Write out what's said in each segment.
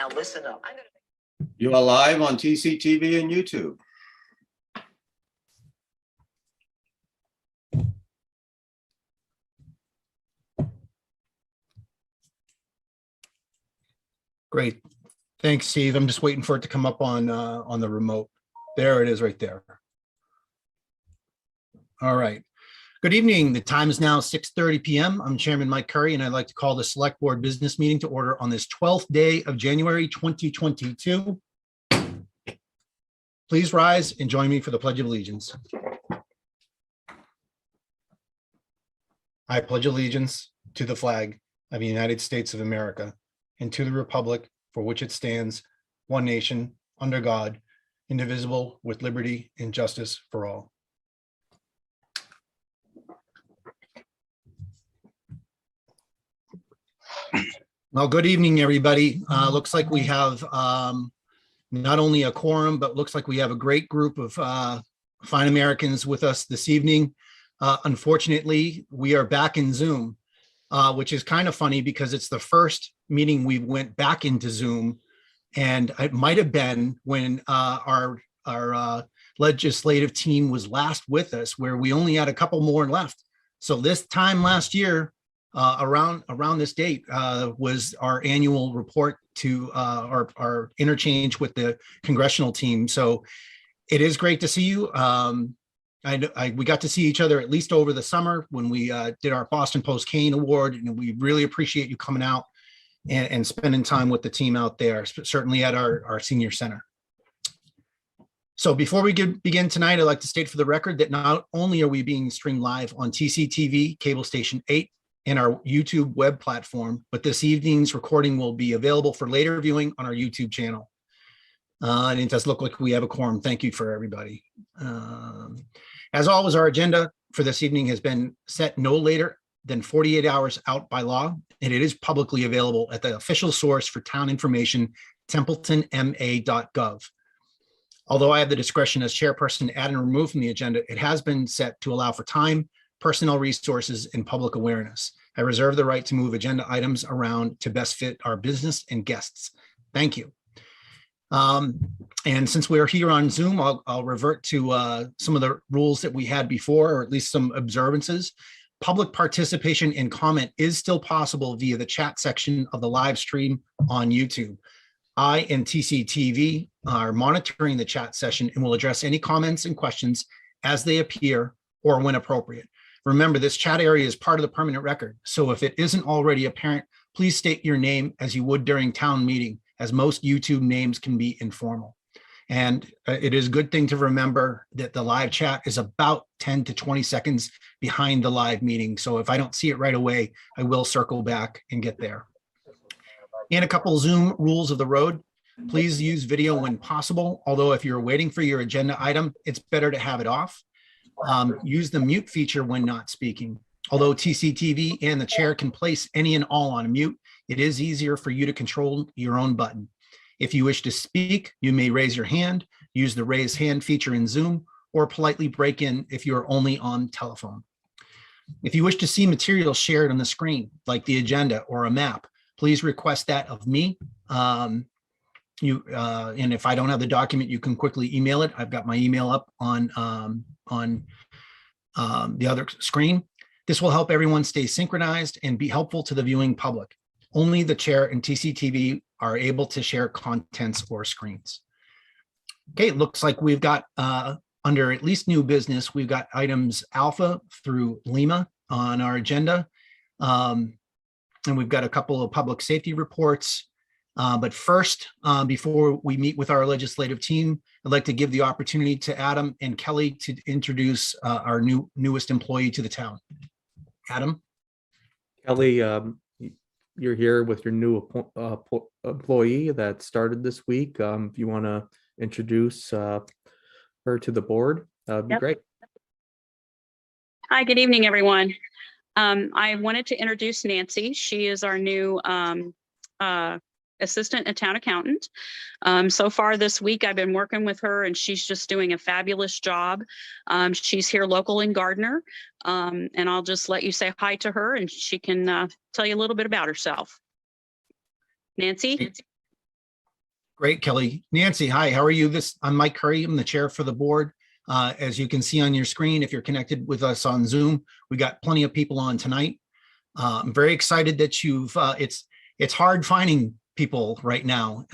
Now listen up. You are live on TCTV and YouTube. Great. Thanks, Steve. I'm just waiting for it to come up on the remote. There it is right there. All right. Good evening. The time is now 6:30 p.m. I'm Chairman Mike Curry, and I'd like to call the Select Board business meeting to order on this 12th day of January 2022. Please rise and join me for the Pledge of Allegiance. I pledge allegiance to the flag of the United States of America and to the republic for which it stands, one nation, under God, indivisible, with liberty and justice for all. Well, good evening, everybody. Looks like we have not only a quorum, but looks like we have a great group of fine Americans with us this evening. Unfortunately, we are back in Zoom, which is kind of funny because it's the first meeting we went back into Zoom, and it might have been when our legislative team was last with us, where we only had a couple more left. So this time last year, around this date, was our annual report to our interchange with the congressional team. So it is great to see you. We got to see each other at least over the summer when we did our Boston Post Kane Award, and we really appreciate you coming out and spending time with the team out there, certainly at our senior center. So before we begin tonight, I'd like to state for the record that not only are we being streamed live on TCTV, cable station 8, and our YouTube web platform, but this evening's recording will be available for later viewing on our YouTube channel. And it does look like we have a quorum. Thank you for everybody. As always, our agenda for this evening has been set no later than 48 hours out by law, and it is publicly available at the official source for town information, templetonma.gov. Although I have the discretion as chairperson to add and remove from the agenda, it has been set to allow for time, personnel resources, and public awareness. I reserve the right to move agenda items around to best fit our business and guests. Thank you. And since we're here on Zoom, I'll revert to some of the rules that we had before, or at least some observances. Public participation and comment is still possible via the chat section of the live stream on YouTube. I and TCTV are monitoring the chat session and will address any comments and questions as they appear or when appropriate. Remember, this chat area is part of the permanent record, so if it isn't already apparent, please state your name as you would during town meeting, as most YouTube names can be informal. And it is a good thing to remember that the live chat is about 10 to 20 seconds behind the live meeting. So if I don't see it right away, I will circle back and get there. And a couple Zoom rules of the road. Please use video when possible, although if you're waiting for your agenda item, it's better to have it off. Use the mute feature when not speaking. Although TCTV and the chair can place any and all on mute, it is easier for you to control your own button. If you wish to speak, you may raise your hand, use the raise hand feature in Zoom, or politely break in if you're only on telephone. If you wish to see material shared on the screen, like the agenda or a map, please request that of me. And if I don't have the document, you can quickly email it. I've got my email up on the other screen. This will help everyone stay synchronized and be helpful to the viewing public. Only the chair and TCTV are able to share contents or screens. Okay, it looks like we've got, under at least new business, we've got items Alpha through Lima on our agenda. And we've got a couple of public safety reports. But first, before we meet with our legislative team, I'd like to give the opportunity to Adam and Kelly to introduce our newest employee to the town. Adam? Kelly, you're here with your new employee that started this week. If you want to introduce her to the board, that'd be great. Hi, good evening, everyone. I wanted to introduce Nancy. She is our new assistant and town accountant. So far this week, I've been working with her and she's just doing a fabulous job. She's here local in Gardner, and I'll just let you say hi to her and she can tell you a little bit about herself. Nancy? Great, Kelly. Nancy, hi, how are you? I'm Mike Curry. I'm the chair for the board. As you can see on your screen, if you're connected with us on Zoom, we got plenty of people on tonight. I'm very excited that it's hard finding people right now,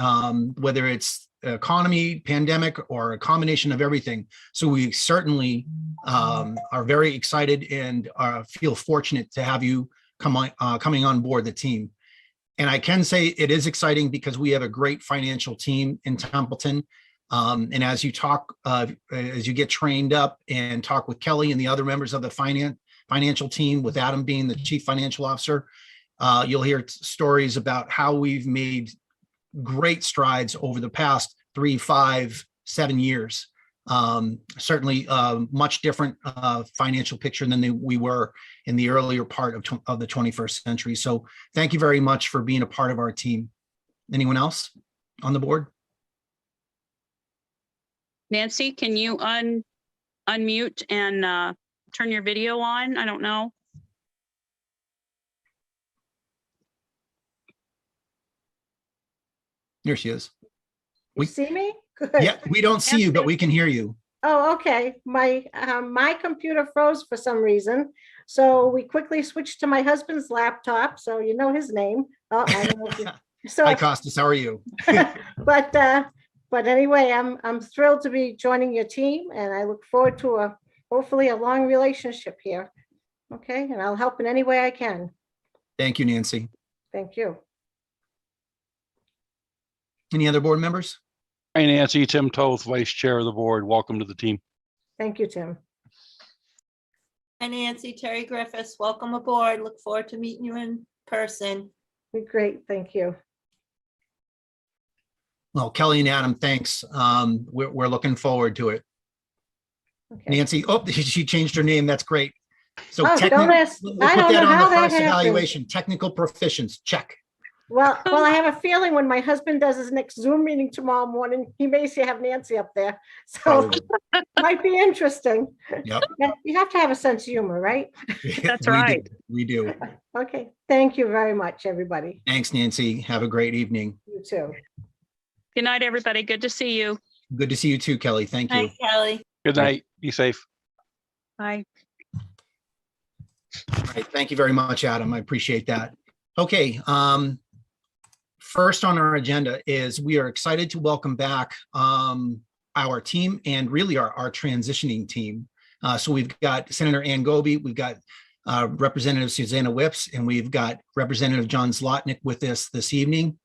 whether it's economy, pandemic, or a combination of everything. So we certainly are very excited and feel fortunate to have you coming on board the team. And I can say it is exciting because we have a great financial team in Templeton. And as you get trained up and talk with Kelly and the other members of the financial team, with Adam being the chief financial officer, you'll hear stories about how we've made great strides over the past 3, 5, 7 years. Certainly much different financial picture than we were in the earlier part of the 21st century. So thank you very much for being a part of our team. Anyone else on the board? Nancy, can you unmute and turn your video on? I don't know. Here she is. You see me? Good. Yeah, we don't see you, but we can hear you. Oh, okay. My computer froze for some reason. So we quickly switched to my husband's laptop. So you know his name. Oh, I don't know if you- so, Hi, Costas. How are you? but anyway, I'm thrilled to be joining your team, and I look forward to hopefully a long relationship here. Okay, and I'll help in any way I can. Thank you, Nancy. Thank you. Any other board members? Hi, Nancy. Tim Toth, Vice Chair of the Board. Welcome to the team. Thank you, Tim. Hi, Nancy. Terry Griffiths. Welcome aboard. Look forward to meeting you in person. Great, thank you. Well, Kelly and Adam, thanks. We're looking forward to it. Okay. Nancy, oh, she changed her name. That's great. So Oh, don't ask. we'll I put don't that know on how the that first happened. evaluation. Technical proficiency, check. Well, I have a feeling when my husband does his next Zoom meeting tomorrow morning, he may see have Nancy up there. So Probably. might be interesting. Yep. Yeah, you have to have a sense of humor, right? That's We do. right. We do. Okay, thank you very much, everybody. Thanks, Nancy. Have a great evening. You too. Good night, everybody. Good to see you. Good to see you too, Kelly. Thank you. Hi, Kelly. Good night. Be safe. Bye. All right, thank you very much, Adam. I appreciate that. Okay. First on our agenda is we are excited to welcome back our team and really our transitioning team. So we've got Senator Ann Goby, we've got Representative Susanna Whips, and we've got Representative John Zlotnick with us this evening.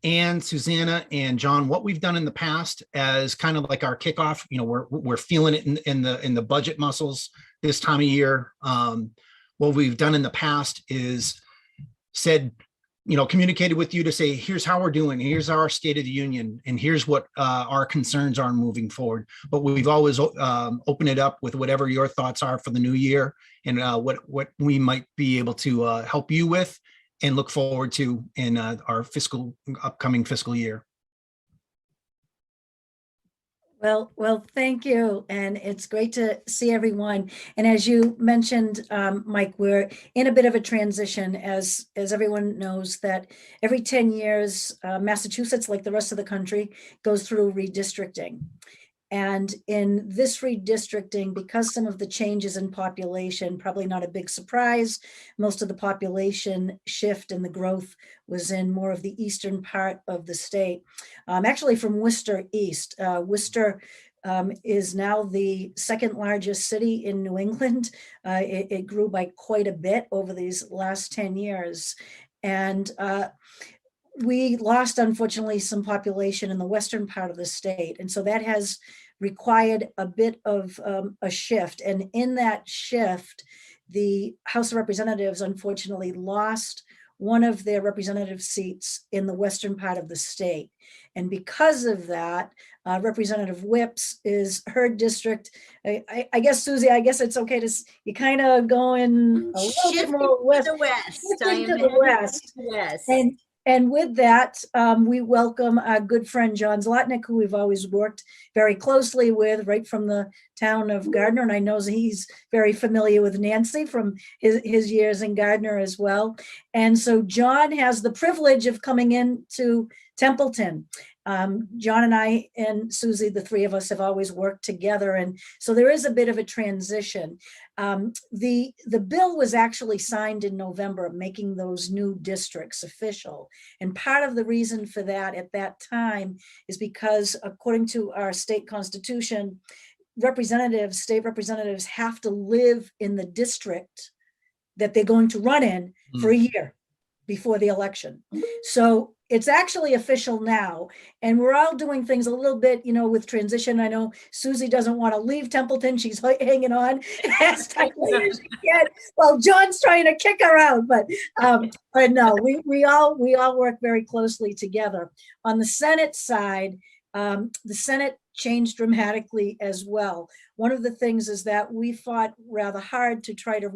And Susanna and John, what we've done in the past as kind of like our kickoff, you know, we're feeling it in the budget muscles this time of year. What we've done in the past is said, you know, communicated with you to say, here's how we're doing, here's our State of the Union, and here's what our concerns are moving forward. But we've always opened it up with whatever your thoughts are for the new year and what we might be able to help you with and look forward to in our upcoming fiscal year. Well, thank you. And it's great to see everyone. And as you mentioned, Mike, we're in a bit of a transition as everyone knows that every 10 years, Massachusetts, like the rest of the country, goes through redistricting. And in this redistricting, because some of the changes in population, probably not a big surprise, most of the population shift and the growth was in more of the eastern part of the state, actually from Worcester east. Worcester is now the second largest city in New England. It grew by quite a bit over these last 10 years. And we lost, unfortunately, some population in the western part of the state. And so that has required a bit of a shift. And in that shift, the House of Representatives unfortunately lost one of their representative seats in the western part of the state. And because of that, Representative Whips is her district. I guess, Susie, I guess it's okay to, you kind of going a little bit more west. To the west. Shifting to the heading west. to the west. And with that, we welcome our good friend John Zlotnick, who we've always worked very closely with right from the town of Gardner. And I know he's very familiar with Nancy from his years in Gardner as well. And so John has the privilege of coming in to Templeton. John and I and Susie, the three of us have always worked together. And so there is a bit of a transition. The bill was actually signed in November, making those new districts official. And part of the reason for that at that time is because according to our state constitution, state representatives have to live in the district that they're going to run in for a year before the election. So it's actually official now, and we're all doing things a little bit, with transition. I know Susie doesn't want to leave Templeton. She's hanging on as tightly as she can. Well, John's trying to kick her out, but no, we all work very closely together. On the Senate side, the Senate changed dramatically as well. One of the things is that we fought rather hard to try to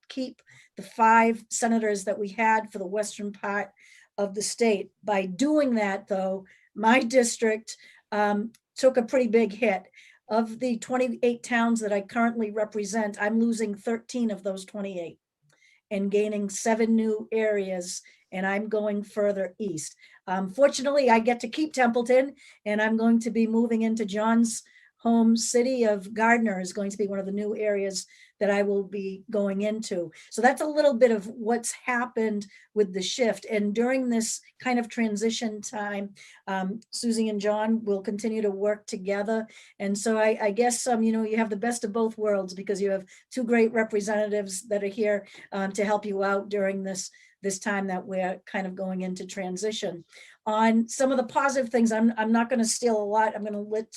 keep the 5 senators that we had for the western part of the state. By doing that, though, my district took a pretty big hit. Of the 28 towns that I currently represent, I'm losing 13 of those 28 and gaining 7 new areas, and I'm going further east. Fortunately, I get to keep Templeton, and I'm going to be moving into John's home city of Gardner is going to be one of the new areas that I will be going into. So that's a little bit of what's happened with the shift. And during this kind of transition time, Susie and John will continue to work together. And so I guess, you have the best of both worlds because you have 2 great representatives that are here to help you out during this time that we're kind of going into transition. On some of the positive things, I'm not going to steal a lot. I'm going to let,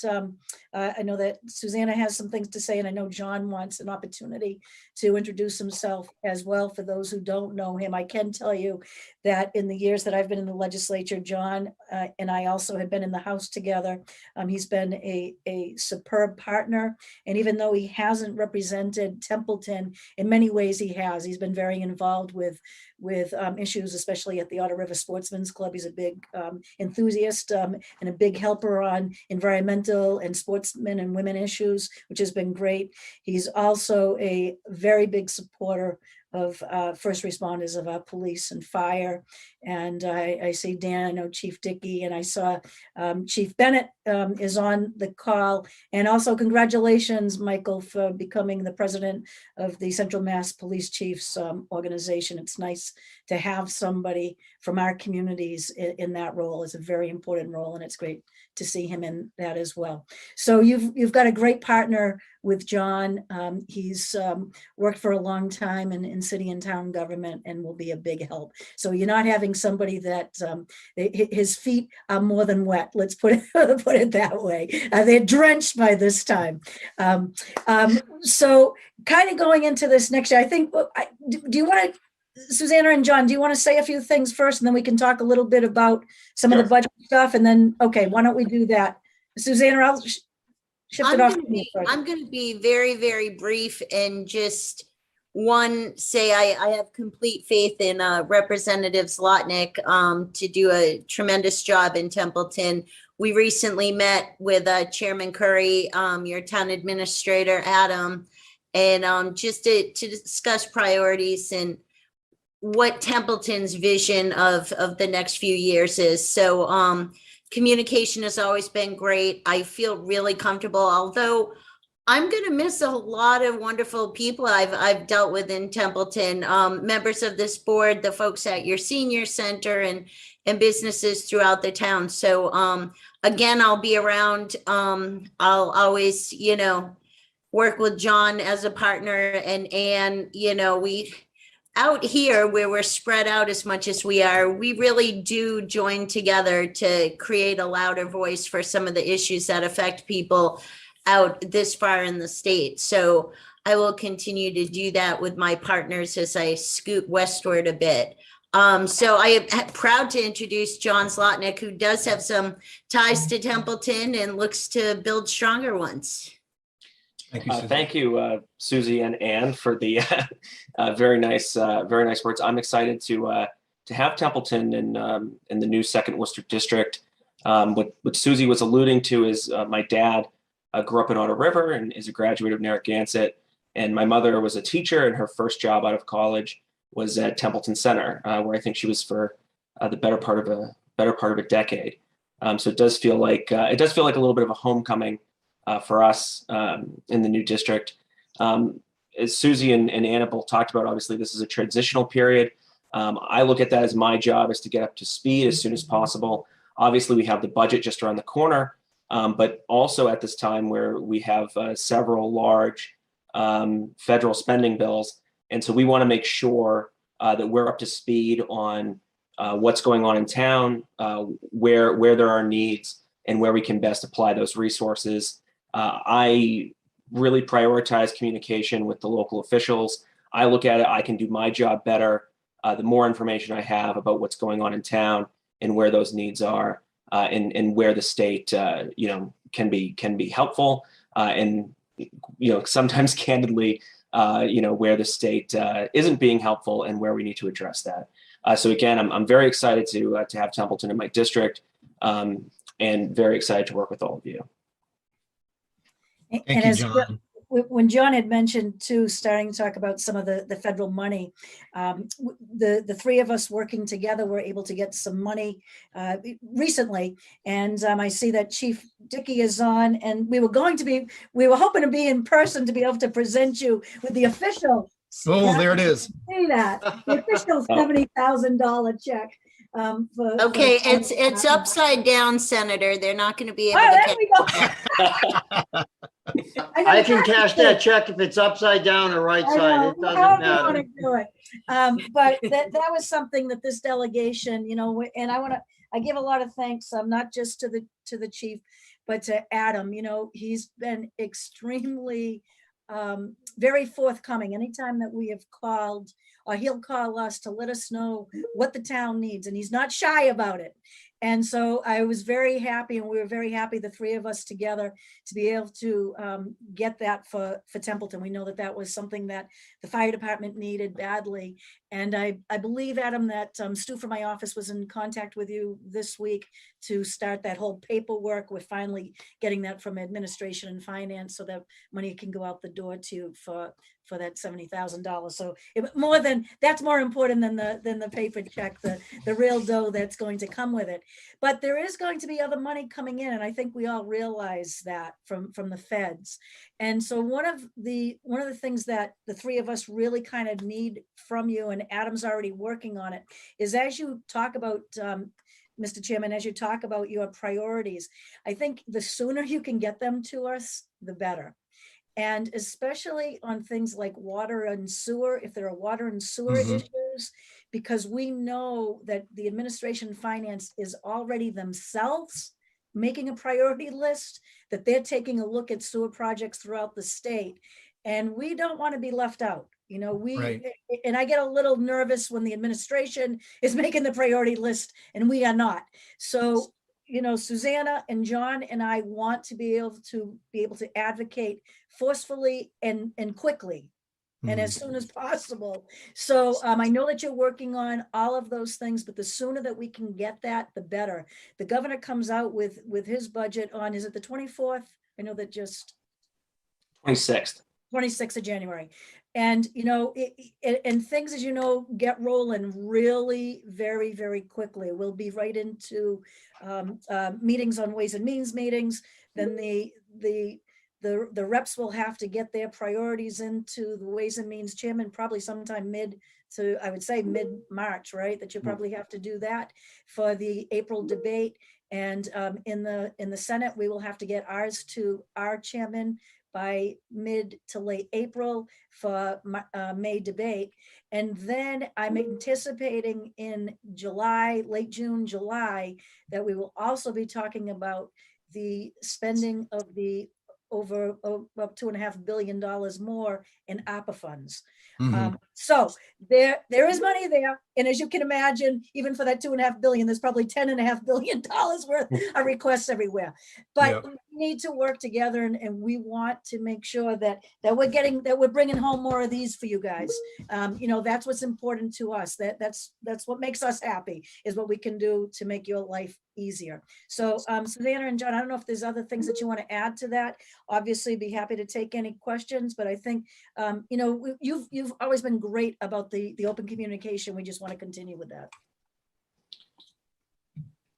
I know that Susanna has some things to say, and I know John wants an opportunity to introduce himself as well. For those who don't know him, I can tell you that in the years that I've been in the legislature, John and I also have been in the House together. He's been a superb partner. And even though he hasn't represented Templeton, in many ways he has. He's been very involved with issues, especially at the Otter River Sportsman's Club. He's a big enthusiast and a big helper on environmental and sportsmen and women issues, which has been great. He's also a very big supporter of first responders, of our police and fire. And I see Dan, I know Chief Dickey, and I saw Chief Bennett is on the call. And also congratulations, Michael, for becoming the president of the Central Mass Police Chiefs organization. It's nice to have somebody from our communities in that role. It's a very important role, and it's great to see him in that as well. So you've got a great partner with John. He's worked for a long time in city and town government and will be a big help. So you're not having somebody that his feet are more than wet. Let's put it that way. They're drenched by this time. So kind of going into this next year, I think, do you want to, Susanna and John, do you want to say a few things first, and then we can talk a little bit about some of the budget stuff, and then, okay, why don't we do that? Susanna, I'll shift it off to me first. I'm going to be very, very brief and just say I have complete faith in Representative Zlotnick to do a tremendous job in Templeton. We recently met with Chairman Curry, your town administrator, Adam, and just to discuss priorities and what Templeton's vision of the next few years is. So communication has always been great. I feel really comfortable, although I'm going to miss a lot of wonderful people I've dealt with in Templeton, members of this board, the folks at your senior center and businesses throughout the town. So again, I'll be around. I'll always, work with John as a partner, and we out here where we're spread out as much as we are, we really do join together to create a louder voice for some of the issues that affect people out this far in the state. So I will continue to do that with my partners as I scoot westward a bit. So I am proud to introduce John Zlotnick, who does have some ties to Templeton and looks to build stronger ones. Thank you, Susie. Thank you, Susie and Ann, for the very nice words. I'm excited to have Templeton in the new Second Worcester District. What Susie was alluding to is my dad grew up in Otter River and is a graduate of Narragansett, and my mother was a teacher, and her first job out of college was at Templeton Center, where I think she was for the better part better part of a decade. So it does feel like a little bit of a homecoming for us in the new district. As Susie and Anna both talked about, obviously this is a transitional period. I look at that as my job is to get up to speed as soon as possible. Obviously, we have the budget just around the corner, but also at this time where we have several large federal spending bills. And so we want to make sure that we're up to speed on what's going on in town, where there are needs, and where we can best apply those resources. I really prioritize communication with the local officials. I look at it, I can do my job better. The more information I have about what's going on in town and where those needs are, and where the state, can be helpful, and sometimes candidly, where the state isn't being helpful and where we need to address that. So again, I'm very excited to have Templeton in my district, and very excited to work with all of you. And Thank you, as John. when John had mentioned too, starting to talk about some of the federal money, the three of us working together were able to get some money recently. And I see that Chief Dickey is on, and we were hoping to be in person to be able to present you with the official. Oh, there it is. See that, the official $70,000 check. Okay, it's upside down, Senator. They're not going to be able Oh, to there catch. we go. I can cash that check if it's upside down or right side. It doesn't However you want matter. to do it. But that was something that this delegation, and I give a lot of thanks, not just to the chief, but to Adam. He's been extremely very forthcoming. Anytime that we have called, or he'll call us to let us know what the town needs, and he's not shy about it. And so I was very happy, and we were very happy, the three of us together, to be able to get that for Templeton. We know that was something that the fire department needed badly. And I believe, Adam, that Stu from my office was in contact with you this week to start that whole paperwork. We're finally getting that from administration and finance so that money can go out the door to you for that $70,000. So that's more important than the paper check, the real dough that's going to come with it. But there is going to be other money coming in, and I think we all realize that from the feds. And so one of the things that the three of us really kind of need from you, and Adam's already working on it, is as you talk about, Mr. Chairman, as you talk about your priorities, I think the sooner you can get them to us, the better. And especially on things like water and sewer, if there are water and sewer issues, because we know that the administration and finance is already themselves making a priority list, that they're taking a look at sewer projects throughout the state. And we don't want to be left out. Right. And I get a little nervous when the administration is making the priority list and we are not. So, Susanna and John and I want to be able to advocate forcefully and quickly and as soon as possible. So I know that you're working on all of those things, but the sooner that we can get that, the better. The governor comes out with his budget on, is it the 24th? I know that just 26th of January. And, and things, as get rolling really very, very quickly. We'll be right into meetings on Ways and Means meetings. Then the reps will have to get their priorities into the Ways and Means chairman, probably sometime mid-March, right? That you probably have to do that for the April debate. And in the Senate, we will have to get ours to our chairman by mid to late April for May debate. And then I'm anticipating in July, late June, July, that we will also be talking about the spending of the over $2.5 billion more in ARPA funds. So there is money there. And as you can imagine, even for that $2.5 billion, there's probably $10.5 billion worth of requests everywhere. But we need to work together, and we want to make sure that we're bringing home more of these for you guys. That's what's important to us. That's what makes us happy, is what we can do to make your life easier. So Susanna and John, I don't know if there's other things that you want to add to that. Obviously, be happy to take any questions, but I think you've always been great about the open communication. We just want to continue with that.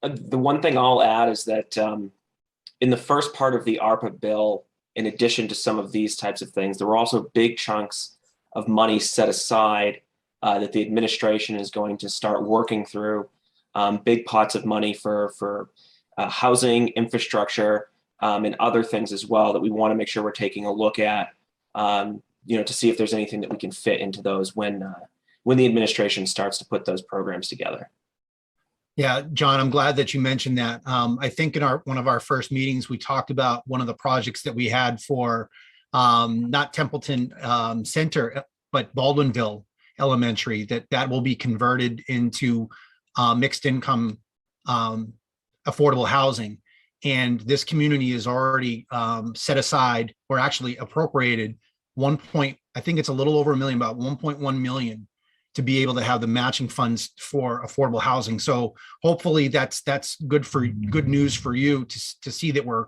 The one thing I'll add is that in the first part of the ARPA bill, in addition to some of these types of things, there were also big chunks of money set aside that the administration is going to start working through, big pots of money for housing, infrastructure, and other things as well that we want to make sure we're taking a look at, to see if there's anything that we can fit into those when the administration starts to put those programs together. Yeah, John, I'm glad that you mentioned that. I think in one of our first meetings, we talked about one of the projects that we had for not Templeton Center, but Baldwinville Elementary, that will be converted into mixed income affordable housing. And this community is already set aside, or actually appropriated I think it's a little over $1 million, about 1.1 million, to be able to have the matching funds for affordable housing. So hopefully that's good news for you to see that we're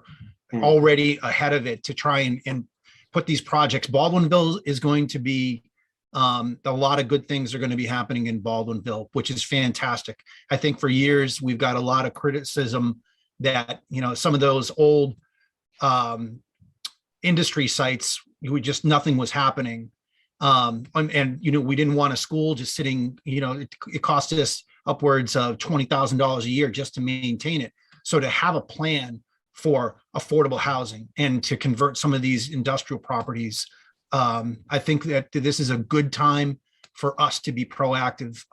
already ahead of it to try and put these projects. Baldwinville is going to be, a lot of good things are going to be happening in Baldwinville, which is fantastic. I think for years, we've got a lot of criticism that, some of those old industry sites, nothing was happening. And we didn't want a school just sitting, it cost us upwards of $20,000 a year just to maintain it. So to have a plan for affordable housing and to convert some of these industrial properties, I think that this is a good time for us to be proactive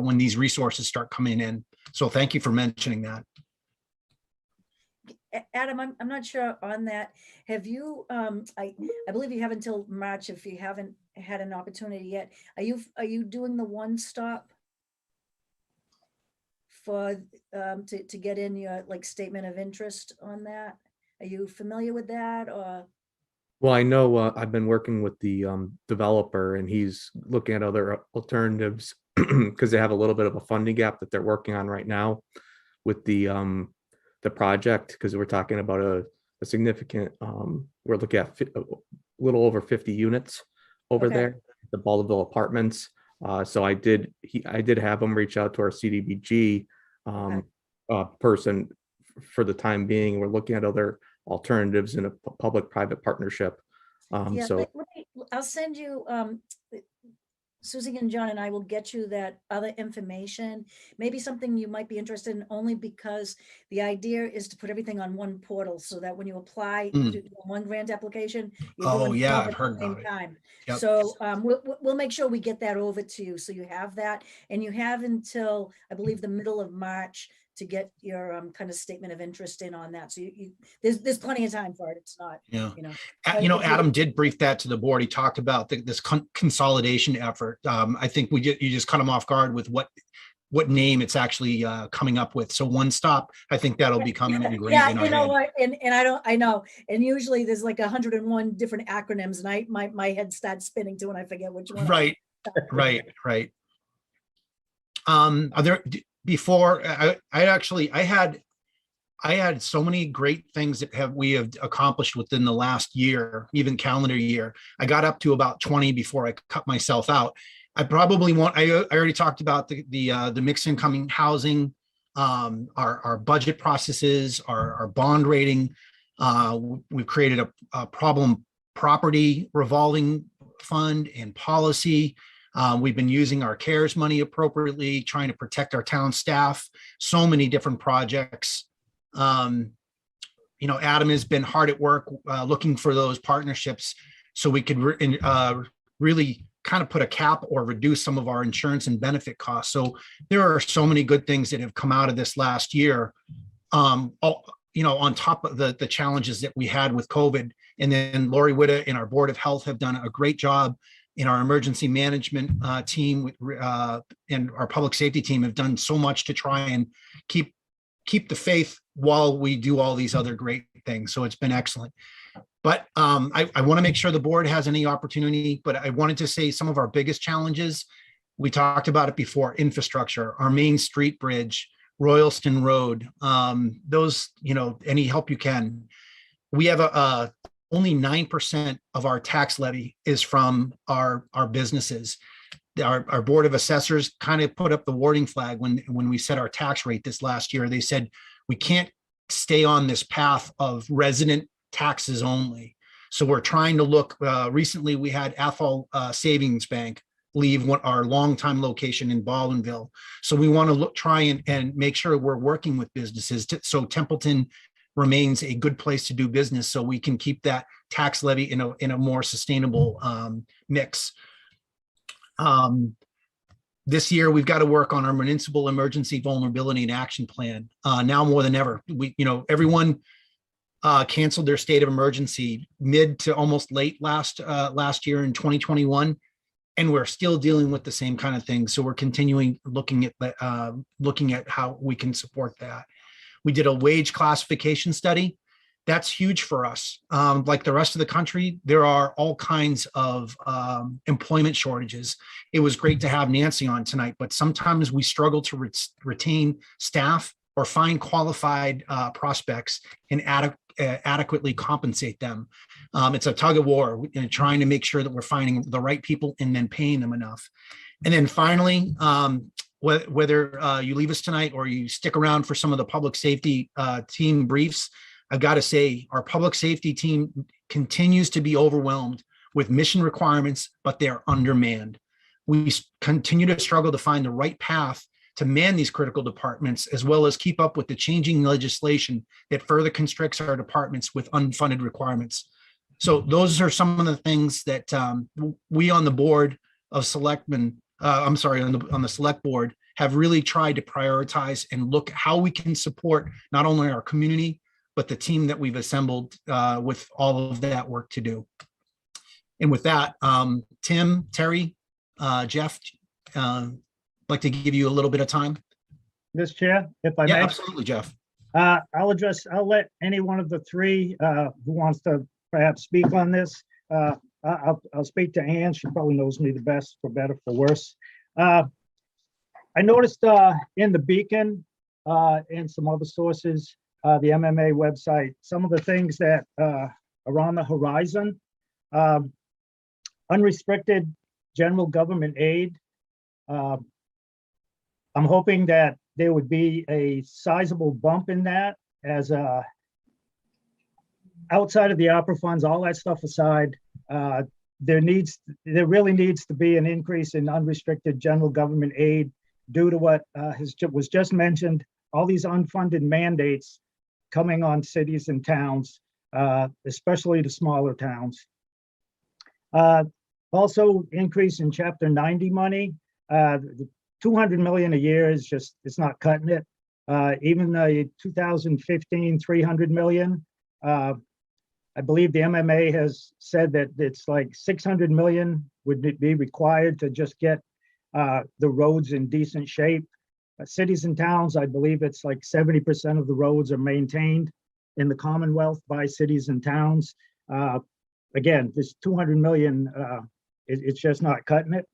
when these resources start coming in. So thank you for mentioning that. Adam, I'm not sure on that. Have you, I believe you have until March if you haven't had an opportunity yet. Are you doing the one-stop for, to get in your statement of interest on that? Are you familiar with that, or? Well, I know I've been working with the developer, and he's looking at other alternatives because they have a little bit of a funding gap that they're working on right now with the project, because we're talking about a significant, we're looking at a little over 50 units over there, the Baldwinville Apartments. So I did have them reach out to our CDBG person for the time being. We're looking at other alternatives in a public-private partnership. So I'll send you, Susie and John and I will get you that other information, maybe something you might be interested in, only because the idea is to put everything on one portal so that when you apply to one grant application, you're doing I've at heard the same about it. time. Yep. So we'll make sure we get that over to you, so you have that, and you have until, I believe, the middle of March to get your kind of statement of interest in on that. So there's plenty of time for it. It's not, Adam did brief that to the board. He talked about this consolidation effort. I think you just cut him off guard with what name it's actually coming up with. So one stop, I think that'll become ingrained in our head. What? And I know. And usually there's 101 different acronyms, and my head starts spinning too, and I forget which one. Right. Are there, before I had so many great things that we have accomplished within the last year, even calendar year. I got up to about 20 before I cut myself out. I already talked about the mixed income housing, our budget processes, our bond rating. We've created a problem property revolving fund and policy. We've been using our CARES money appropriately, trying to protect our town staff, so many different projects. Adam has been hard at work looking for those partnerships so we could really kind of put a cap or reduce some of our insurance and benefit costs. So there are so many good things that have come out of this last year, on top of the challenges that we had with COVID. And then Lori Witta and our Board of Health have done a great job, in our emergency management team and our public safety team have done so much to try and keep the faith while we do all these other great things. So it's been excellent. But I want to make sure the board has any opportunity, but I wanted to say some of our biggest challenges, we talked about it before: infrastructure, our Main Street Bridge, Royalston Road, those, any help you can. We have only 9% of our tax levy is from our businesses. our Board of Assessors kind of put up the warning flag when we set our tax rate this last year. They said, we can't stay on this path of resident taxes only. So we're trying to look, recently we had Athol Savings Bank leave our longtime location in Baldwinville. So we want to try and make sure we're working with businesses so Templeton remains a good place to do business, so we can keep that tax levy in a more sustainable mix. This year, we've got to work on our municipal emergency vulnerability and action plan. Now more than ever, everyone canceled their state of emergency mid to almost late last year in 2021, and we're still dealing with the same kind of things. So we're continuing looking at how we can support that. We did a wage classification study. That's huge for us. Like the rest of the country, there are all kinds of employment shortages. It was great to have Nancy on tonight, but sometimes we struggle to retain staff or find qualified prospects and adequately compensate them. It's a tug of war, trying to make sure that we're finding the right people and then paying them enough. And then finally, whether you leave us tonight or you stick around for some of the public safety team briefs, I've got to say our public safety team continues to be overwhelmed with mission requirements, but they're undermanned. We continue to struggle to find the right path to man these critical departments, as well as keep up with the changing legislation that further constricts our departments with unfunded requirements. So those are some of the things that we on the Board of Selectmen, on the Select Board, have really tried to prioritize and look how we can support not only our community, but the team that we've assembled with all of that work to do. And with that, Tim, Terry, Jeff, like to give you a little bit of time. Mr. Chair, if I Yeah, may. absolutely, Jeff. I'll let any one of the three who wants to perhaps speak on this. I'll speak to Ann. She probably knows me the best, for better, for worse. I noticed in the Beacon and some other sources, the MMA website, some of the things that are on the horizon. Unrestricted general government aid. I'm hoping that there would be a sizable bump in that, as outside of the opera funds, all that stuff aside, there really needs to be an increase in unrestricted general government aid due to what was just mentioned, all these unfunded mandates coming on cities and towns, especially the smaller towns. Also, increase in Chapter 90 money. The 200 million a year is just, it's not cutting it. Even the 2015 300 million, I believe the MMA has said that it's like 600 million would be required to just get the roads in decent shape. Cities and towns, I believe it's like 70% of the roads are maintained in the Commonwealth by cities and towns. Again, this 200 million, it's just not cutting it.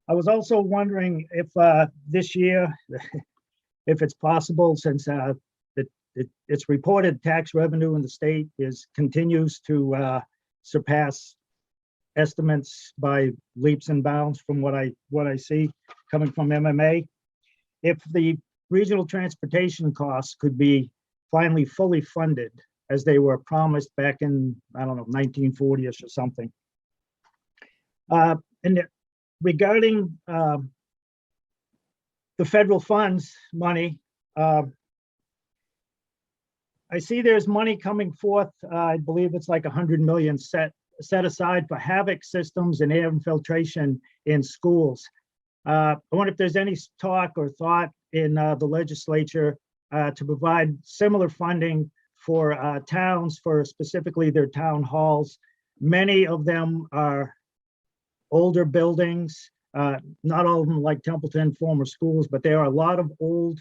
I was also wondering if this year, if it's possible, since it's reported tax revenue in the state continues to surpass estimates by leaps and bounds from what I see coming from MMA. If the regional transportation costs could be finally fully funded as they were promised back in, I don't know, 1940-ish or something. And regarding the federal funds money, I see there's money coming forth. I believe it's like 100 million set aside for havoc systems and air infiltration in schools. I wonder if there's any talk or thought in the legislature to provide similar funding for towns, for specifically their town halls. Many of them are older buildings, not all of them like Templeton, former schools, but there are a lot of old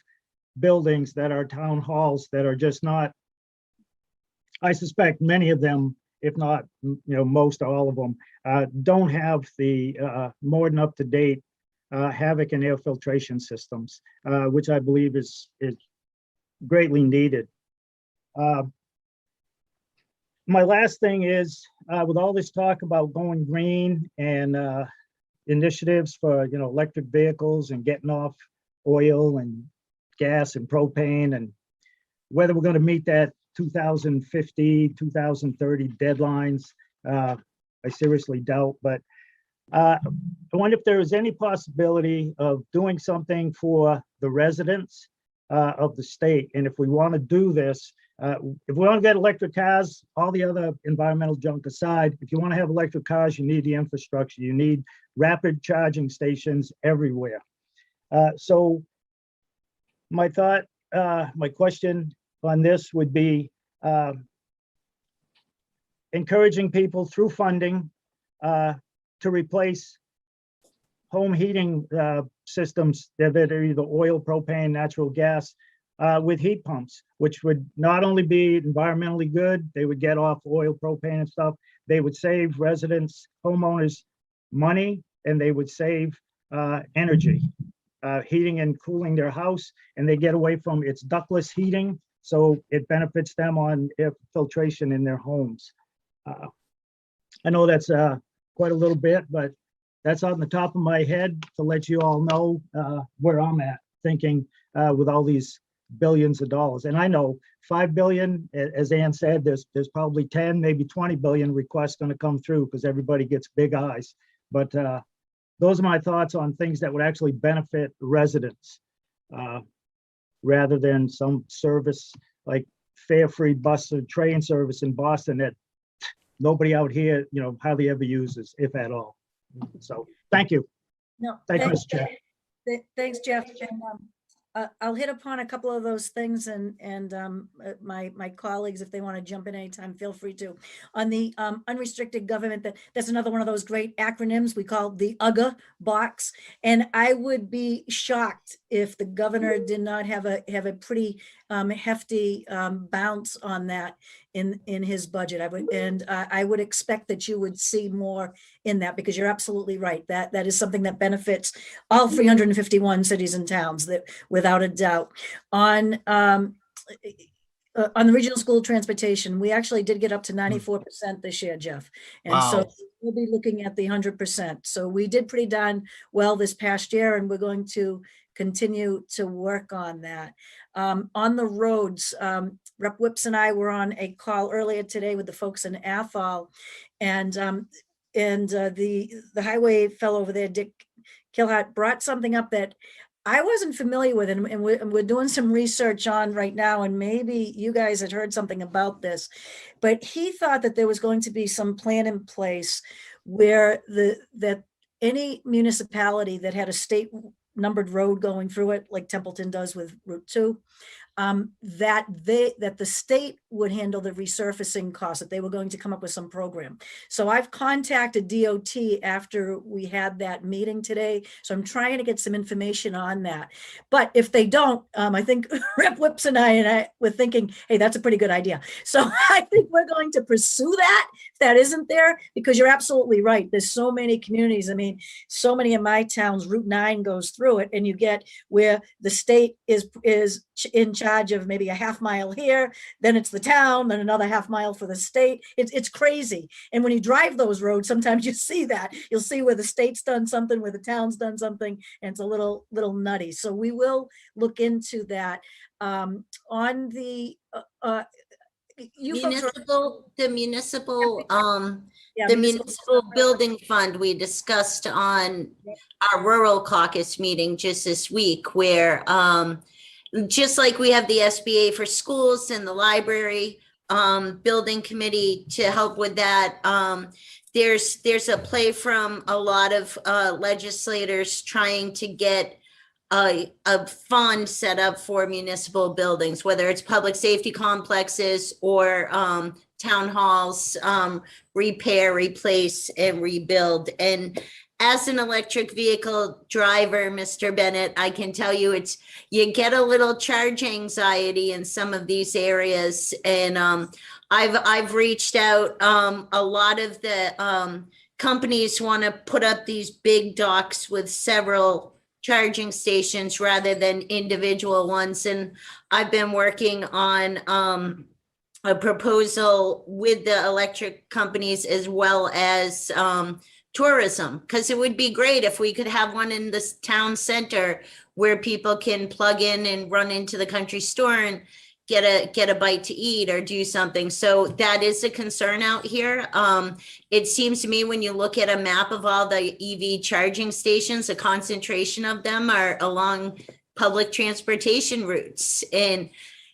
buildings that are town halls that are just not, I suspect many of them, if not most or all of them, don't have the more than up-to-date havoc and air filtration systems, which I believe is greatly needed. My last thing is, with all this talk about going green and initiatives for, electric vehicles and getting off oil and gas and propane, and whether we're going to meet that 2050, 2030 deadlines, I seriously doubt. But I wonder if there is any possibility of doing something for the residents of the state. And if we want to do this, if we want to get electric cars, all the other environmental junk aside, if you want to have electric cars, you need the infrastructure. You need rapid charging stations everywhere. So my question on this would be encouraging people through funding to replace home heating systems that are either oil, propane, natural gas with heat pumps, which would not only be environmentally good, they would get off oil, propane and stuff. They would save residents, homeowners money, and they would save energy, heating and cooling their house, and they get away from its ductless heating. So it benefits them on air filtration in their homes. I know that's quite a little bit, but that's on the top of my head to let you all know where I'm at thinking with all these billions of dollars. And I know 5 billion, as Ann said, there's probably 10, maybe 20 billion requests going to come through because everybody gets big eyes. But those are my thoughts on things that would actually benefit residents rather than some service like fare-free bus or train service in Boston that nobody out here, hardly ever uses, if at all. So thank you. No, Thank you, Mr. Chair. Thanks, Jeff. And, I'll hit upon a couple of those things, and my colleagues, if they want to jump in anytime, feel free to. On the unrestricted government, that's another one of those great acronyms we call the UGA box. And I would be shocked if the governor did not have a pretty hefty bounce on that in his budget. I would expect that you would see more in that, because you're absolutely right. That is something that benefits all 351 cities and towns, that without a doubt. On the regional school transportation, we actually did get up to 94% this year, Jeff. And so Wow. we'll be looking at the 100%. So we did pretty darn well this past year, and we're going to continue to work on that. On the roads, Rep. Whips and I were on a call earlier today with the folks in Athol, and the highway fellow over there, Dick Kilhart, brought something up that I wasn't familiar with, and we're doing some research on right now, and maybe you guys had heard something about this, but he thought that there was going to be some plan in place where that any municipality that had a state numbered road going through it, like Templeton does with Route 2, that the state would handle the resurfacing costs, that they were going to come up with some program. So I've contacted DOT after we had that meeting today. So I'm trying to get some information on that. But if they don't, I think Rep. Whips and I were thinking, hey, that's a pretty good idea. So I think we're going to pursue that if that isn't there, because you're absolutely right. There's so many communities. I mean, so many of my towns, Route 9 goes through it, and you get where the state is in charge of maybe a half mile here, then it's the town, then another half mile for the state. It's crazy. And when you drive those roads, sometimes you see that. You'll see where the state's done something, where the town's done something, and it's a little nutty. So we will look into that. On the the municipal building fund we discussed on our rural caucus meeting just this week, where just like we have the SBA for schools and the library building committee to help with that, there's a play from a lot of legislators trying to get a fund set up for municipal buildings, whether it's public safety complexes or town halls, repair, replace, and rebuild. And as an electric vehicle driver, Mr. Bennett, I can tell you you get a little charge anxiety in some of these areas. And I've reached out, a lot of the companies want to put up these big docks with several charging stations rather than individual ones. And I've been working on a proposal with the electric companies, as well as tourism, because it would be great if we could have one in this town center where people can plug in and run into the country store and get a bite to eat or do something. So that is a concern out here. It seems to me when you look at a map of all the EV charging stations, a concentration of them are along public transportation routes. And,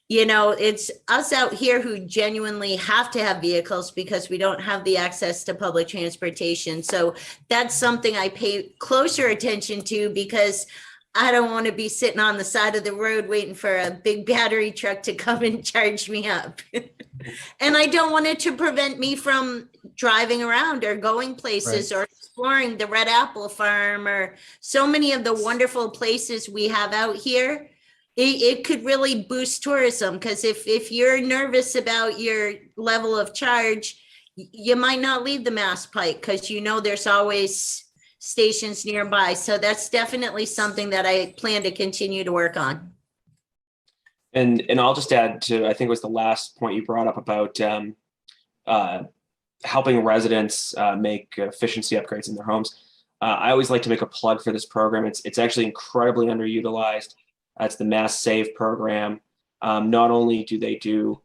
you know, it's us out here who genuinely have to have vehicles because we don't have the access to public transportation. So that's something I pay closer attention to, because I don't want to be sitting on the side of the road waiting for a big battery truck to come and charge me up. And I don't want it to prevent me from driving around or going places or exploring the Red Apple Farm or so many of the wonderful places we have out here. It could really boost tourism, because if you're nervous about your level of charge, you might not leave the Mass Pike because you know there's always stations nearby. So that's definitely something that I plan to continue to work on. And I'll just add to, I think it was the last point you brought up about helping residents make efficiency upgrades in their homes. I always like to make a plug for this program. It's actually incredibly underutilized. It's the Mass Save program. Not only do they do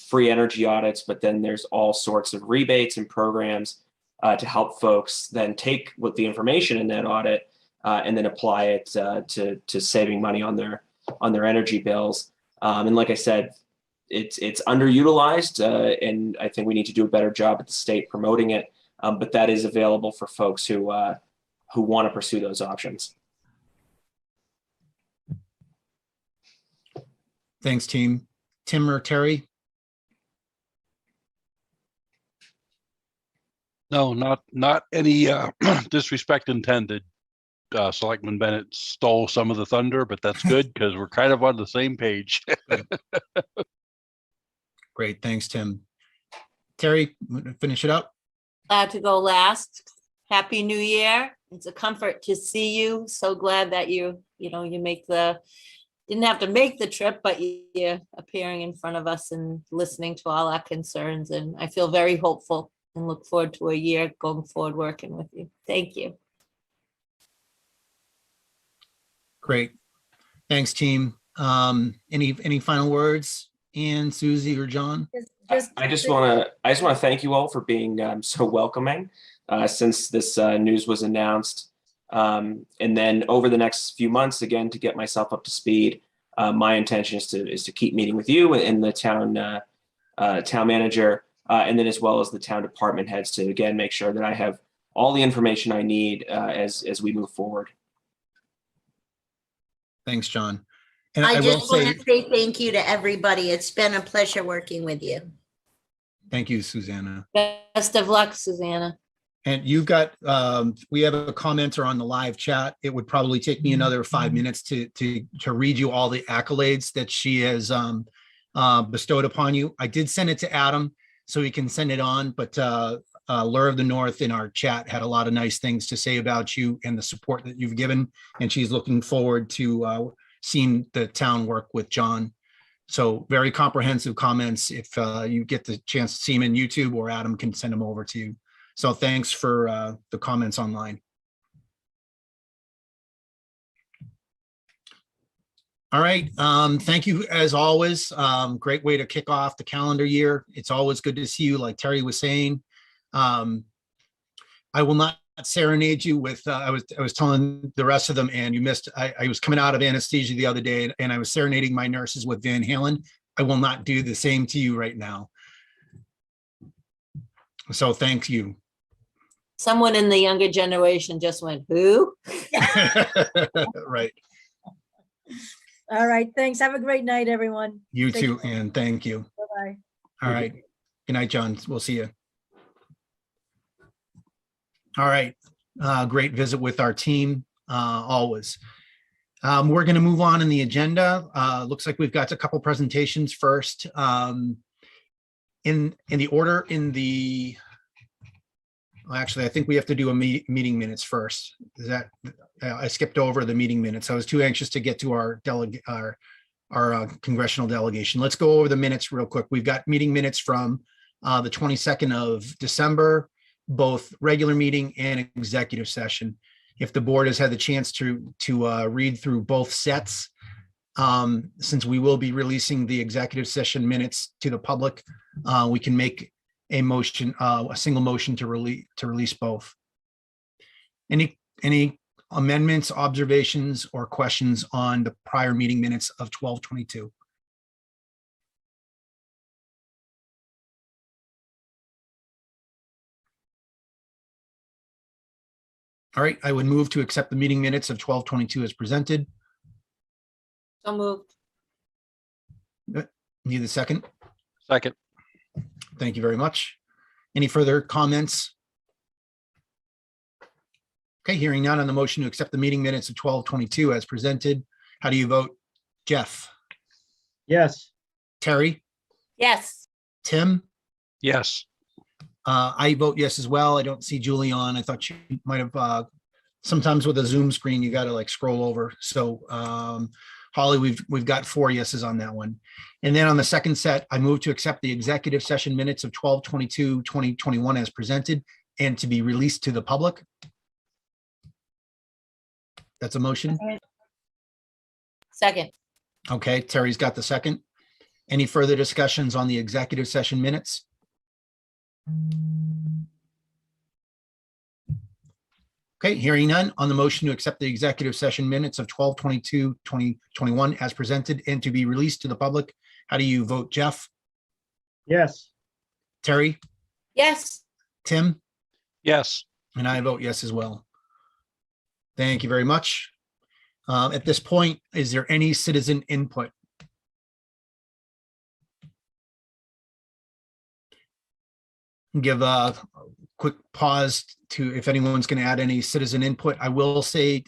free energy audits, but then there's all sorts of rebates and programs to help folks then take what the information in that audit and then apply it to saving money on their energy bills. And like I said, it's underutilized, and I think we need to do a better job at the state promoting it. But that is available for folks who want to pursue those options. Thanks, team. Tim or Terry? No, not any disrespect intended. Selectman Bennett stole some of the thunder, but that's good because we're kind of on the same page. Great, thanks, Tim. Terry, finish it up. Glad to go last. Happy New Year. It's a comfort to see you. So glad that you didn't have to make the trip, but you're appearing in front of us and listening to all our concerns. And I feel very hopeful and look forward to a year going forward working with you. Thank you. Great. Thanks, team. Any final words, Ann, Susie, or John? I just want to thank you all for being so welcoming since this news was announced. And then over the next few months, again, to get myself up to speed, my intention is to keep meeting with you and the town manager, and then as well as the town department heads to again make sure that I have all the information I need as we move forward. Thanks, John. And I will just want to say thank you to everybody. It's been a pleasure working with you. Thank you, Susanna. Best of luck, Susanna. And you've got, we have a commenter on the live chat. It would probably take me another 5 minutes to read you all the accolades that she has bestowed upon you. I did send it to Adam so he can send it on, but Lure of the North in our chat had a lot of nice things to say about you and the support that you've given. And she's looking forward to seeing the town work with John. So very comprehensive comments. If you get the chance to see him in YouTube, or Adam can send them over to you. So thanks for the comments online. All right. Thank you as always. Great way to kick off the calendar year. It's always good to see you, like Terry was saying. I will not serenade you with, I was telling the rest of them, and you missed, I was coming out of anesthesia the other day and I was serenading my nurses with Van Halen. I will not do the same to you right now. So thank you. Someone in the younger generation just went, who? Right. All right. Thanks. Have a great night, everyone. You Take too, care. and thank you. Bye-bye. All right. Good night, John. We'll see you. All right. Great visit with our team, always. We're going to move on in the agenda. Looks like we've got a couple presentations first. In the order in the, well, actually, I think we have to do a meeting minutes first. Is that, I skipped over the meeting minutes. I was too anxious to get to our congressional delegation. Let's go over the minutes real quick. We've got meeting minutes from the 22nd of December, both regular meeting and executive session. If the board has had the chance to read through both sets, since we will be releasing the executive session minutes to the public, we can make a motion, a single motion to release both. Any amendments, observations, or questions on the prior meeting minutes of 12/22? All right, I would move to accept the meeting minutes of 12/22 as presented. So moved. Need a second? Second. Thank you very much. Any further comments? Okay, hearing none on the motion to accept the meeting minutes of 12/22 as presented. How do you vote? Jeff? Yes. Terry? Yes. Tim? Yes. I vote yes as well. I don't see Julie on. I thought she might have, sometimes with a Zoom screen, you got to like scroll over. So Holly, we've got 4 yeses on that one. And then on the second set, I move to accept the executive session minutes of 12/22/2021 as presented and to be released to the public. That's a motion. Second. Okay, Terry's got the second. Any further discussions on the executive session minutes? Okay, hearing none on the motion to accept the executive session minutes of 12/22/2021 as presented and to be released to the public. How do you vote, Jeff? Yes. Terry? Yes. Tim? Yes. And I vote yes as well. Thank you very much. At this point, is there any citizen input? Give a quick pause to if anyone's going to add any citizen input. I will say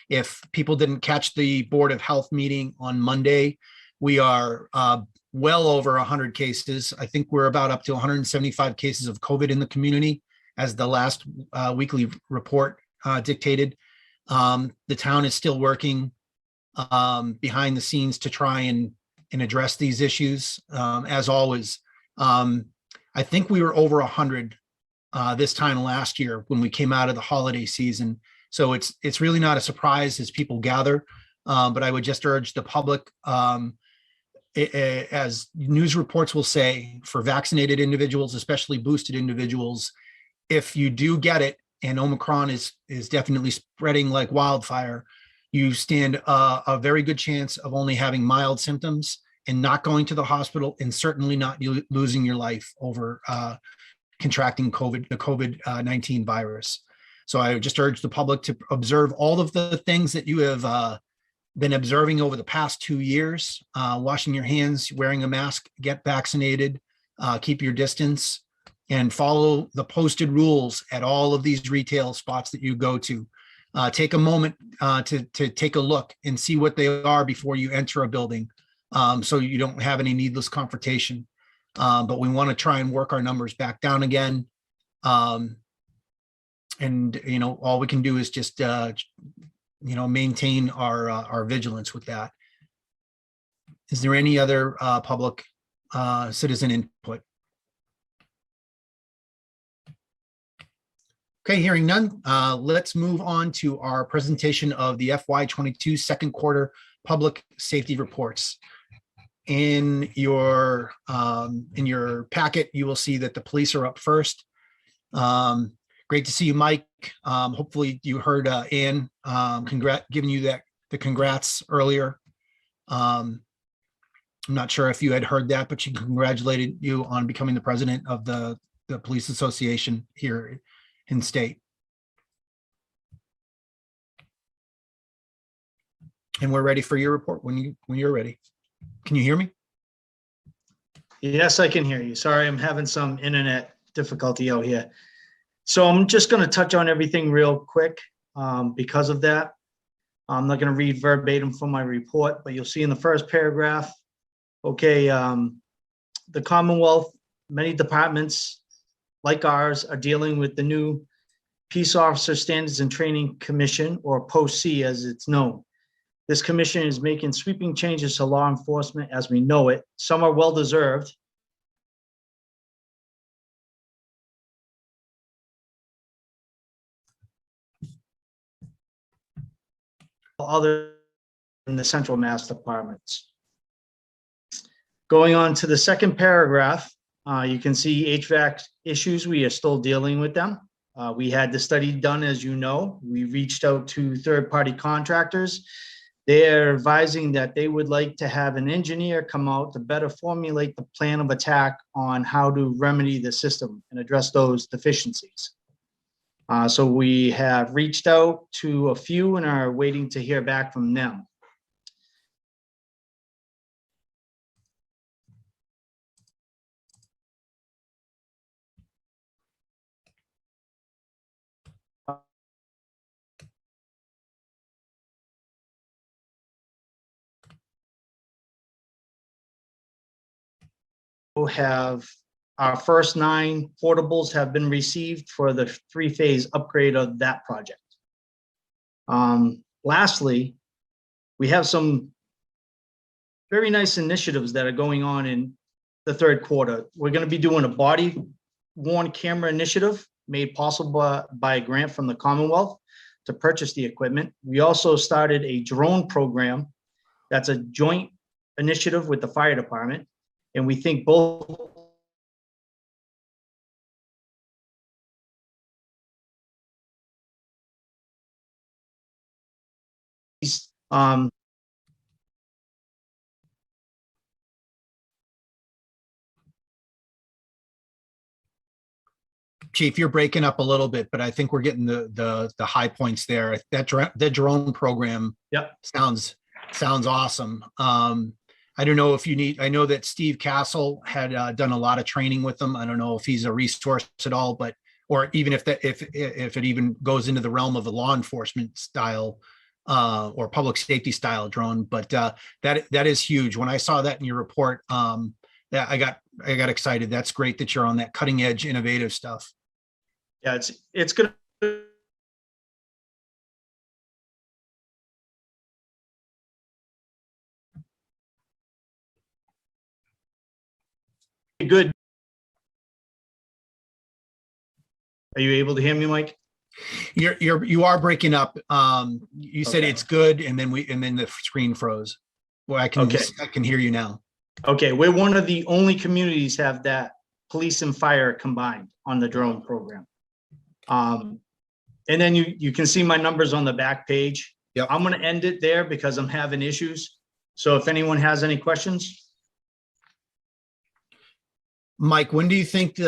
if people didn't catch the Board of Health meeting on Monday, we are well over 100 cases. I think we're about up to 175 cases of COVID in the community as the last weekly report dictated. The town is still working behind the scenes to try and address these issues. As always, I think we were over 100 this time last year when we came out of the holiday season. So it's really not a surprise as people gather, but I would just urge the public, as news reports will say, for vaccinated individuals, especially boosted individuals, if you do get it, and Omicron is definitely spreading like wildfire, you stand a very good chance of only having mild symptoms and not going to the hospital, and certainly not losing your life over contracting the COVID-19 virus. So I would just urge the public to observe all of the things that you have been observing over the past 2 years, washing your hands, wearing a mask, get vaccinated, keep your distance, and follow the posted rules at all of these retail spots that you go to. Take a moment to take a look and see what they are before you enter a building, so you don't have any needless confrontation. But we want to try and work our numbers back down again. And, all we can do is just, maintain our vigilance with that. Is there any other public citizen input? Okay, hearing none, let's move on to our presentation of the FY22 second quarter public safety reports. In your packet, you will see that the police are up first. Great to see you, Mike. Hopefully you heard Ann giving you the congrats earlier. I'm not sure if you had heard that, but she congratulated you on becoming the president of the Police Association here in state. And we're ready for your report when you're ready. Can you hear me? Yes, I can hear you. Sorry, I'm having some internet difficulty out here. So I'm just going to touch on everything real quick because of that. I'm not going to read verbatim from my report, but you'll see in the first paragraph, okay, the Commonwealth, many departments like ours are dealing with the new Peace Officer Standards and Training Commission, or POC as it's known. This commission is making sweeping changes to law enforcement as we know it. Some are well-deserved. other in the Central Mass departments. Going on to the second paragraph, you can see HVAC issues. We are still dealing with them. We had the study done, as you know. We reached out to third-party contractors. They're advising that they would like to have an engineer come out to better formulate the plan of attack on how to remedy the system and address those deficiencies. So we have reached out to a few and are waiting to hear back from them. Have our first 9 portables have been received for the 3-phase upgrade of that project. Lastly, we have some very nice initiatives that are going on in the third quarter. We're going to be doing a body worn camera initiative made possible by a grant from the Commonwealth to purchase the equipment. We also started a drone program that's a joint initiative with the fire department. And we think both Chief, you're breaking up a little bit, but I think we're getting the high points there. That drone program sounds awesome. I don't know if you need, I know that Steve Castle had done a lot of training with them. I don't know if he's a resource at all, but, or even if it even goes into the realm of a law enforcement style or public safety style drone, but that is huge. When I saw that in your report, yeah, I got excited. That's great that you're on that cutting edge, innovative stuff. Yeah, it's gonna be good. Are you able to hear me, Mike? You are breaking up. You said Okay. it's good, and then the screen froze. Well, I can hear you now. Okay, we're one of the only communities have that police and fire combined on the drone program. And then you can see my numbers on the back page. Yep. I'm gonna end it there because I'm having issues. So if anyone has any questions. Mike, when do you think you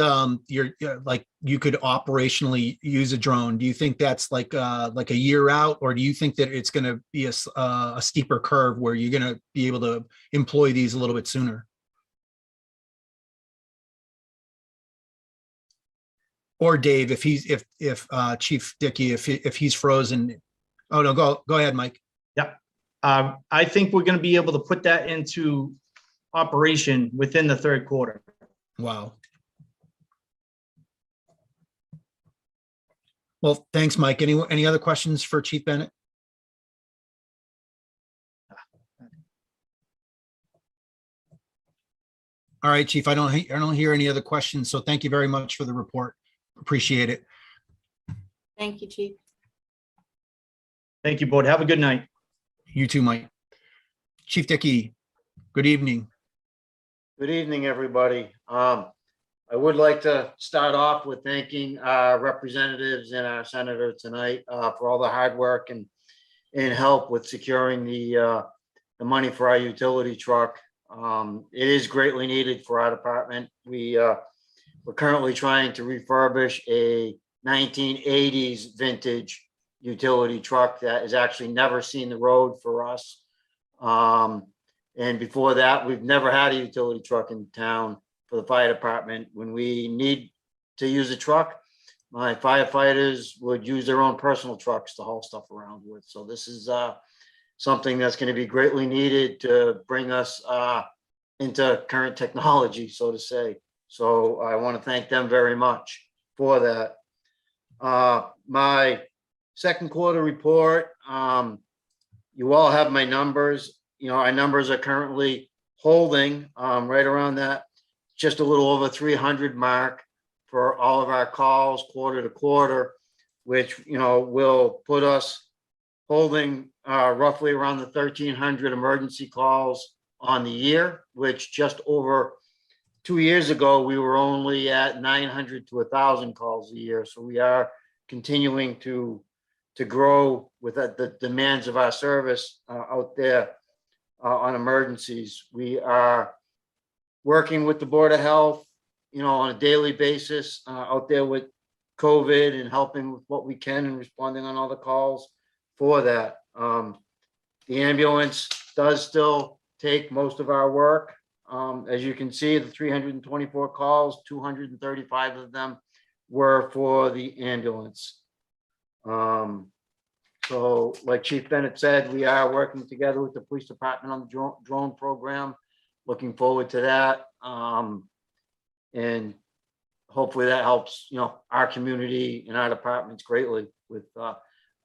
could operationally use a drone? Do you think that's like a year out, or do you think that it's going to be a steeper curve where you're going to be able to employ these a little bit sooner? Or Dave, if Chief Dickey, if he's frozen. Oh no, go ahead, Mike. Yep. I think we're going to be able to put that into operation within the third quarter. Wow. Well, thanks, Mike. Any other questions for Chief Bennett? All right, Chief, I don't hear any other questions. So thank you very much for the report. Appreciate it. Thank you, Chief. Thank you, board. Have a good night. You too, Mike. Chief Dickey, good evening. Good evening, everybody. I would like to start off with thanking our representatives and our senator tonight for all the hard work and help with securing the money for our utility truck. It is greatly needed for our department. We're currently trying to refurbish a 1980s vintage utility truck that has actually never seen the road for us. And before that, we've never had a utility truck in town for the fire department. When we need to use a truck, my firefighters would use their own personal trucks to haul stuff around with. So this is something that's going to be greatly needed to bring us into current technology, so to say. So I want to thank them very much for that. My second quarter report, you all have my numbers. You know, our numbers are currently holding right around that, just a little over 300 mark for all of our calls quarter to quarter, which, you know, will put us holding roughly around the 1,300 emergency calls on the year, which just over 2 years ago, we were only at 900 to 1,000 calls a year. So we are continuing to grow with the demands of our service out there on emergencies. We are working with the Board of Health, on a daily basis out there with COVID and helping with what we can and responding on all the calls for that. The ambulance does still take most of our work. As you can see, the 324 calls, 235 of them were for the ambulance. So like Chief Bennett said, we are working together with the police department on the drone program. Looking forward to that. And hopefully that helps, our community and our departments greatly with,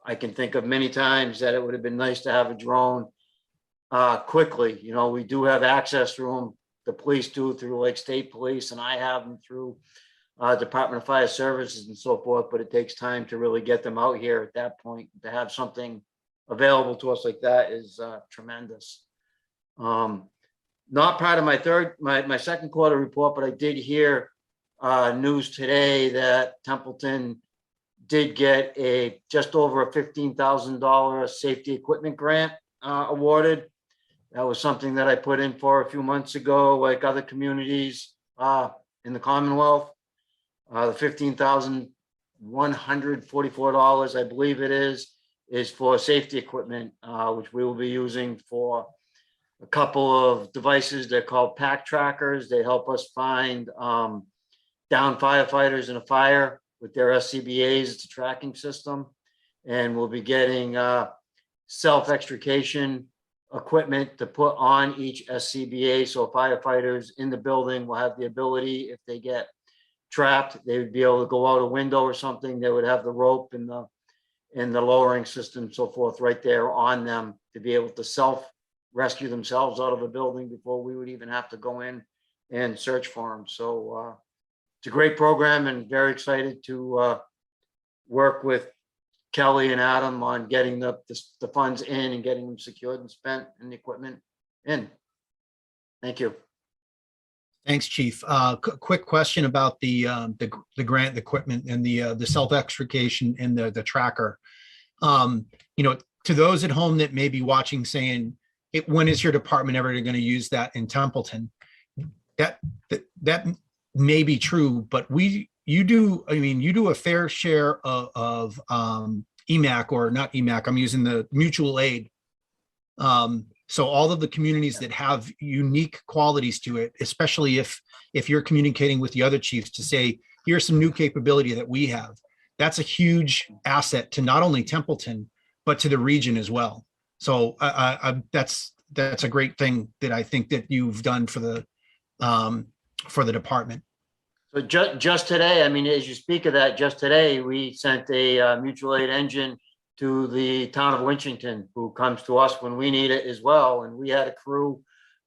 I can think of many times that it would have been nice to have a drone quickly. We do have access through them. The police do through like state police, and I have them through Department of Fire Services and so forth, but it takes time to really get them out here at that point. To have something available to us like that is tremendous. Not part of my second quarter report, but I did hear news today that Templeton did get just over a $15,000 safety equipment grant awarded. That was something that I put in for a few months ago, like other communities in the Commonwealth. The $15,144, I believe it is for safety equipment, which we will be using for a couple of devices. They're called pack trackers. They help us find downed firefighters in a fire with their SCBAs. It's a tracking system. And we'll be getting self-extrication equipment to put on each SCBA. So firefighters in the building will have the ability, if they get trapped, they would be able to go out a window or something. They would have the rope and the lowering system, so forth, right there on them to be able to self-rescue themselves out of a building before we would even have to go in and search for them. So it's a great program, and very excited to work with Kelly and Adam on getting the funds in and getting them secured and spent and the equipment in. Thank you. Thanks, Chief. Quick question about the grant equipment and the self-extrication and the tracker. To those at home that may be watching saying, when is your department ever going to use that in Templeton? That may be true, but you do a fair share of EMAC, or not EMAC, I'm using the mutual aid. So all of the communities that have unique qualities to it, especially if you're communicating with the other chiefs to say, here's some new capability that we have, that's a huge asset to not only Templeton, but to the region as well. So that's a great thing that I think that you've done for the department. So just today, as you speak of that, just today, we sent a mutual aid engine to the town of Winchton, who comes to us when we need it as well. And we had a crew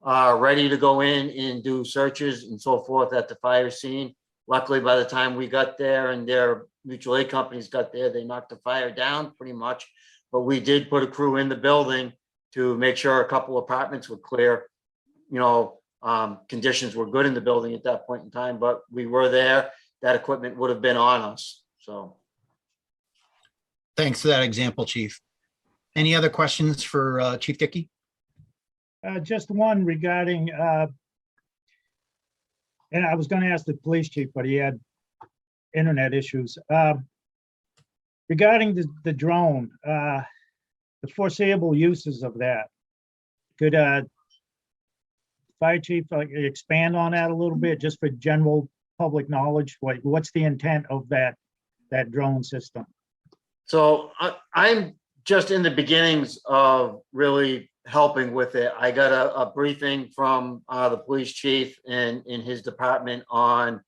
ready to go in and do searches and so forth at the fire scene. Luckily, by the time we got there and their mutual aid companies got there, they knocked the fire down pretty much. But we did put a crew in the building to make sure a couple apartments were clear. Conditions were good in the building at that point in time, but we were there. That equipment would have been on us. So. Thanks for that example, Chief. Any other questions for Chief Dickey? Just one regarding, and I was going to ask the police chief, but he had internet issues. Regarding the drone, the foreseeable uses of that, could Fire Chief expand on that a little bit, just for general public knowledge? What's the intent of that drone system? So I'm just in the beginnings of really helping with it. I got a briefing from the police chief and in his department on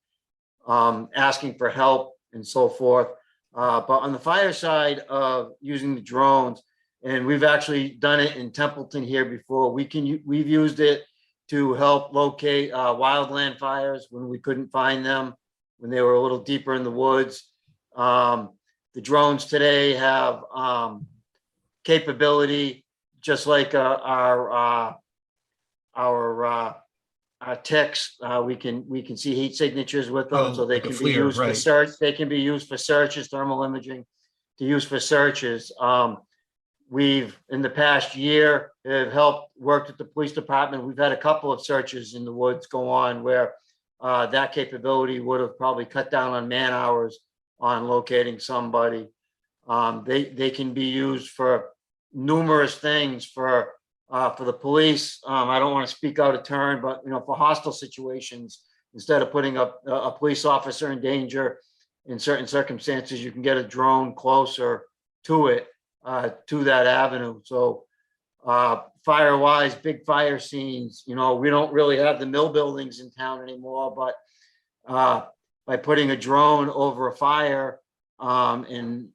asking for help and so forth. But on the fire side of using the drones, and we've actually done it in Templeton here before, we've used it to help locate wildland fires when we couldn't find them, when they were a little deeper in the woods. The drones today have capability, just like our ticks. We can see heat signatures with them, Oh, so they like a can be FLIR, used for right. search. They can be used for searches, thermal imaging, to use for searches. We've, in the past year, have helped work with the police department. We've had a couple of searches in the woods go on where that capability would have probably cut down on man hours on locating somebody. They can be used for numerous things for the police. I don't want to speak out of turn, but for hostile situations, instead of putting a police officer in danger in certain circumstances, you can get a drone closer to it, to that avenue. So fire wise, big fire scenes, we don't really have the mill buildings in town anymore, but by putting a drone over a fire, and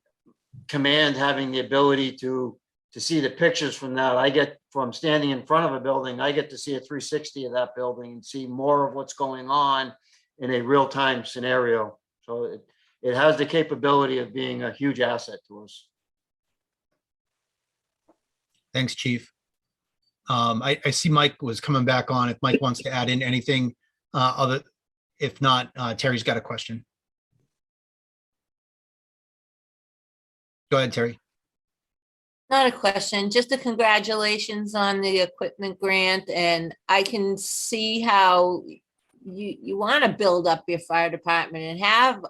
command having the ability to see the pictures from that, I get, from standing in front of a building, I get to see a 360 of that building and see more of what's going on in a real-time scenario. So it has the capability of being a huge asset to us. Thanks, Chief. I see Mike was coming back on. If Mike wants to add in anything, if not, Terry's got a question. Go ahead, Terry. Not a question, just a congratulations on the equipment grant, and I can see how you want to build up your fire department and have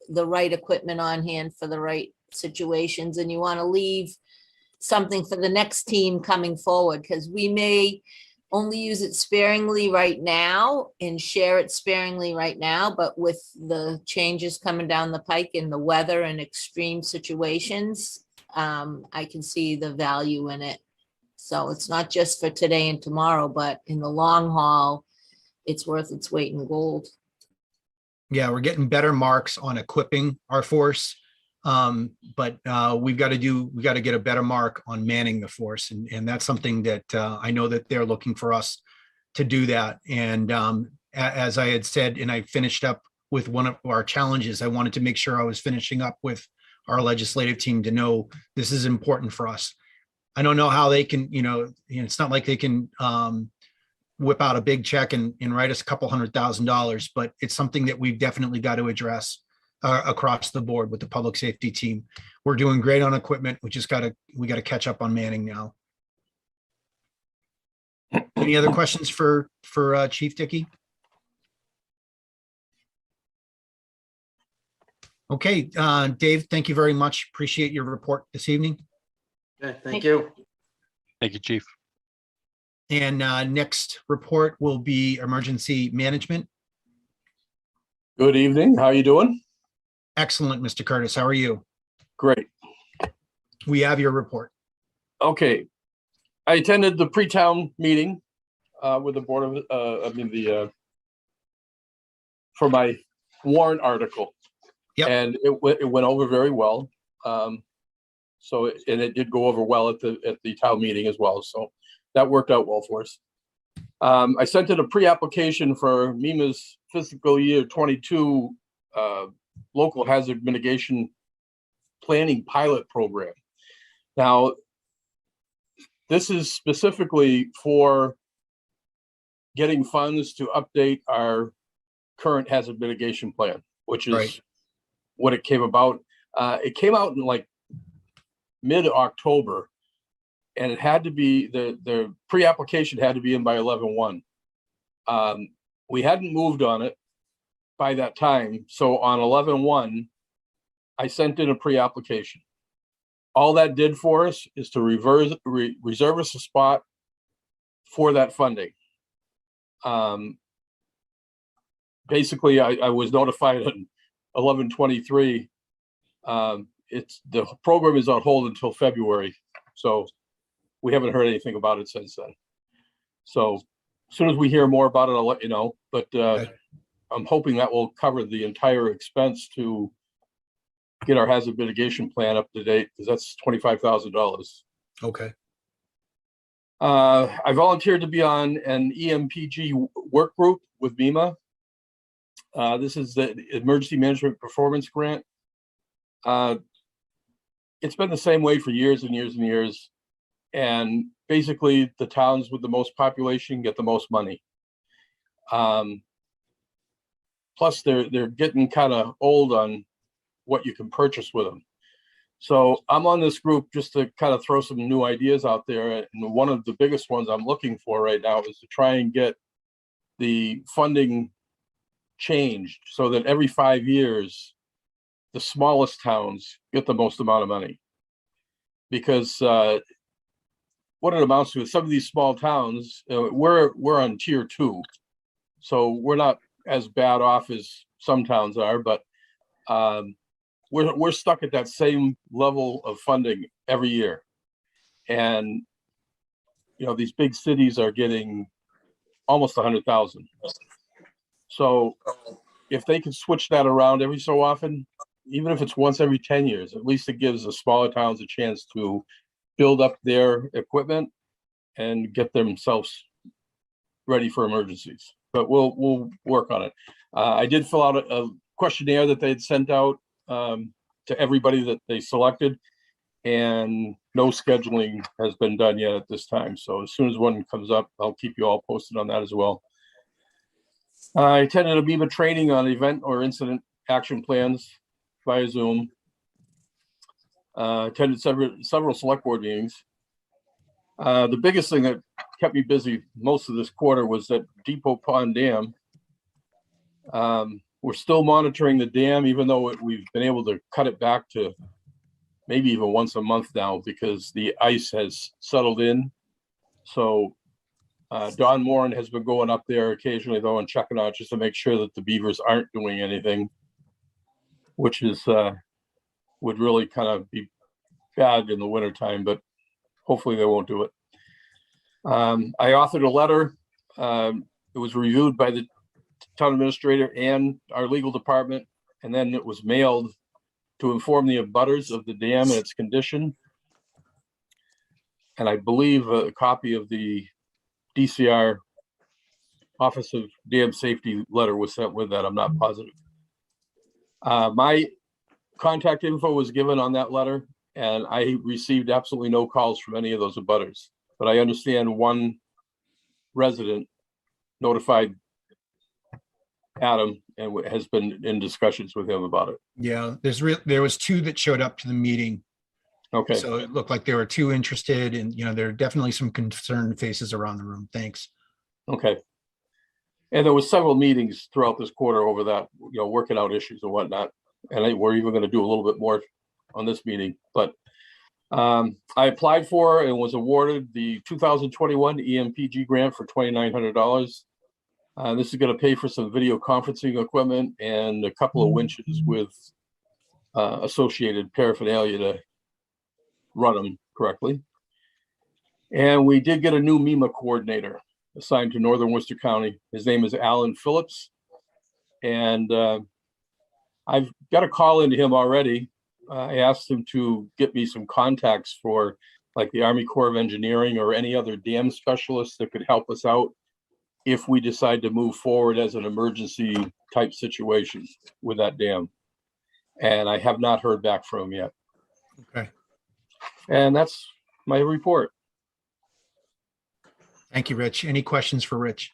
the right equipment on hand for the right situations, and you want to leave something for the next team coming forward, because we may only use it sparingly right now and share it sparingly right now, but with the changes coming down the pike in the weather and extreme situations, I can see the value in it. So it's not just for today and tomorrow, but in the long haul, it's worth its weight in gold. Yeah, we're getting better marks on equipping our force. But we've got to get a better mark on manning the force. And that's something that I know that they're looking for us to do that. And as I had said, and I finished up with one of our challenges, I wanted to make sure I was finishing up with our legislative team to know this is important for us. I don't know how they can, it's not like they can whip out a big check and write us a couple $100,000, but it's something that we've definitely got to address across the board with the public safety team. We're doing great on equipment. We got to catch up on manning now. Any other questions for Chief Dickey? Okay, Dave, thank you very much. Appreciate your report this evening. Okay, thank you. Thank you, Chief. And next report will be emergency management. Good evening. How are you doing? Excellent, Mr. Curtis. How are you? Great. We have your report. Okay. I attended the pre-town meeting with the board of, for my warrant article. Yep. And it went over very well. And it did go over well at the town meeting as well. So that worked out well for us. I sent in a pre-application for MEMA's fiscal year 22 local hazard mitigation planning pilot program. Now, this is specifically for getting funds to update our current hazard mitigation plan, which is right. What it came about. It came out in like mid-October, and it had to be, the pre-application had to be in by 11/1. We hadn't moved on it by that time. So on 11/1, I sent in a pre-application. All that did for us is to reserve us a spot for that funding. Basically, I was notified on 11/23. The program is on hold until February. So we haven't heard anything about it since then. So as soon as we hear more about it, I'll let you know. But I'm hoping that will cover the entire expense to get our hazard mitigation plan up to date, because that's $25,000. Okay. I volunteered to be on an EMPG work group with MEMA. This is the Emergency Management Performance Grant. it's been the same way for years and years and years. And basically the towns with the most population get the most money. Plus they're getting kind of old on what you can purchase with them. So I'm on this group just to kind of throw some new ideas out there. And one of the biggest ones I'm looking for right now is to try and get the funding changed so that every 5 years, the smallest towns get the most amount of money. Because what it amounts to is some of these small towns, we're on tier 2. So we're not as bad off as some towns are, but we're stuck at that same level of funding every year. And, you know, these big cities are getting almost 100,000. So if they can switch that around every so often, even if it's once every 10 years, at least it gives the smaller towns a chance to build up their equipment and get themselves ready for emergencies. But we'll work on it. I did fill out a questionnaire that they had sent out to everybody that they selected, and no scheduling has been done yet at this time. So as soon as one comes up, I'll keep you all posted on that as well. I attended a BEMA training on event or incident action plans via Zoom. Attended several select board meetings. The biggest thing that kept me busy most of this quarter was that Depot Pond Dam. We're still monitoring the dam, even though we've been able to cut it back to maybe even once a month now because the ice has settled in. So Don Moran has been going up there occasionally though and checking out just to make sure that the beavers aren't doing anything, which is would really kind of be bad in the wintertime, but hopefully they won't do it. I authored a letter. It was reviewed by the town administrator and our legal department, and then it was mailed to inform the abutters of the dam and its condition. And I believe a copy of the DCR Office of Dam Safety letter was sent with that. I'm not positive. My contact info was given on that letter, and I received absolutely no calls from any of those abutters. But I understand one resident notified Adam and has been in discussions with him about it. Yeah, there was 2 that showed up to the meeting. Okay. So it looked like there were 2 interested, and you know, there are definitely some concerned faces around the room. Thanks. Okay. And there was several meetings throughout this quarter over that, you know, working out issues and whatnot. And we're even going to do a little bit more on this meeting. But I applied for and was awarded the 2021 EMPG grant for $2,900. This is going to pay for some video conferencing equipment and a couple of winches with associated paraphernalia to run them correctly. And we did get a new MEMA coordinator assigned to Northern Worcester County. His name is Alan Phillips. And I've got a call into him already. I asked him to get me some contacts for like the Army Corps of Engineering or any other dam specialists that could help us out if we decide to move forward as an emergency type situation with that dam. And I have not heard back from him yet. Okay. And that's my report. Thank you, Rich. Any questions for Rich?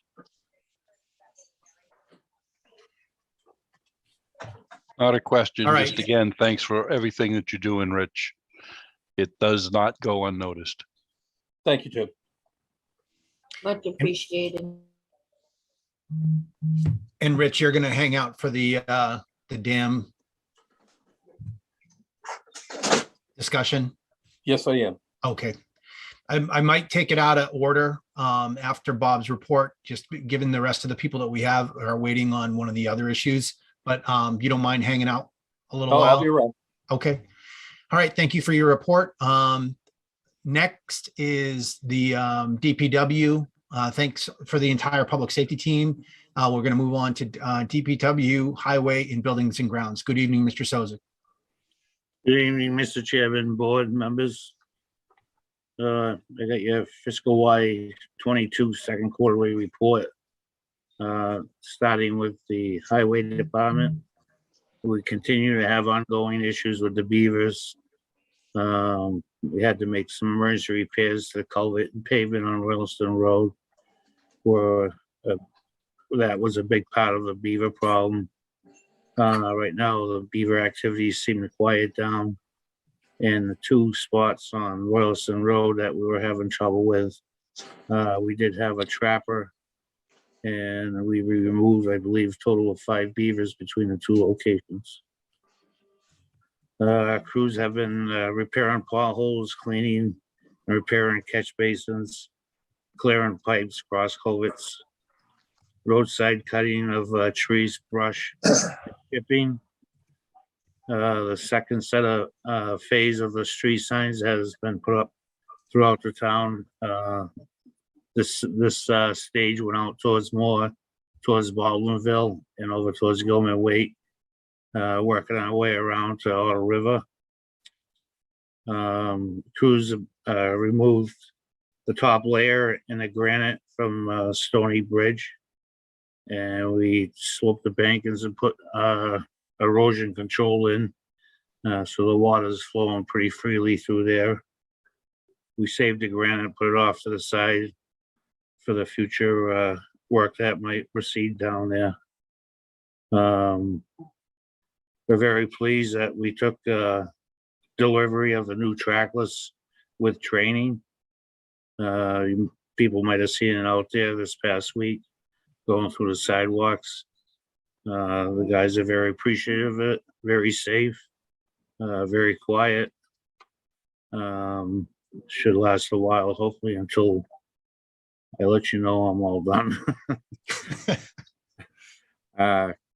Not a question. All right. Just again, thanks for everything that you're doing, Rich. It does not go unnoticed. Thank you, Tim. Much appreciated. And Rich, you're going to hang out for the dam discussion? Yes, I am. Okay. I might take it out of order after Bob's report, just given the rest of the people that we have are waiting on one of the other issues. But you don't mind hanging out a little while? I'll be around. Okay. All right. Thank you for your report. Next is the DPW. Thanks for the entire public safety team. We're going to move on to DPW, Highway and Buildings and Grounds. Good evening, Mr. Souza. Good evening, Mr. Chairman, board members. I got your fiscal Y22 second quarterly report. Starting with the Highway Department. We continue to have ongoing issues with the beavers. We had to make some emergency repairs to the culvert and pavement on Royalston Road. Where that was a big part of the beaver problem. Right now, the beaver activities seem to quiet down. And the two spots on Royalston Road that we were having trouble with, we did have a trapper. And we removed, I believe, a total of 5 beavers between the two locations. Crews have been repairing potholes, cleaning, and repairing catch basins, clearing pipes, cross culverts, roadside cutting of trees, brush, chipping. The second set of phase of the street signs has been put up throughout the town. This stage went out towards Baldwinville and over towards Gilman Waite, working our way around to Otter River. Crews removed the top layer in the granite from Stony Bridge, and we sloped the bankings and put erosion control in, so the water is flowing pretty freely through there. We saved the granite, put it off to the side for the future work that might proceed down there. We're very pleased that we took delivery of the new trackless with training. People might have seen it out there this past week, going through the sidewalks. The guys are very appreciative of it, very safe, very quiet. Should last a while, hopefully, until I let you know I'm all done.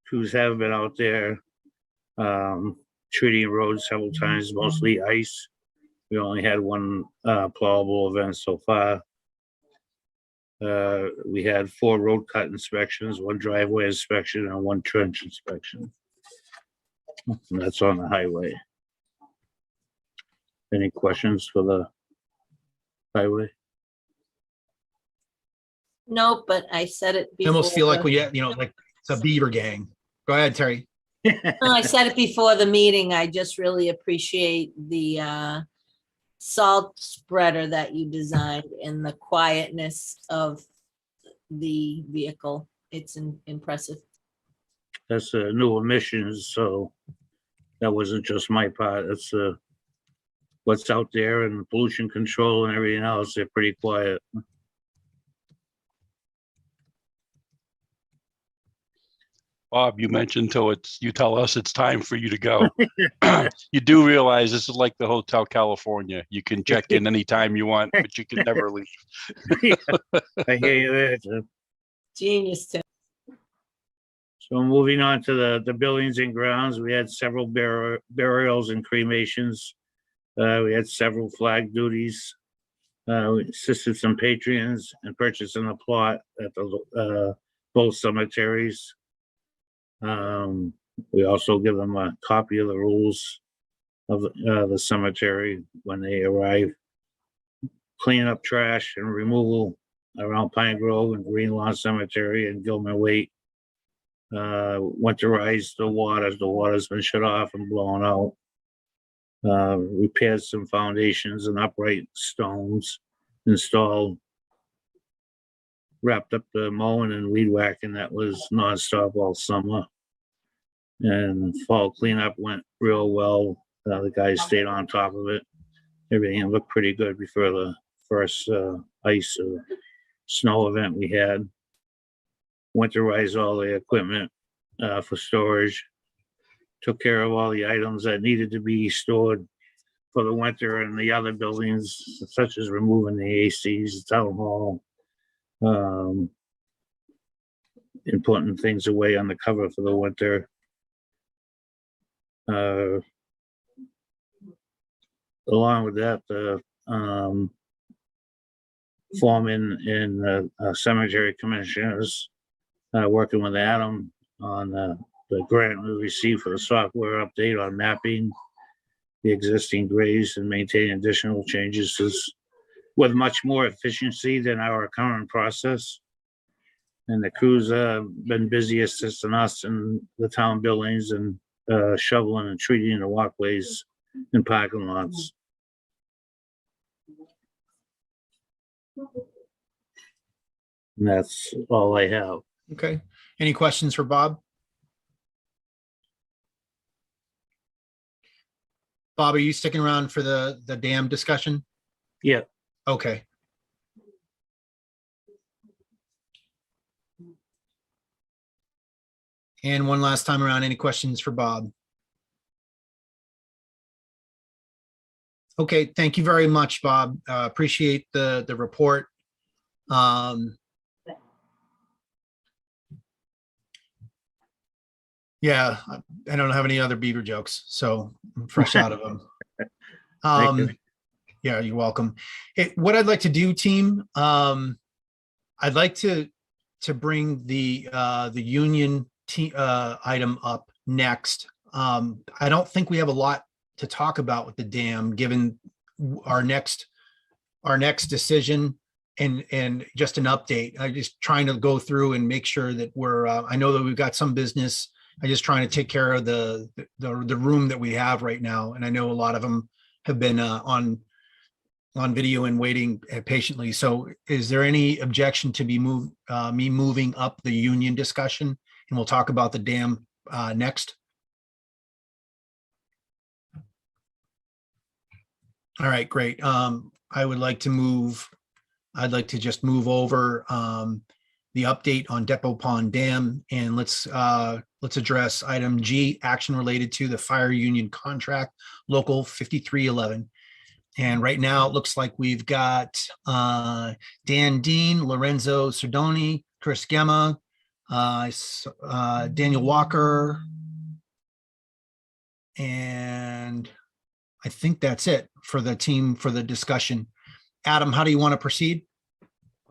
Crews have been out there treating roads several times, mostly ice. We only had one plowable event so far. We had 4 road cut inspections, 1 driveway inspection, and 1 trench inspection. And that's on the highway. Any questions for the highway? No, but I said it I before. almost feel like we, like it's a beaver gang. Go ahead, Terry. No, I said it before the meeting. I just really appreciate the salt spreader that you designed and the quietness of the vehicle. It's impressive. That's new emissions, so that wasn't just my part. That's what's out there and pollution control and everything else. They're pretty quiet. Bob, you mentioned till you tell us it's time for you to go. You do realize this is like the Hotel California. You can check in anytime you want, but you can never leave. I hear you there, Tim. Genius, Tim. So moving on to the buildings and grounds, we had several burials and cremations. We had several flag duties. We assisted some patrons in purchasing a plot at the both cemeteries. We also give them a copy of the rules of the cemetery when they arrive. Cleaning up trash and removal around Pine Grove and Green Lawn Cemetery and Gilman Waite. Winterize the water. The water's been shut off and blown out. Repaired some foundations and upright stones installed. Wrapped up the mowing and weed whacking that was nonstop all summer. And fall cleanup went real well. The guys stayed on top of it. Everything looked pretty good before the first ice or snow event we had. Winterized all the equipment for storage. Took care of all the items that needed to be stored for the winter and the other buildings, such as removing the ACs, the town hall, and putting things away on the cover for the winter. Along with that, the foreman and cemetery commissioners working with Adam on the grant we received for the software update on mapping the existing graves and maintaining additional changes with much more efficiency than our current process. And the crews have been busy assisting us in the town buildings and shoveling and treating the walkways and parking lots. And that's all I have. Okay. Any questions for Bob? Bob, are you sticking around for the dam discussion? Yeah. Okay. And one last time around, any questions for Bob? Okay, thank you very much, Bob. Appreciate the report. Yeah, I don't have any other Beaver jokes, so I'm fresh out of them. Thank you. Yeah, you're welcome. What I'd like to do, team, I'd like to bring the union item up next. I don't think we have a lot to talk about with the dam, given our next decision and just an update. I'm just trying to go through and make sure that we're, I know that we've got some business. I'm just trying to take care of the room that we have right now. And I know a lot of them have been on video and waiting patiently. So is there any objection to me moving up the union discussion? And we'll talk about the dam next. All right, great. I'd like to just move over the update on Depot Pond Dam, and let's address item G, action related to the fire union contract, local 5311. And right now it looks like we've got Dan Dean, Lorenzo Sardoni, Chris Gemma, Daniel Walker, and I think that's it for the team for the discussion. Adam, how do you want to proceed?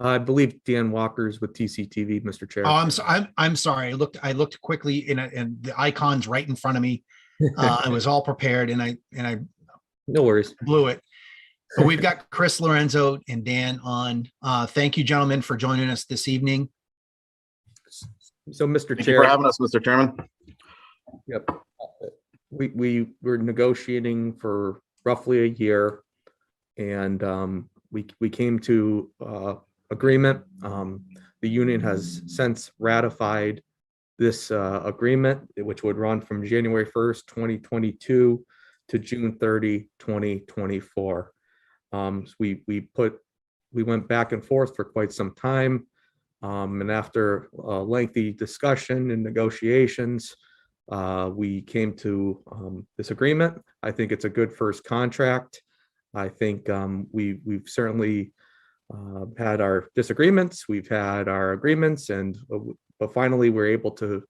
I believe Dan Walker's with TCTV, Mr. Chair. Oh, I'm sorry. I looked quickly and the icon's right in front of me. I was all prepared and I No worries. blew it. But we've got Chris, Lorenzo, and Dan on. Thank you, gentlemen, for joining us this evening. So, Mr. Thank you Chair. for having us, Mr. Chairman. Yep. We were negotiating for roughly a year, and we came to agreement. The union has since ratified this agreement, which would run from January 1st, 2022 to June 30, 2024. So we went back and forth for quite some time. And after a lengthy discussion and negotiations, we came to this agreement. I think it's a good first contract. I think we've certainly had our disagreements, we've had our agreements, but finally we're able to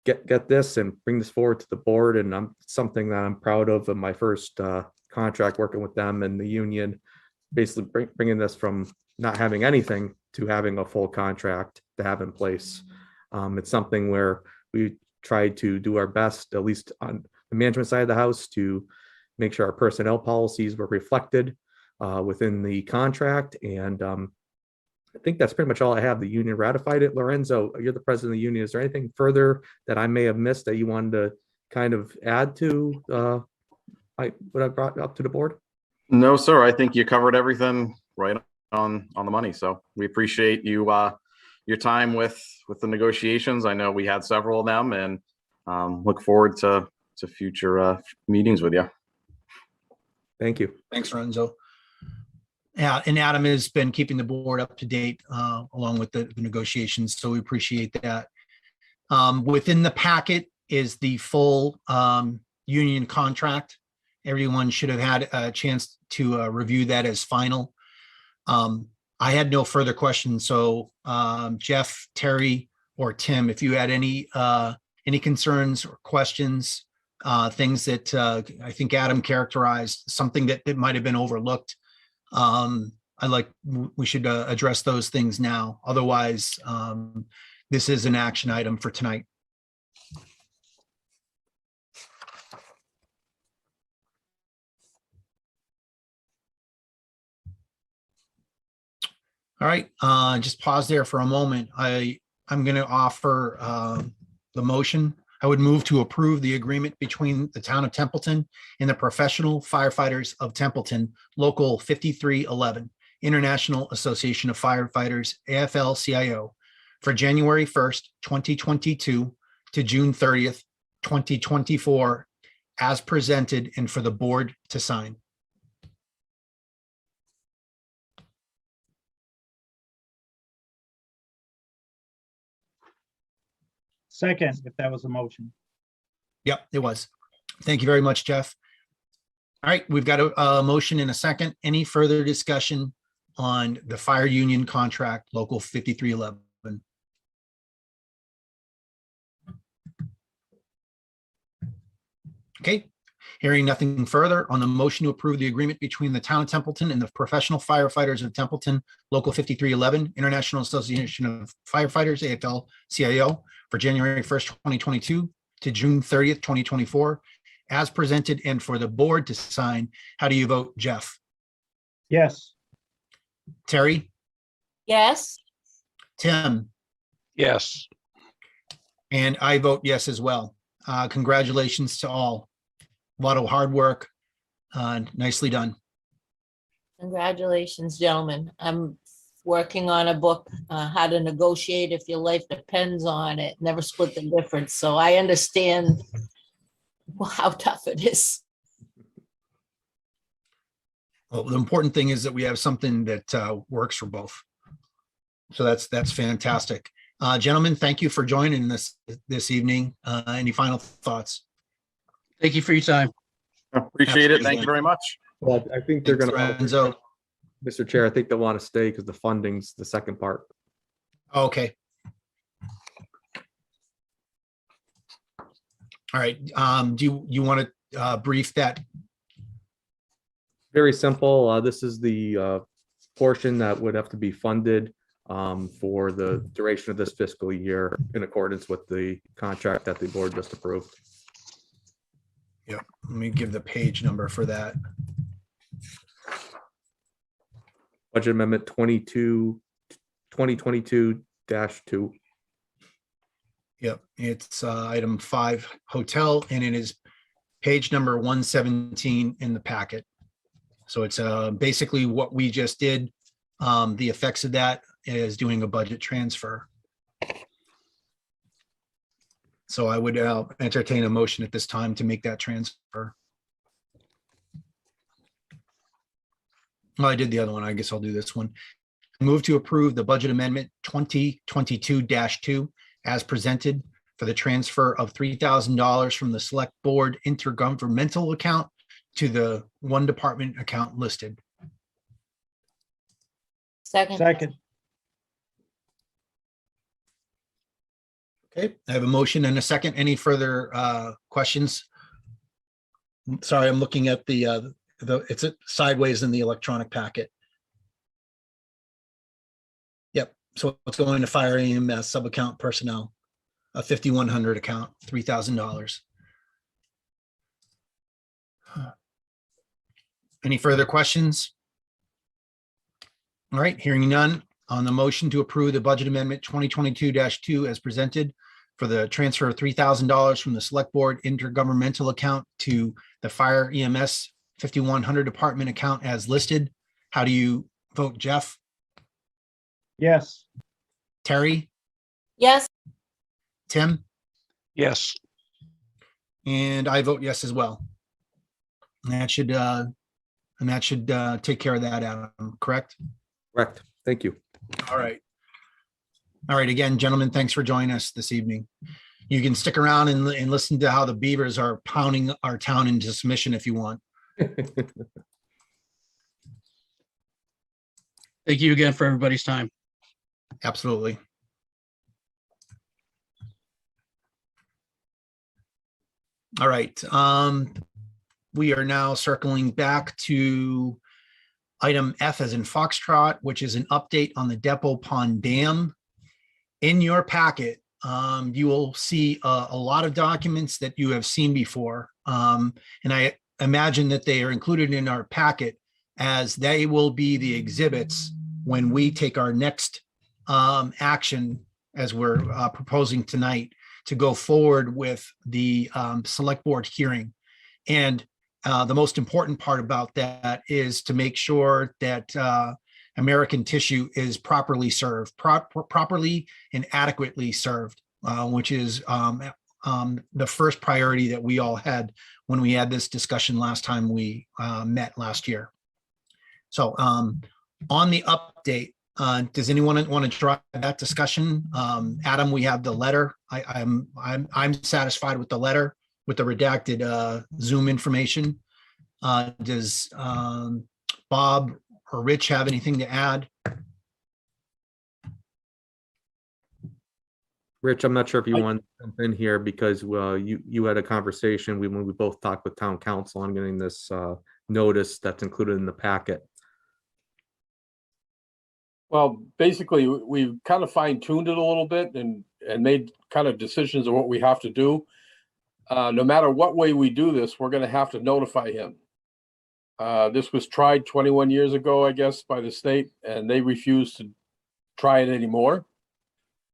get this and bring this forward to the board. And something that I'm proud of in my first contract working with them and the union, basically bringing this from not having anything to having a full contract to have in place. It's something where we tried to do our best, at least on the management side of the house, to make sure our personnel policies were reflected within the contract. And I think that's pretty much all I have. The union ratified it. Lorenzo, you're the president of the union. Is there anything further that I may have missed that you wanted to kind of add to what I brought up to the board? No, sir. I think you covered everything right on the money. So we appreciate you your time with the negotiations. I know we had several of them, and look forward to future meetings with you. Thank you. Thanks, Lorenzo. Yeah, and Adam has been keeping the board up to date along with the negotiations, so we appreciate that. Within the packet is the full union contract. Everyone should have had a chance to review that as final. I had no further questions, so Jeff, Terry, or Tim, if you had any concerns or questions, things that I think Adam characterized, something that might have been overlooked, we should address those things now. Otherwise, this is an action item for tonight. All right, just pause there for a moment. I'm going to offer the motion. I would move to approve the agreement between the town of Templeton and the Professional Firefighters of Templeton, Local 5311, International Association of Firefighters, AFL-CIO, for January 1st, 2022 to June 30th, 2024, as presented and for the board to sign. Second, if that was a motion. Yep, it was. Thank you very much, Jeff. All right, we've got a motion in a second. Any further discussion on the fire union contract, local 5311? Okay, hearing nothing further on the motion to approve the agreement between the town of Templeton and the professional firefighters of Templeton, local 5311, International Association of Firefighters, AFL-CIO, for January 1st, 2022 to June 30th, 2024, as presented and for the board to sign. How do you vote, Jeff? Yes. Terry? Yes. Tim? Yes. And I vote yes as well. Congratulations to all. A lot of hard work. Nicely done. Congratulations, gentlemen. I'm working on a book, how to negotiate if your life depends on it. Never split the difference. So I understand how tough it is. Well, the important thing is that we have something that works for both. So that's fantastic. Gentlemen, thank you for joining us this evening. Any final thoughts? Thank you for your time. Appreciate it. Thank you very much. Well, I think they're Thanks, gonna, Renzo. Mr. Chair, I think they'll want to stay because the funding's the second part. Okay. All right. Do you want to brief that? Very simple. This is the portion that would have to be funded for the duration of this fiscal year in accordance with the contract that the board just approved. Yeah, let me give the page number for that. Budget Amendment 2022-2. Yep, it's item 5, hotel, and it is page number 117 in the packet. So it's basically what we just did. The effects of that is doing a budget transfer. So I would entertain a motion at this time to make that transfer. Well, I did the other one. I guess I'll do this one. Move to approve the budget amendment 2022-2 as presented for the transfer of $3,000 from the select board intergovernmental account to the one department account listed. Second. Second. Okay, I have a motion and a second. Any further questions? Sorry, I'm looking at it's sideways in the electronic packet. Yep, so it's going to fire EMS sub-account personnel, a 5100 account, $3,000. Any further questions? All right, hearing none on the motion to approve the budget amendment 2022-2 as presented for the transfer of $3,000 from the select board intergovernmental account to the fire EMS 5100 department account as listed. How do you vote, Jeff? Yes. Terry? Yes. Tim? Yes. And I vote yes as well. And that should take care of that, Adam, correct? Correct. Thank you. All right. All right. Again, gentlemen, thanks for joining us this evening. You can stick around and listen to how the Beavers are pounding our town into submission if you want. Thank you again for everybody's time. Absolutely. All right. We are now circling back to item F as in Foxtrot, which is an update on the Depot Pond Dam. In your packet, you will see a lot of documents that you have seen before. And I imagine that they are included in our packet as they will be the exhibits when we take our next action, as we're proposing tonight, to go forward with the select board hearing. And the most important part about that is to make sure that American tissue is properly served, properly and adequately served, which is the first priority that we all had when we had this discussion last time we met last year. So on the update, does anyone want to drive that discussion? Adam, we have the letter. I'm satisfied with the letter with the redacted Zoom information. Does Bob or Rich have anything to add? Rich, I'm not sure if you want to jump in here because you had a conversation when we both talked with town council on getting this notice that's included in the packet. Well, basically, we've kind of fine-tuned it a little bit and made kind of decisions of what we have to do. No matter what way we do this, we're going to have to notify him. This was tried 21 years ago, I guess, by the state, and they refused to try it anymore.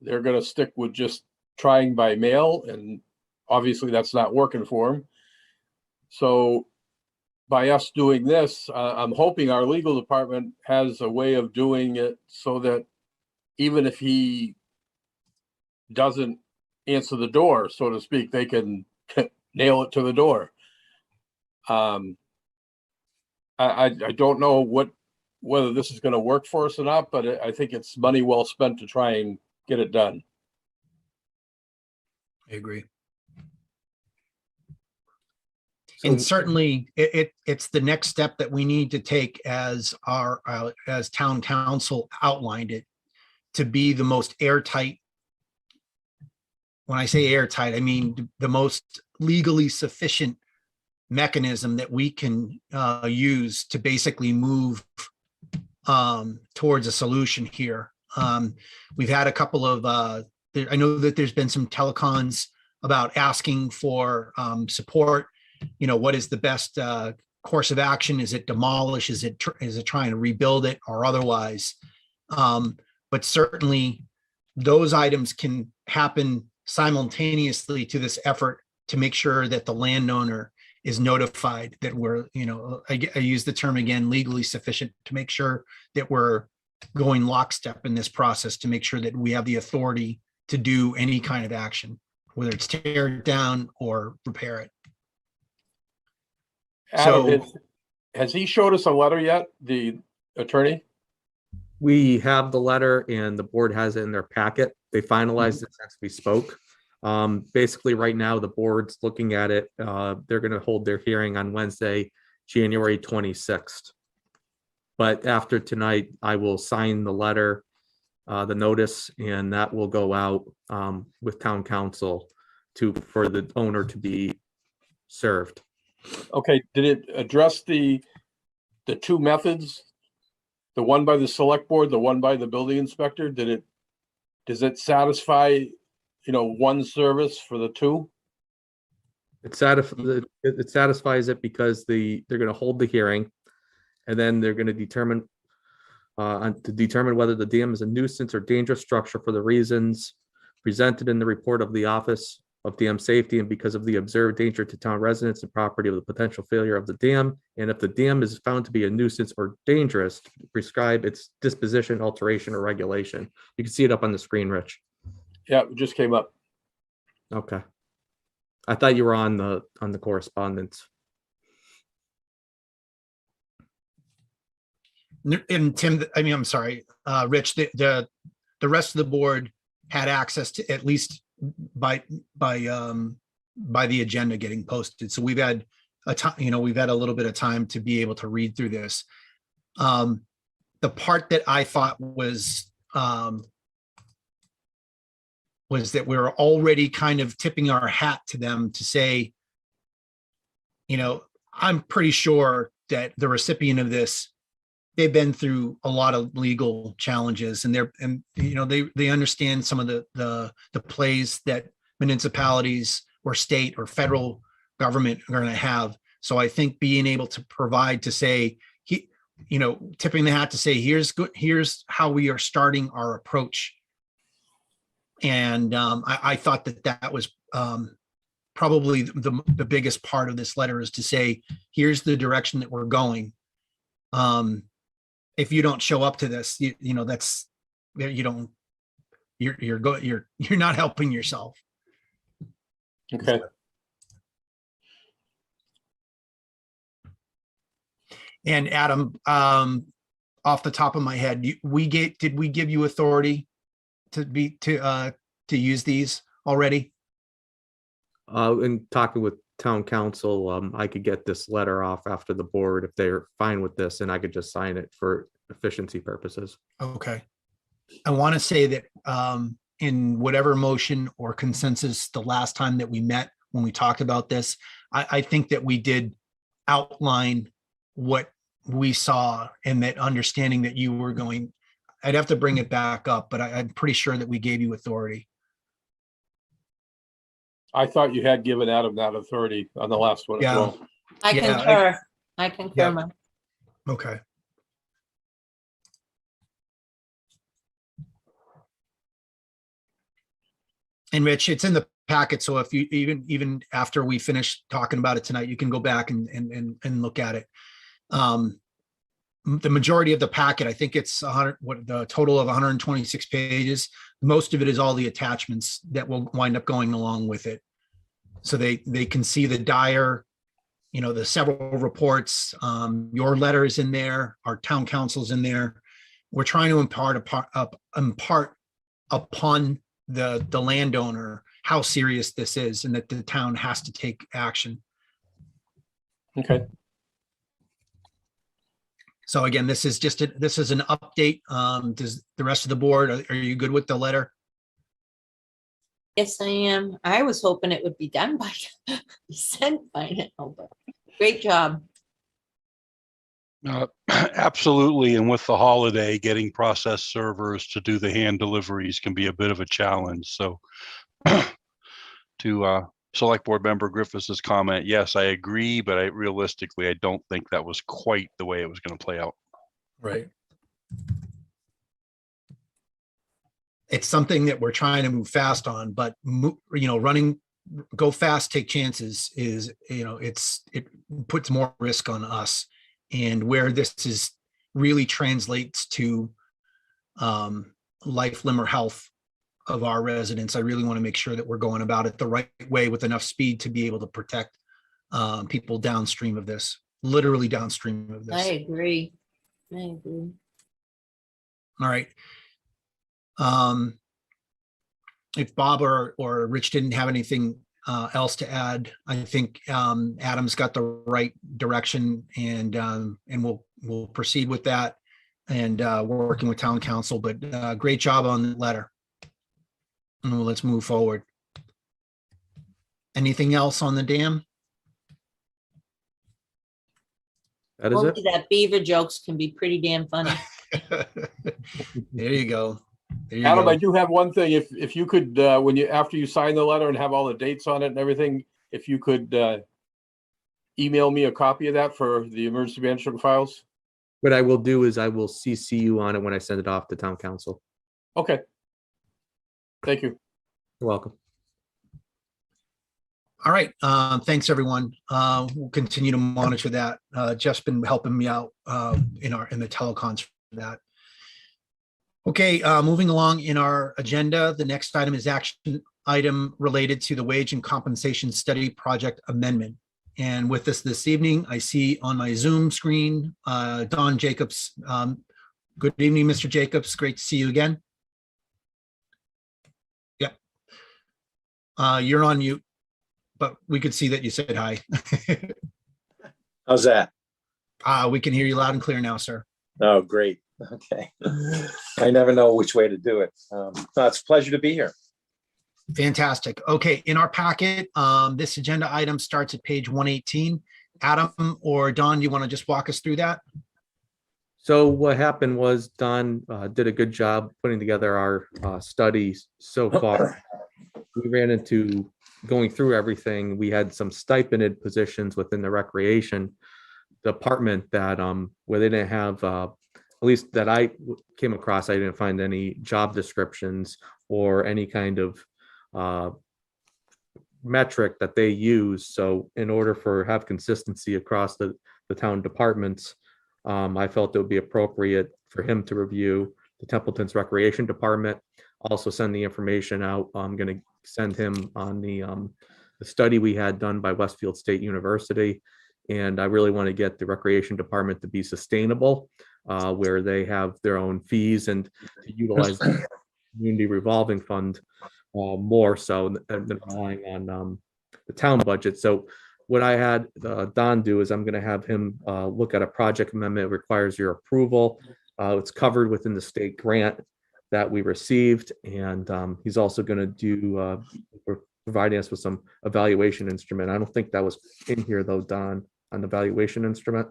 They're going to stick with just trying by mail, and obviously that's not working for them. So by us doing this, I'm hoping our legal department has a way of doing it so that even if he doesn't answer the door, so to speak, they can nail it to the door. I don't know whether this is going to work for us or not, but I think it's money well spent to try and get it done. I agree. And certainly it's the next step that we need to take as our as town council outlined it, to be the most airtight. When I say airtight, I mean the most legally sufficient mechanism that we can use to basically move towards a solution here. We've had a couple of, I know that there's been some telecons about asking for support. You know, what is the best course of action? Is it demolish? Is it trying to rebuild it or otherwise? But certainly those items can happen simultaneously to this effort to make sure that the landowner is notified that we're, you know, I use the term again, legally sufficient, to make sure that we're going lockstep in this process to make sure that we have the authority to do any kind of action, whether it's tear it down or repair it. Adam, has he showed us a letter yet, the attorney? We have the letter and the board has it in their packet. They finalized it since we spoke. Basically right now the board's looking at it. They're going to hold their hearing on Wednesday, January 26th. But after tonight, I will sign the letter, the notice, and that will go out with town council for the owner to be served. Okay, did it address the two methods? The one by the select board, the one by the building inspector? Does it satisfy, you know, one service for the two? It satisfies it because they're going to hold the hearing, and then they're going to determine whether the dam is a nuisance or dangerous structure for the reasons presented in the report of the Office of Dam Safety and because of the observed danger to town residents and property of the potential failure of the dam. And if the dam is found to be a nuisance or dangerous, prescribe its disposition, alteration, or regulation. You can see it up on the screen, Rich. Yeah, it just came up. Okay. I thought you were on the correspondence. And Tim, I mean, I'm sorry, Rich, the rest of the board had access to at least by the agenda getting posted. So we've had a time, you know, we've had a little bit of time to be able to read through this. The part that I thought was that we were already kind of tipping our hat to them to say, you know, I'm pretty sure that the recipient of this, they've been through a lot of legal challenges, and you know, they understand some of the plays that municipalities or state or federal government are going to have. So I think being able to provide to say, you know, tipping the hat to say, here's how we are starting our approach. And I thought that was probably the biggest part of this letter, is to say, here's the direction that we're going. if you don't show up to this, you know, that's, you don't, you're not helping yourself. Okay. And Adam, off the top of my head, did we give you authority to use these already? In talking with town council, I could get this letter off after the board if they're fine with this, and I could just sign it for efficiency purposes. Okay. I want to say that in whatever motion or consensus the last time that we met, when we talked about this, I think that we did outline what we saw and that understanding that you were going, I'd have to bring it back up, but I'm pretty sure that we gave you authority. I thought you had given Adam that authority on the last one as Yeah. well. I Yeah, concur. I concur, Yeah. Mike. Okay. And Rich, it's in the packet, so if you, even after we finish talking about it tonight, you can go back and look at it. The majority of the packet, I think it's 100, what the total of 126 pages. Most of it is all the attachments that will wind up going along with it. So they can see the dire, you know, the several reports, your letter is in there, our town council's in there. We're trying to impart upon the landowner how serious this is and that the town has to take action. Okay. So again, this is an update. Does the rest of the board, are you good with the letter? Yes, I am. I was hoping it would be done by, be sent by now, but great job. Absolutely. And with the holiday, getting process servers to do the hand deliveries can be a bit of a challenge. So to Select Board Member Griffiths's comment, yes, I agree, but realistically, I don't think that was quite the way it was going to play out. Right. It's something that we're trying to move fast on, but go fast, take chances is, it puts more risk on us. And where this is really translates to life, limb, or health of our residents, I really want to make sure that we're going about it the right way with enough speed to be able to protect people downstream of this, literally downstream of this. I agree. I agree. All right. If Bob or Rich didn't have anything else to add, I think Adam's got the right direction, and we'll proceed with that, and we're working with town council. But great job on the letter. And let's move forward. Anything else on the dam? That is it. Hopefully that beaver jokes can be pretty damn funny. There you go. There you Adam, go. I do have one thing. If you could, after you sign the letter and have all the dates on it and everything, if you could email me a copy of that for the emergency management files. What I will do is I will CC you on it when I send it off to town council. Okay. Thank you. You're welcome. All right. Thanks, everyone. We'll continue to monitor that. Jeff's been helping me out in the telecons for that. Okay, moving along in our agenda, the next item is action item related to the wage and compensation study project amendment. And with us this evening, I see on my Zoom screen, Don Jacobs. Good evening, Mr. Jacobs. Great to see you again. Yep. You're on mute, but we could see that you said hi. How's that? We can hear you loud and clear now, sir. Oh, great. Okay. I never know which way to do it. It's a pleasure to be here. Fantastic. Okay, in our packet, this agenda item starts at page 118. Adam or Don, you want to just walk us through that? So what happened was Don did a good job putting together our studies so far. We ran into going through everything. We had some stipended positions within the recreation department that where they didn't have at least that I came across, I didn't find any job descriptions or any kind of metric that they use. So in order for have consistency across the town departments, I felt it would be appropriate for him to review the Templeton's Recreation Department. Also send the information out. I'm going to send him on the study we had done by Westfield State University. And I really want to get the Recreation Department to be sustainable, where they have their own fees and to utilize the community revolving fund more so than relying on the town budget. So what I had Don do is I'm going to have him look at a project amendment. It requires your approval. It's covered within the state grant that we received. And he's also going to do providing us with some evaluation instrument. I don't think that was in here though, Don, on the valuation instrument.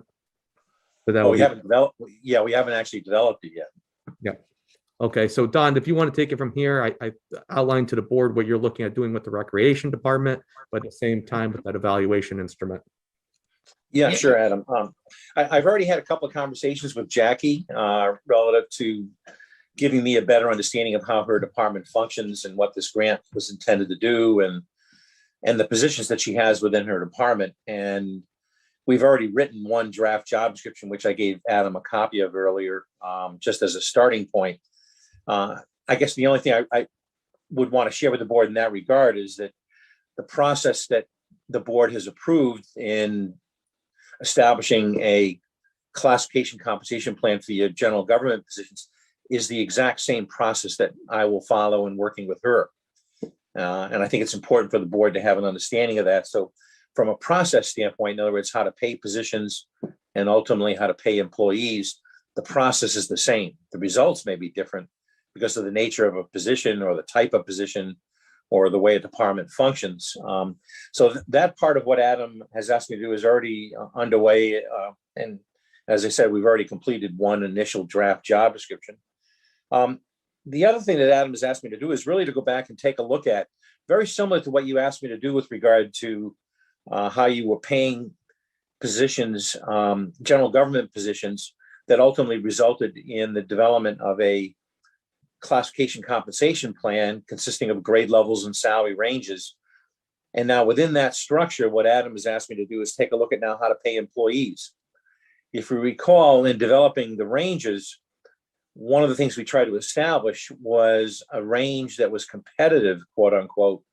But that Oh, would we be- haven't developed, yeah, we haven't actually developed it yet. Yeah. Okay, so Don, if you want to take it from here, I outlined to the board what you're looking at doing with the Recreation Department, but at the same time with that evaluation instrument. Yeah, sure, Adam. I've already had a couple of conversations with Jackie relative to giving me a better understanding of how her department functions and what this grant was intended to do and the positions that she has within her department. And we've already written one draft job description, which I gave Adam a copy of earlier, just as a starting point. I guess the only thing I would want to share with the board in that regard is that the process that the board has approved in establishing a classification compensation plan for your general government positions is the exact same process that I will follow in working with her. And I think it's important for the board to have an understanding of that. So from a process standpoint, in other words, how to pay positions and ultimately how to pay employees, the process is the same. The results may be different because of the nature of a position or the type of position or the way a department functions. So that part of what Adam has asked me to do is already underway. And as I said, we've already completed one initial draft job description. The other thing that Adam has asked me to do is really to go back and take a look at, very similar to what you asked me to do with regard to how you were paying positions, general government positions that ultimately resulted in the development of a classification compensation plan consisting of grade levels and salary ranges. And now within that structure, what Adam has asked me to do is take a look at now how to pay employees. If you recall, in developing the ranges, one of the things we tried to establish was a range that was competitive, quote unquote,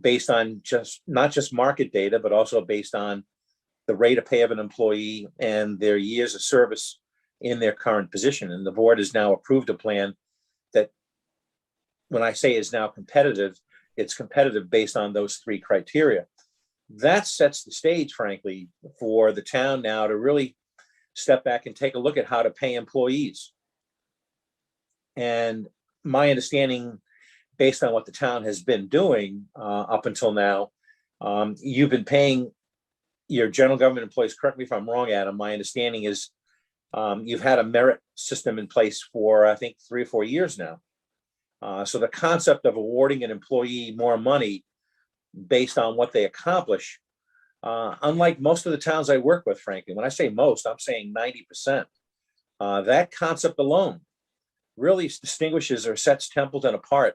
based on not just market data, but also based on the rate of pay of an employee and their years of service in their current position. And the board has now approved a plan that, when I say is now competitive, it's competitive based on those three criteria. That sets the stage, frankly, for the town now to really step back and take a look at how to pay employees. And my understanding, based on what the town has been doing up until now, you've been paying your general government employees, correct me if I'm wrong, Adam, my understanding is you've had a merit system in place for, I think, 3 or 4 years now. So the concept of awarding an employee more money based on what they accomplish, unlike most of the towns I work with, frankly, when I say most, I'm saying 90%. That concept alone really distinguishes or sets Templeton apart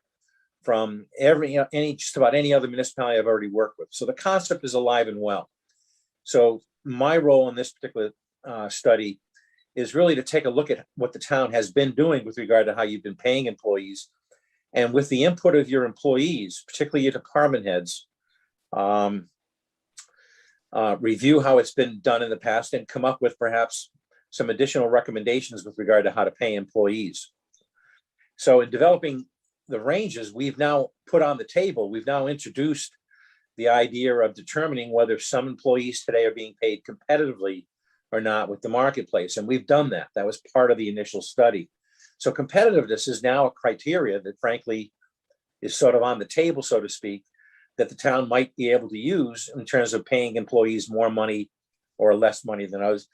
from just about any other municipality I've already worked with. So the concept is alive and well. So my role in this particular study is really to take a look at what the town has been doing with regard to how you've been paying employees. And with the input of your employees, particularly your department heads, review how it's been done in the past and come up with perhaps some additional recommendations with regard to how to pay employees. So in developing the ranges, we've now put on the table, we've now introduced the idea of determining whether some employees today are being paid competitively or not with the marketplace. And we've done that. That was part of the initial study. So competitiveness is now a criteria that frankly is sort of on the table, so to speak, that the town might be able to use in terms of paying employees more money or less money than others.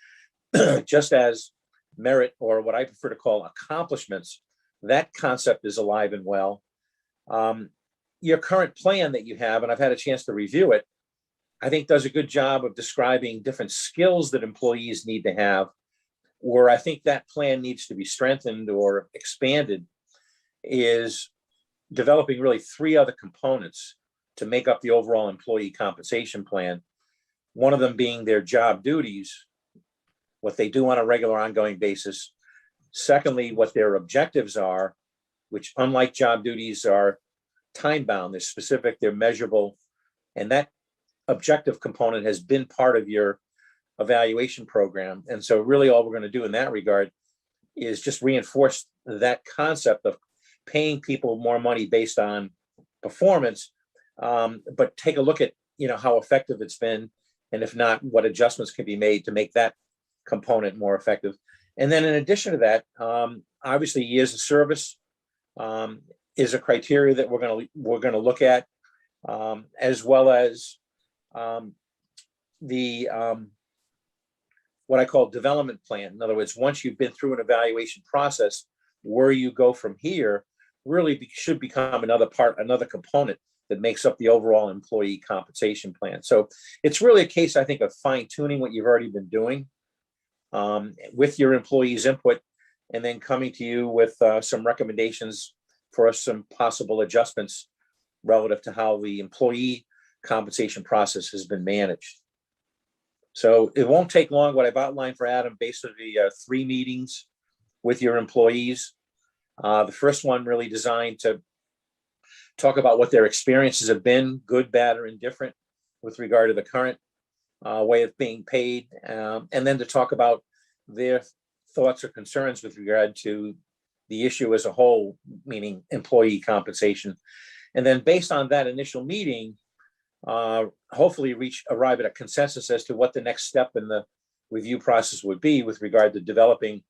Just as merit, or what I prefer to call accomplishments, that concept is alive and well. Your current plan that you have, and I've had a chance to review it, I think does a good job of describing different skills that employees need to have. Where I think that plan needs to be strengthened or expanded is developing really 3 other components to make up the overall employee compensation plan. One of them being their job duties, what they do on a regular ongoing basis. Secondly, what their objectives are, which unlike job duties are time bound, they're specific, they're measurable. And that objective component has been part of your evaluation program. And so really all we're going to do in that regard is just reinforce that concept of paying people more money based on performance, but take a look at, how effective it's been, and if not, what adjustments can be made to make that component more effective. And then in addition to that, obviously years of service is a criteria that we're going to look at, as well as the what I call development plan. In other words, once you've been through an evaluation process, where you go from here really should become another component that makes up the overall employee compensation plan. So it's really a case, I think, of fine tuning what you've already been doing with your employees' input, and then coming to you with some recommendations for some possible adjustments relative to how the employee compensation process has been managed. So it won't take long. What I've outlined for Adam, basically 3 meetings with your employees. The first one really designed to talk about what their experiences have been, good, bad, or indifferent, with regard to the current way of being paid, and then to talk about their thoughts or concerns with regard to the issue as a whole, meaning employee compensation. And then based on that initial meeting, hopefully arrive at a consensus as to what the next step in the review process would be with regard to developing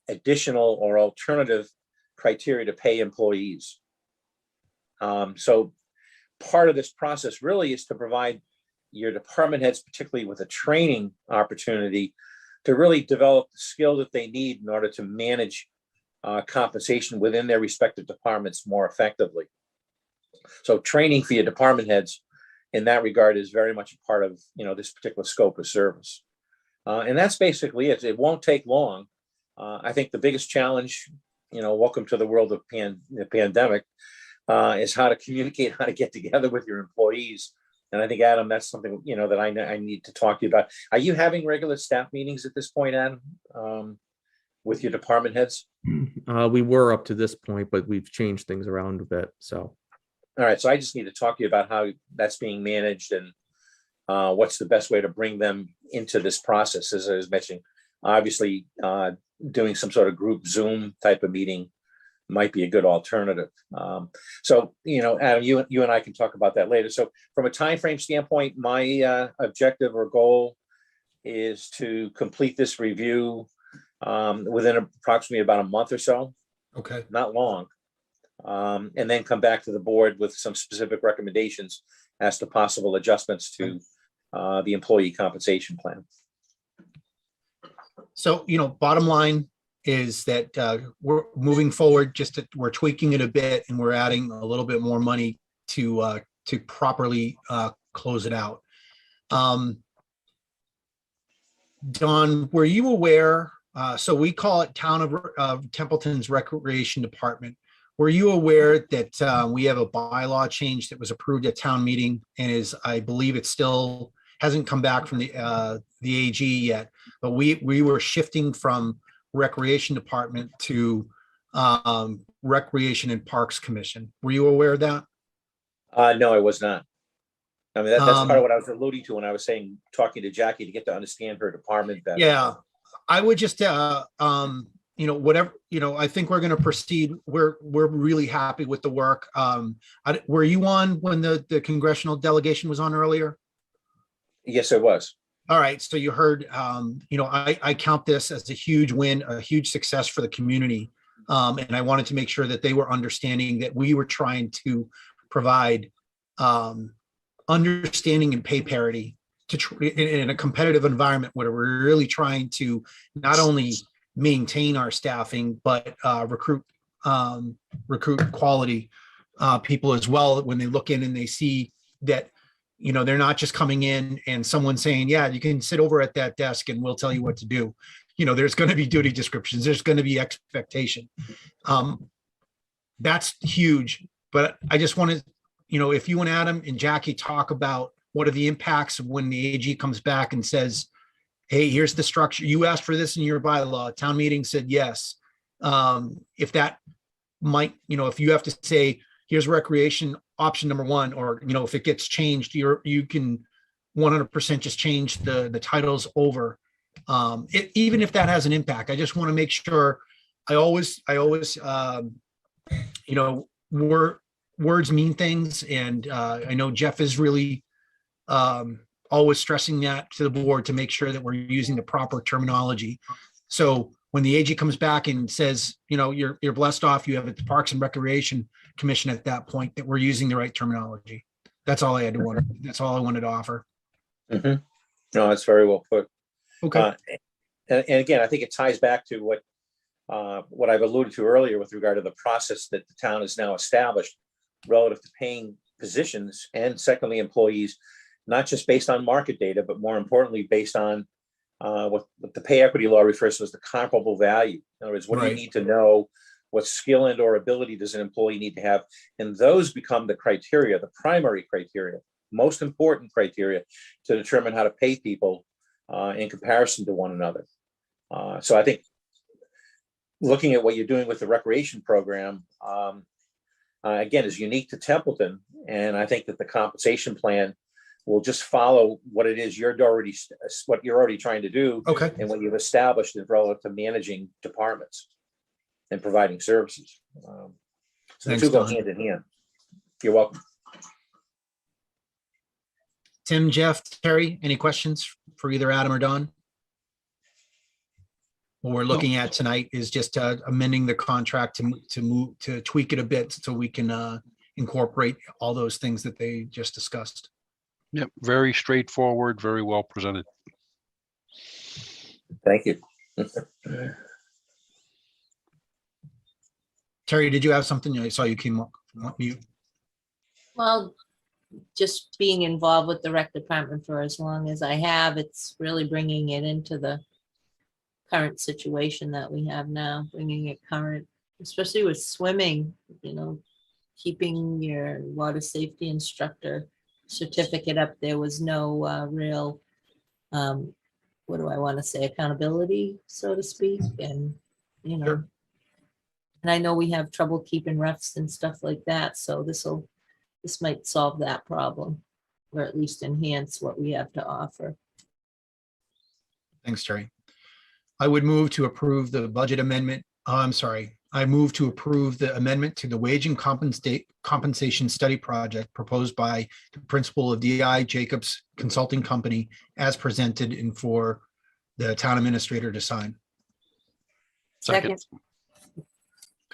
additional or alternative criteria to pay employees. So part of this process really is to provide your department heads, particularly with a training opportunity, to really develop the skill that they need in order to manage compensation within their respective departments more effectively. So training for your department heads in that regard is very much a part of this particular scope of service. And that's basically it. It won't take long. I think the biggest challenge, welcome to the world of the pandemic, is how to communicate, how to get together with your employees. And I think, Adam, that's something, that I need to talk to you about. Are you having regular staff meetings at this point, Adam, with your department heads? We were up to this point, but we've changed things around a bit. So, all right. So I just need to talk to you about how that's being managed and what's the best way to bring them into this process. As I was mentioning, obviously, doing some sort of group Zoom type of meeting might be a good alternative. So, Adam, you and I can talk about that later. So from a time frame standpoint, my objective or goal is to complete this review within approximately about a month or so. Okay. Not long. And then come back to the board with some specific recommendations as to possible adjustments to the employee compensation plan. So, bottom line is that we're moving forward, we're tweaking it a bit, and we're adding a little bit more money to properly close it out. Don, were you aware, so we call it Town of Templeton's Recreation Department. Were you aware that we have a bylaw change that was approved at town meeting and I believe it still hasn't come back from the AG yet, but we were shifting from Recreation Department to Recreation and Parks Commission. Were you aware of that? No, I was not. I mean, that's part of what I was alluding to when I was saying, talking to Jackie to get to understand her department better. Yeah, I would just, whatever, I think we're going to proceed. We're really happy with the work. Were you on when the congressional delegation was on earlier? Yes, I was. All right. So you heard, I count this as a huge win, a huge success for the community. And I wanted to make sure that they were understanding that we were trying to provide understanding and pay parity in a competitive environment where we're really trying to not only maintain our staffing, but recruit quality people as well. When they look in and they see that, they're not just coming in and someone saying, yeah, you can sit over at that desk and we'll tell you what to do. There's going to be duty descriptions. There's going to be expectation. That's huge. But I just wanted, if you and Adam and Jackie talk about what are the impacts of when the AG comes back and says, hey, here's the structure. You asked for this in your bylaw. Town meeting said yes. If that might, if you have to say, here's recreation option number one, or, if it gets changed, you can 100% just change the titles over. Even if that has an impact, I just want to make sure I always, words mean things. And I know Jeff is really always stressing that to the board to make sure that we're using the proper terminology. So when the AG comes back and says, you're blessed off, you have a Parks and Recreation Commission at that point, that we're using the right terminology. That's all that's all I wanted to offer. No, that's very well put. Okay. And again, I think it ties back to what I've alluded to earlier with regard to the process that the town has now established relative to paying positions and secondly employees, not just based on market data, but more importantly, based on what the pay equity law refers to as the comparable value. In other words, what do you need to know? What skill and or ability does an employee need to have? And those become the criteria, the primary criteria, most important criteria to determine how to pay people in comparison to one another. So I think looking at what you're doing with the recreation program, again, is unique to Templeton. And I think that the compensation plan will just follow what it is what you're already trying to do. Okay. And what you've established in relative to managing departments and providing services. So Thanks, the two go Don. hand in hand. You're welcome. Tim, Jeff, Terry, any questions for either Adam or Don? What we're looking at tonight is just amending the contract to tweak it a bit so we can incorporate all those things that they just discussed. Yep, very straightforward, very well presented. Thank you. Terry, did you have something? I saw you came up. Mute. Well, just being involved with the rec department for as long as I have, it's really bringing it into the current situation that we have now, bringing it current, especially with swimming, keeping your water safety instructor certificate up. There was no real, what do I want to say, accountability, so to speak. And, Sure. and I know we have trouble keeping refs and stuff like that. So this might solve that problem, or at least enhance what we have to offer. Thanks, Terry. I would move to approve the budget amendment. I'm sorry. I move to approve the amendment to the wage and compensation study project proposed by the principal of DI Jacobs Consulting Company as presented and for the town administrator to sign. Second.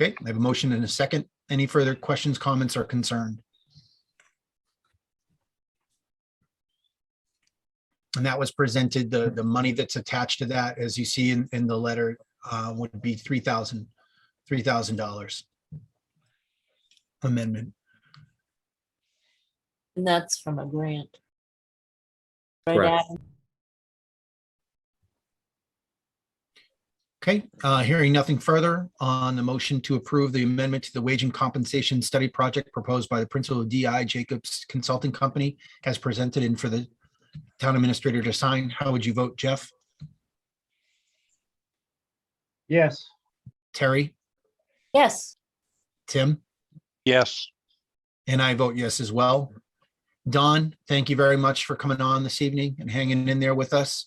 Okay, I have a motion and a second. Any further questions, comments, or concern? And that was presented, the money that's attached to that, as you see in the letter, would be $3,000 amendment. And that's from a grant. Right, Correct. Adam? Okay, hearing nothing further on the motion to approve the amendment to the wage and compensation study project proposed by the principal of DI Jacobs Consulting Company as presented and for the town administrator to sign. How would you vote, Jeff? Yes. Terry? Yes. Tim? Yes. And I vote yes as well. Don, thank you very much for coming on this evening and hanging in there with us.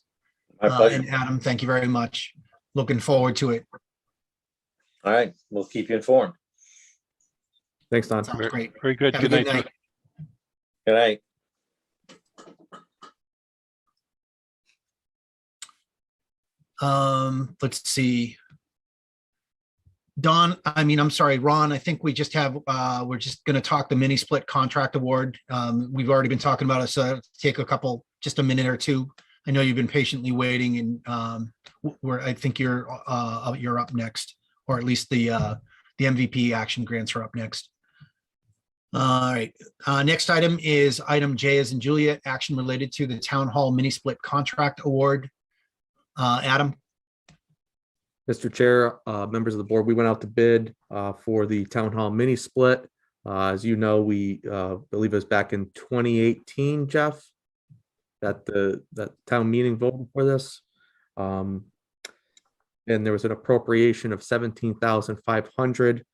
My pleasure. And Adam, thank you very much. Looking forward to it. All right, we'll keep you informed. Thanks, Don. Sounds great. Very good. Have a Good good night. night. Good night. Let's see. Don, I'm sorry, Ron, I think we just have, we're just going to talk the mini split contract award. We've already been talking about it, so take just a minute or two. I know you've been patiently waiting and I think you're up next, or at least the MVP action grants are up next. All right, next item is item J as in Juliet, action related to the Town Hall mini split contract award. Adam? Mr. Chair, members of the board, we went out to bid for the Town Hall mini split. As you know, we believe it was back in 2018, Jeff, that town meeting voted for this. And there was an appropriation of 17,500.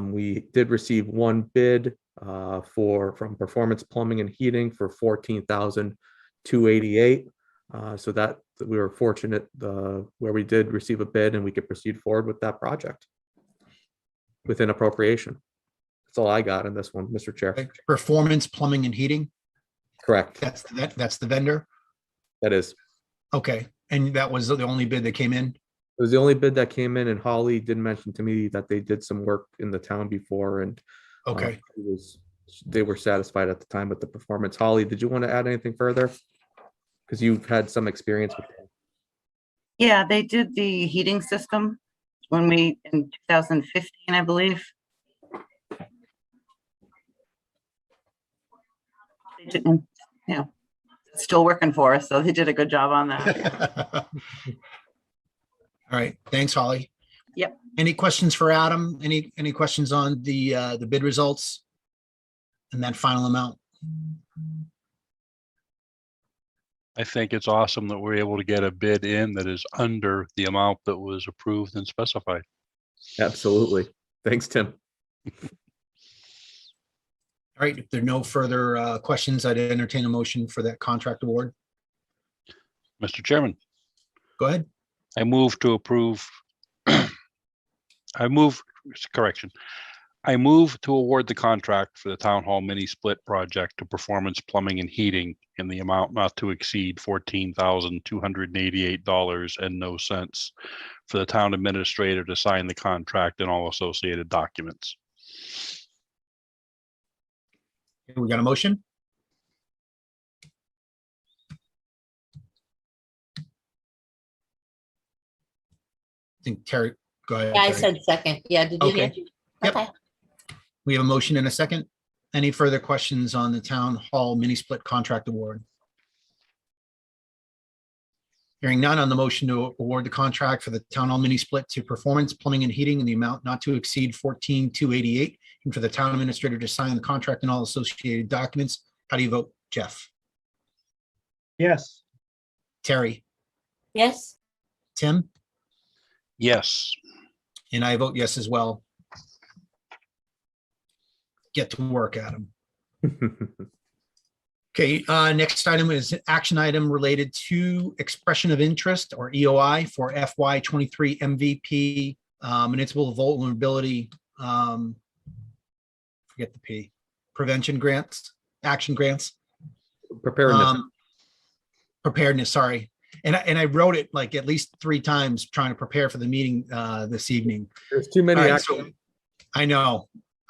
We did receive one bid from Performance Plumbing and Heating for 14,288. So that we were fortunate where we did receive a bid and we could proceed forward with that project within appropriation. That's all I got in this one, Mr. Chair. Performance Plumbing and Heating, Correct. that's the vendor? That is. Okay, and that was the only bid that came in? It was the only bid that came in, and Holly did mention to me that they did some work in the town before, and Okay. they were satisfied at the time with the performance. Holly, did you want to add anything further? Because you've had some experience with it. Yeah, they did the heating system in 2015, I believe. They didn't, it's still working for us, so they did a good job on that. All right, thanks, Holly. Yep. Any questions for Adam? Any questions on the bid results and that final amount? I think it's awesome that we're able to get a bid in that is under the amount that was approved and specified. Absolutely. Thanks, Tim. All right, if there are no further questions, I'd entertain a motion for that contract award. Mr. Chairman. Go ahead. I move to approve. I move to award the contract for the Town Hall Mini Split project to Performance Plumbing and Heating in the amount not to exceed $14,288.00 for the town administrator to sign the contract and all associated documents. We got a motion? I think Terry, go ahead. Yeah, I Terry. said second. Yeah, did you hear? Okay. Yep. We have a motion and a second. Any further questions on the Town Hall Mini Split Contract Award? Hearing none on the motion to award the contract for the Town Hall Mini Split to Performance Plumbing and Heating in the amount not to exceed $14,288, and for the town administrator to sign the contract and all associated documents. How do you vote, Jeff? Yes. Terry? Yes. Tim? Yes. And I vote yes as well. Get to work, Adam. Okay, next item is an action item related to expression of interest, or EOI, for FY23 MVP municipal vulnerability, forget the P, prevention grants, action grants. Preparedness. Preparedness, sorry. And I wrote it like at least 3 times trying to prepare for the meeting this evening. There's too many All right, actions. so I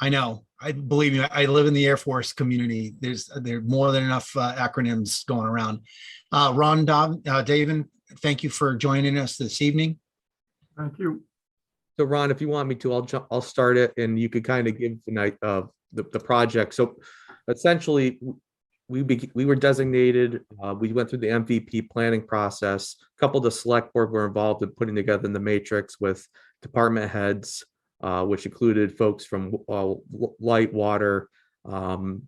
know. I believe me, I live in the Air Force community. There are more than enough acronyms going around. Ron David, thank you for joining us this evening. Thank you. So Ron, if you want me to, I'll start it, and you could kind of give the project. So essentially, we were designated. We went through the MVP planning process. A couple of the select board were involved in putting together the matrix with department heads, which included folks from light, water,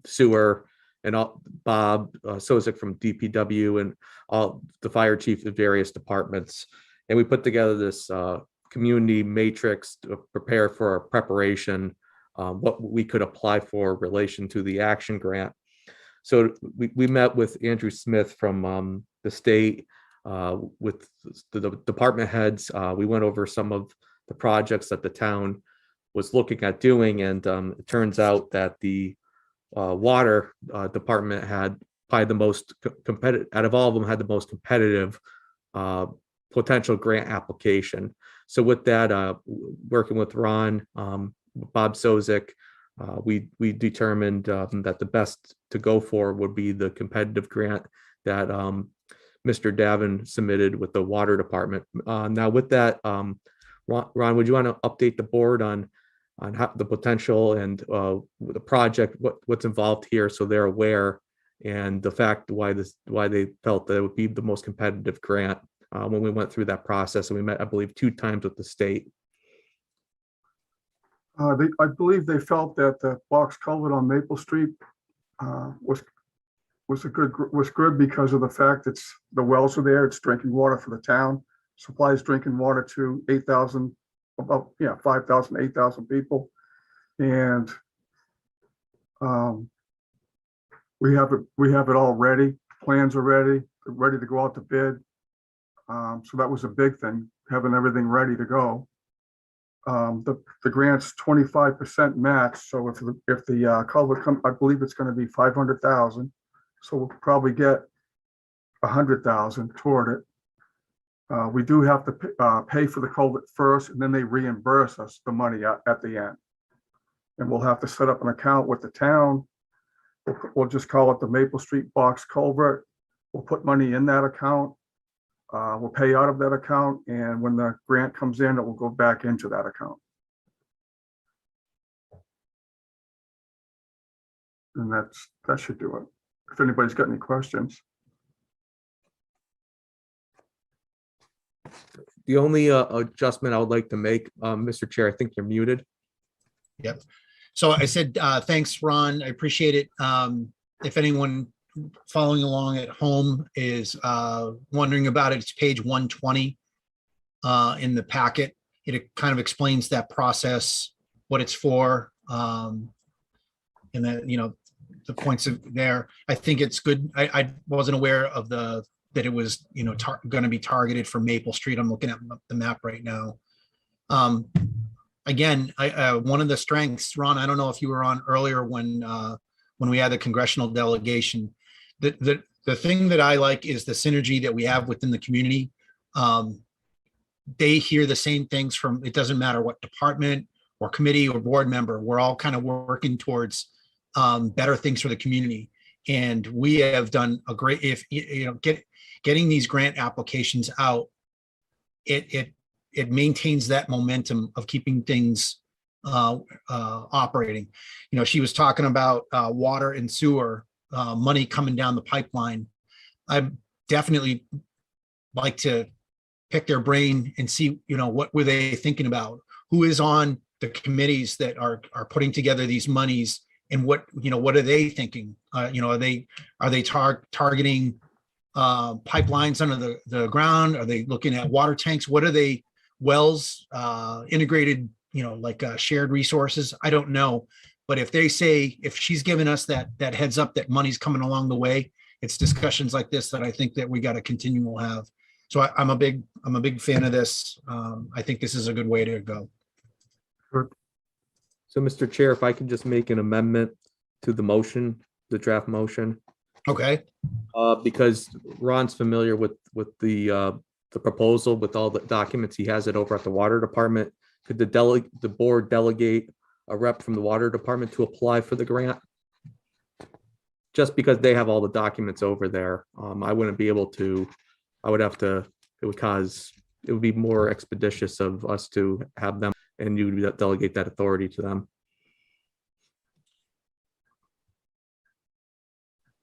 sewer, and Bob Sozik from DPW, and all the fire chief of various departments. And we put together this community matrix to prepare for our preparation, what we could apply for in relation to the action grant. So we met with Andrew Smith from the state, with the department heads. We went over some of the projects that the town was looking at doing, and it turns out that the water department had probably the most competitive, out of all of them, had the most competitive potential grant application. So with that, working with Ron, Bob Sozik, we determined that the best to go for would be the competitive grant that Mr. Davin submitted with the water department. Now with that, Ron, would you want to update the board on how the potential and the project, what's involved here, so they're aware, and the fact why they felt that it would be the most competitive grant when we went through that process, and we met, I believe, 2 times with the state. I believe they felt that the box culvert on Maple Street was was good because of the fact it's, the wells are there, it's drinking water for the town, supplies drinking water to 8,000, about, 5,000, 8,000 people. And we have it all ready, plans are ready, ready to go out to bid. So that was a big thing, having everything ready to go. The grant's 25% match, so if the culvert come, I believe it's gonna be 500,000. So we'll probably get 100,000 toward it. We do have to pay for the culvert first, and then they reimburse us the money at the end. And we'll have to set up an account with the town. We'll just call it the Maple Street Box Culvert. We'll put money in that account. We'll pay out of that account, and when the grant comes in, it will go back into that account. And that should do it. If anybody's got any questions. The only adjustment I would like to make, Mr. Chair, I think you're muted. Yep. So I said, thanks, Ron. I appreciate it. If anyone following along at home is wondering about it, it's page 120 in the packet. It kind of explains that process, what it's for, and that, the points of there. I think it's good. I wasn't aware of that it was, going to be targeted for Maple Street. I'm looking at the map right now. Again, one of the strengths, Ron, I don't know if you were on earlier when we had the congressional delegation. The thing that I like is the synergy that we have within the community. They hear the same things from, it doesn't matter what department or committee or board member, we're all kind of working towards better things for the community. And we have done a great, getting these grant applications out, it maintains that momentum of keeping things operating. She was talking about water and sewer money coming down the pipeline. I definitely like to pick their brain and see, what were they thinking about? Who is on the committees that are putting together these monies, and what are they thinking? Are they targeting pipelines under the ground? Are they looking at water tanks? What are they, wells, integrated, like shared resources? I don't know. But if they say, if she's giving us that heads up that money's coming along the way, it's discussions like this that I think that we got to continue to have. So I'm a big fan of this. I think this is a good way to go. So, Mr. Chair, if I could just make an amendment to the motion, the draft motion. Okay. Because Ron's familiar with the proposal, with all the documents, he has it over at the water department. Could the board delegate a rep from the water department to apply for the grant? Just because they have all the documents over there, I wouldn't be able to. I would have to. It would be more expeditious of us to have them, and you would delegate that authority to them.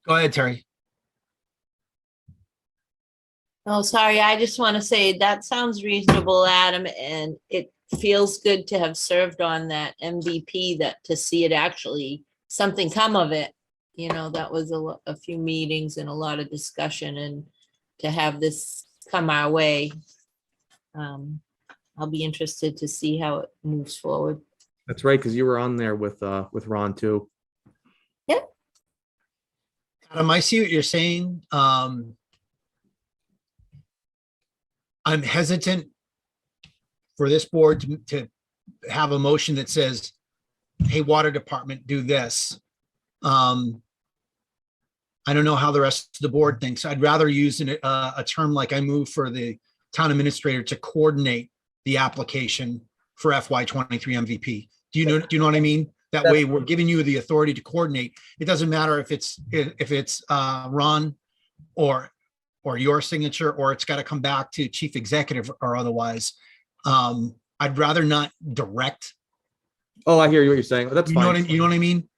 Go ahead, Terry. Oh, sorry. I just want to say that sounds reasonable, Adam, and it feels good to have served on that MVP, that to see it actually something come of it. That was a few meetings and a lot of discussion, and to have this come our way. I'll be interested to see how it moves forward. That's right, because you were on there with Ron too. Yep. Adam, I see what you're saying. I'm hesitant for this board to have a motion that says, hey, water department, do this. I don't know how the rest of the board thinks. I'd rather use a term like I move for the town administrator to coordinate the application for FY23 MVP. Do you know what I mean? That way we're giving you the authority to coordinate. It doesn't matter if it's Ron or your signature, or it's got to come back to chief executive or otherwise. I'd rather not direct. Oh, I hear what you're saying. That's fine. You know what I mean?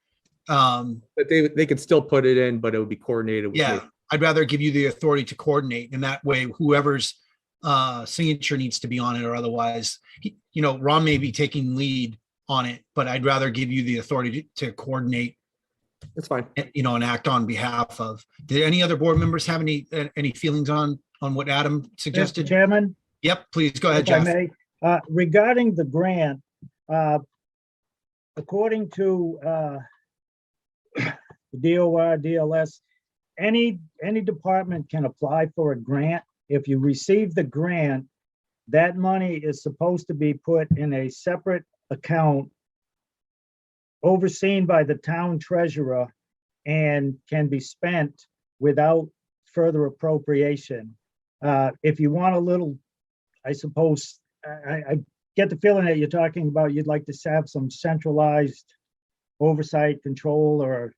But they could still put it in, but it would be coordinated with me. I'd rather give you the authority to coordinate, and that way whoever's signature needs to be on it or otherwise, Ron may be taking lead on it, but I'd rather give you the authority to coordinate It's fine. and act on behalf of. Did any other board members have any feelings on what Adam Mr. suggested? Chairman, Yep, please go ahead, if I Jeff. may, regarding the grant, according to the DOR, DLS, any department can apply for a grant. If you receive the grant, that money is supposed to be put in a separate account overseen by the town treasurer and can be spent without further appropriation. If you want a little, I suppose, I get the feeling that you're talking about, you'd like to have some centralized oversight, control, or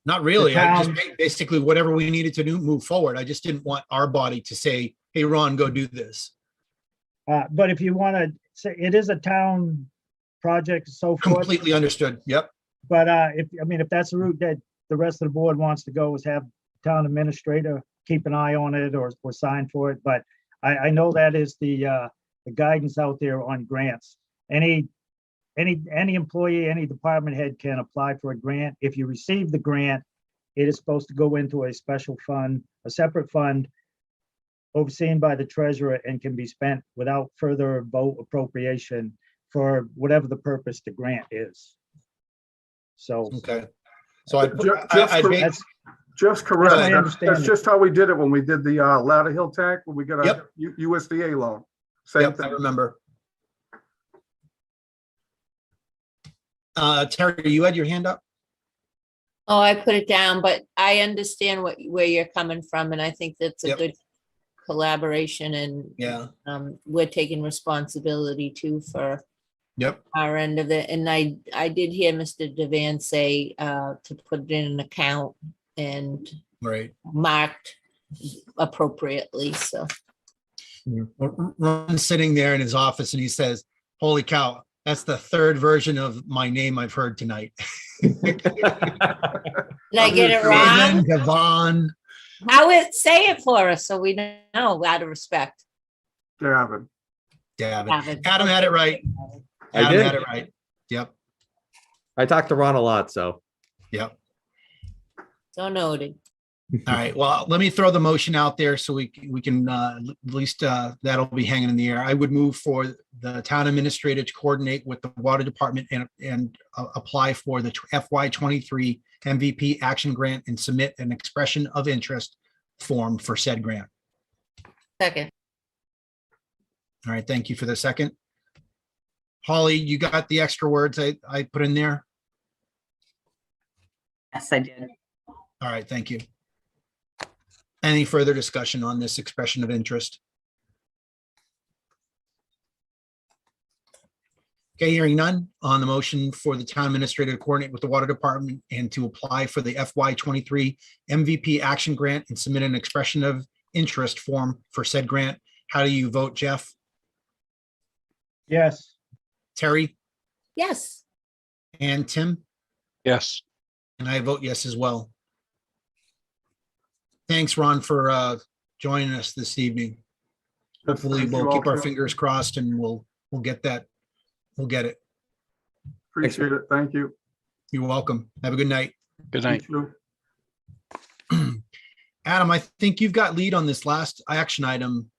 Not really. I just town- basically whatever we needed to do, move forward. I just didn't want our body to say, hey, Ron, go do this. but if you want to say it is a town project, so forth. Completely understood. Yep. But if that's the route that the rest of the board wants to go, is have town administrator keep an eye on it or sign for it. But I know that is the guidance out there on grants. Any employee, any department head can apply for a grant. If you receive the grant, it is supposed to go into a special fund, a separate fund overseen by the treasurer and can be spent without further vote appropriation for whatever the purpose the grant is. So. Okay. So I That's- Jeff's I correct. That's understand. just how we did it when we did the Ladder Hill tank, when we got a Yep. USDA loan. Same Yep, I thing. remember. Terry, you had your hand up? Oh, I put it down, but I understand where you're coming from, and I think that's a Yep. good collaboration, and Yeah. we're taking responsibility too for Yep. our end of it. And I did hear Mr. Devan say to put it in an account and Right. marked appropriately, so. Ron's sitting there in his office and he says, holy cow, that's the third version of my name I've heard tonight. Did I get it wrong? Devon. Say it for us so we know, out of respect. Gavin. Adam had it right. I Adam did. had it right. Yep. I talked to Ron a lot, so. Yep. So noted. All right. Well, let me throw the motion out there so we can at least that'll be hanging in the air. I would move for the town administrator to coordinate with the water department and apply for the FY23 MVP action grant and submit an expression of interest form for said grant. Second. All right. Thank you for the second. Holly, you got the extra words I put in there? Yes, I did. All right. Thank you. Any further discussion on this expression of interest? Okay, hearing none on the motion for the town administrator to coordinate with the water department and to apply for the FY23 MVP action grant and submit an expression of interest form for said grant. How do you vote, Jeff? Yes. Terry Yes. and Tim? Yes. And I vote yes as well. Thanks, Ron, for joining us this evening. Hopefully Thank you we'll all keep our for- fingers crossed and we'll get that. We'll get it. Appreciate it. Thank you. You're welcome. Have a good night. Good night. You too. Adam, I think you've got lead on this last action item.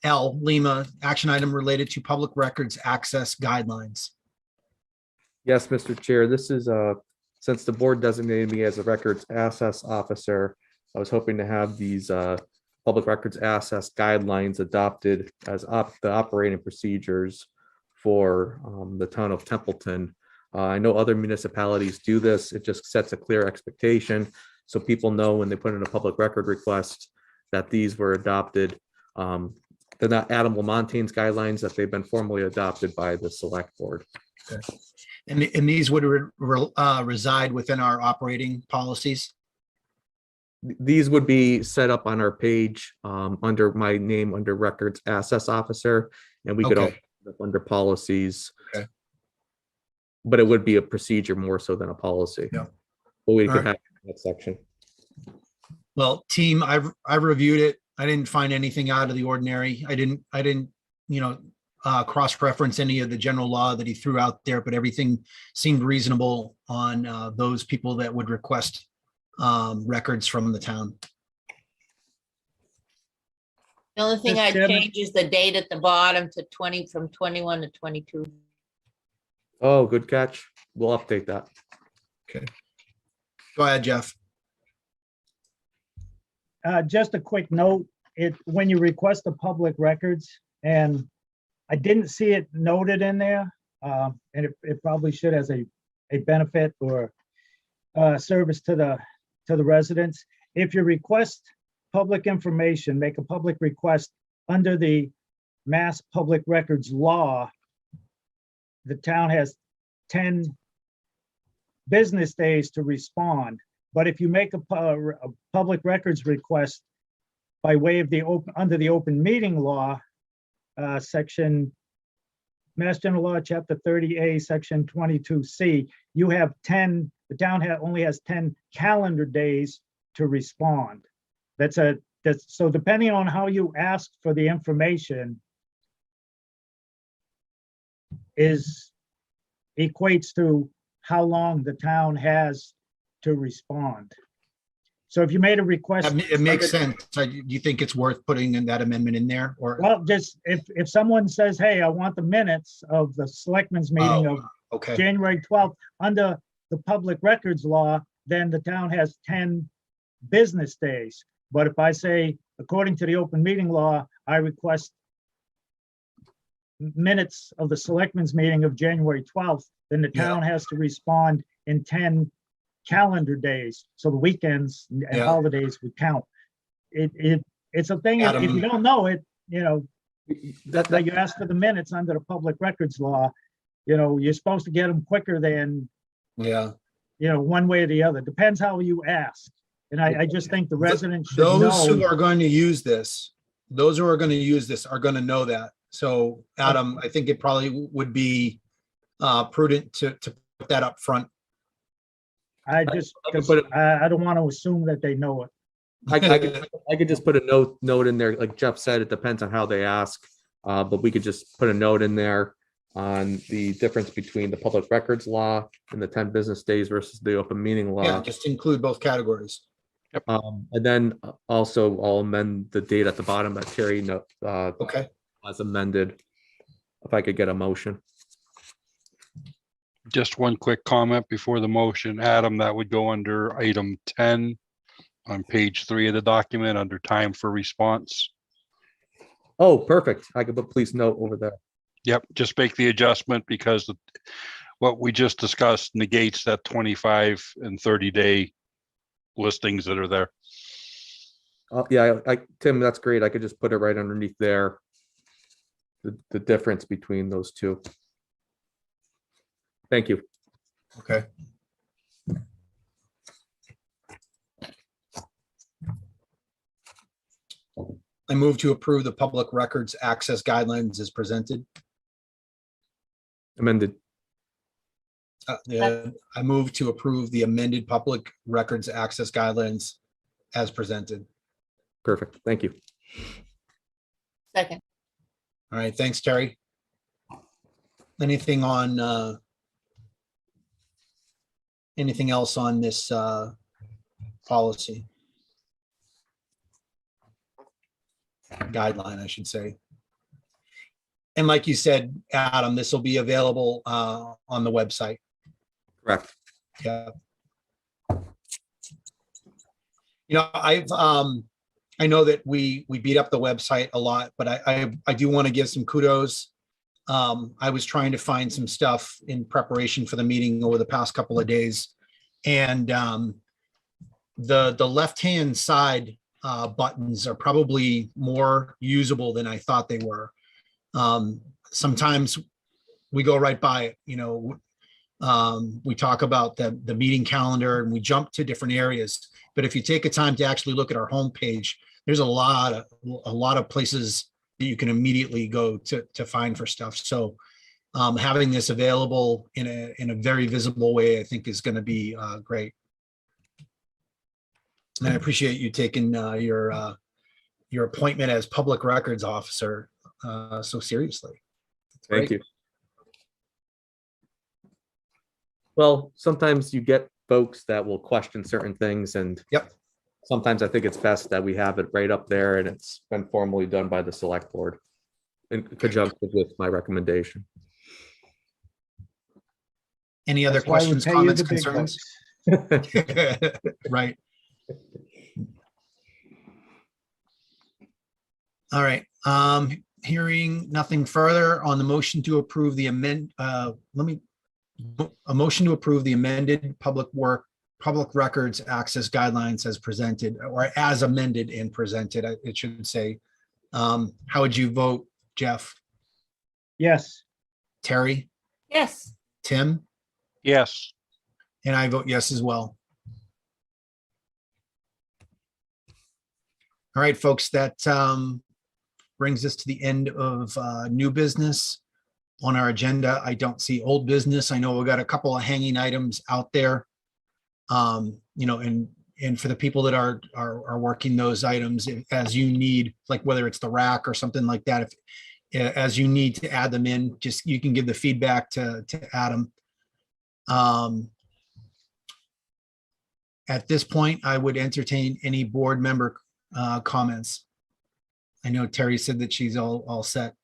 Lima, action item related to public records access guidelines. Yes, Mr. Chair, this is, since the board designated me as a records access officer, I was hoping to have these public records access guidelines adopted as the operating procedures for the town of Templeton. I know other municipalities do this. It just sets a clear expectation so people know when they put in a public record request that these were adopted. They're not Adam Lamontaine's guidelines, that they've been formally adopted by the select board. Okay. And these would reside within our operating policies? These would be set up on our page under my name, under records access officer, and we could all Okay. put it under policies. Okay. But it would be a procedure more so than a policy. Yeah. But we All could right. have that section. Well, team, I've reviewed it. I didn't find anything out of the ordinary. I didn't, cross-reference any of the general law that he threw out there, but everything seemed reasonable on those people that would request records from the town. The only thing Mr. I'd Chairman? change is the date at the bottom to 20, from 21 to 22. Oh, good catch. We'll update that. Okay. Go ahead, Jeff. Just a quick note, when you request the public records, and I didn't see it noted in there, and it probably should as a benefit or service to the residents. If you request public information, make a public request under the Mass Public Records Law, the town has 10 business days to respond. But if you make a public records request by way of under the open meeting law, section, Mass General Law, Chapter 30A, Section 22C, you have 10, the town only has 10 calendar days to respond. So depending on how you ask for the information equates to how long the town has to respond. So if you made a request. It makes sense. Do you think it's worth putting in that amendment in there, or? Well, just if someone says, hey, I want the minutes of the selectmen's meeting of Okay. January 12th under the public records law, then the town has 10 business days. But if I say, according to the open meeting law, I request minutes of the selectmen's meeting of January 12th, then the town has to respond in 10 calendar days. So the weekends and holidays would count. It's a thing, if you don't know it, that you ask for the minutes under the public records law, you're supposed to get them quicker than, one way or the other. Depends how you ask. And I just think the residents should know. Those who are going to use this, are going to know that. So Adam, I think it probably would be prudent to put that up front. I don't want to assume that they know it. I could just put a note in there, like Jeff said, it depends on how they ask. But we could just put a note in there on the difference between the public records law and the 10 business days versus the open meeting law. Yeah, just include both categories. And then also I'll amend the date at the bottom that Terry okay, as amended. If I could get a motion. Just one quick comment before the motion, Adam, that would go under item 10 on page 3 of the document under time for response. Oh, perfect. I could put please note over there. Yep, just make the adjustment because what we just discussed negates that 25 and 30-day listings that are there. Yeah, Tim, that's great. I could just put it right underneath there. The difference between those two. Thank you. Okay. I move to approve the public records access guidelines as presented. Amended. I move to approve the amended public records access guidelines as presented. Perfect. Thank you. Second. All right. Thanks, Terry. Anything on anything else on this policy? Guideline, I should say. And like you said, Adam, this will be available on the website. Correct. Yeah. I know that we beat up the website a lot, but I do want to give some kudos. I was trying to find some stuff in preparation for the meeting over the past couple of days, and the left-hand side buttons are probably more usable than I thought they were. Sometimes we go right by it, we talk about the meeting calendar and we jump to different areas. But if you take a time to actually look at our homepage, there's a lot of places that you can immediately go to find for stuff. So having this available in a very visible way, I think is going to be great. And I appreciate you taking your appointment as public records officer so seriously. Thank you. Well, sometimes you get folks that will question certain things, and sometimes I think it's best that we have it right up there and it's been formally done by the select board in conjunction with my recommendation. Any other That's why we questions, pay you comments, the big concerns? Right. All right, hearing nothing further on the motion to approve the a motion to approve the amended public records access guidelines as presented, or as amended and presented, it should say. How would you vote, Jeff? Yes. Terry? Yes. Tim? Yes. And I vote yes as well. All right, folks, that brings us to the end of new business on our agenda. I don't see old business. I know we've got a couple of hanging items out there. You know, and for the people that are working those items, as you need, like whether it's the rack or something like that, if as you need to add them in, just you can give the feedback to Adam. At this point, I would entertain any board member comments. I know Terry said that she's all set.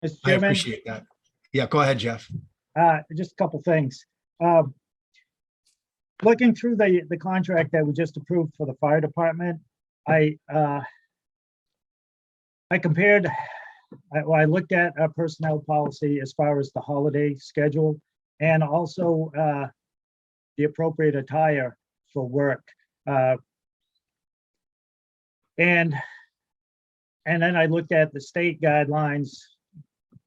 Mr. I Chairman? appreciate that. Yeah, go ahead, Jeff. Just a couple things. Looking through the contract that we just approved for the fire department, I compared, I looked at our personnel policy as far as the holiday schedule and also the appropriate attire for work. And then I looked at the state guidelines,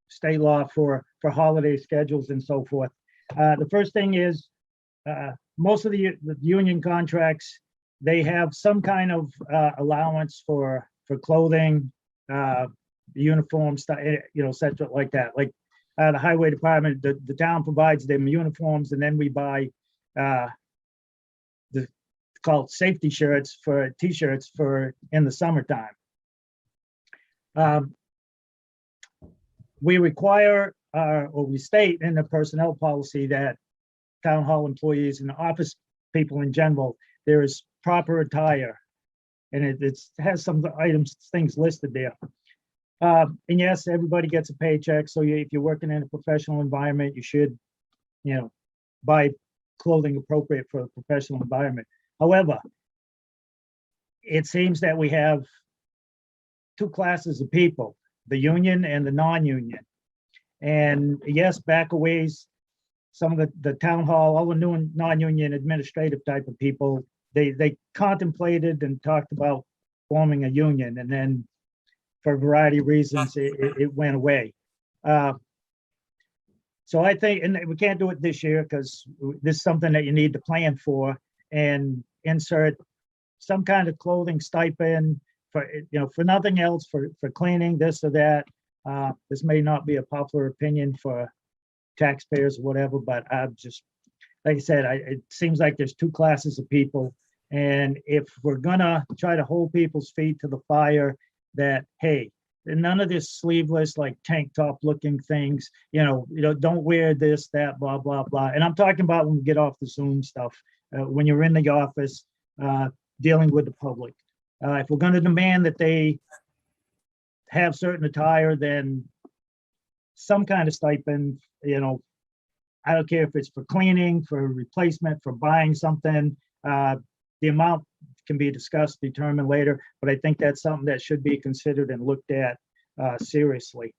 state law for holiday schedules and so forth. The first thing is most of the union contracts, they have some kind of allowance for clothing, uniforms, you know, such like that. Like the highway department, the town provides them uniforms, and then we buy called safety shirts for t-shirts for in the summertime. We require or we state in the personnel policy that town hall employees and office people in general, there is proper attire, and it has some things listed there. And yes, everybody gets a paycheck, so if you're working in a professional environment, you should, you know, buy clothing appropriate for a professional environment. However, it seems that we have two classes of people, the union and the non-union. And yes, back a ways, some of the town hall, all the new non-union administrative type of people, they contemplated and talked about forming a union, and then for a variety of reasons, it went away. So I think, and we can't do it this year because this is something that you need to plan for and insert some kind of clothing stipend for, you know, for nothing else, for cleaning, this or that. This may not be a popular opinion for taxpayers or whatever, but I'm just, like I said, it seems like there's two classes of people. And if we're gonna try to hold people's feet to the fire that, hey, none of this sleeveless, like tank top looking things, you know, don't wear this, that, blah, blah, blah. And I'm talking about when we get off the Zoom stuff, when you're in the office, dealing with the public. If we're gonna demand that they have certain attire, then some kind of stipend, you know, I don't care if it's for cleaning, for replacement, for buying something, the amount can be discussed, determined later, but I think that's something that should be considered and looked at seriously.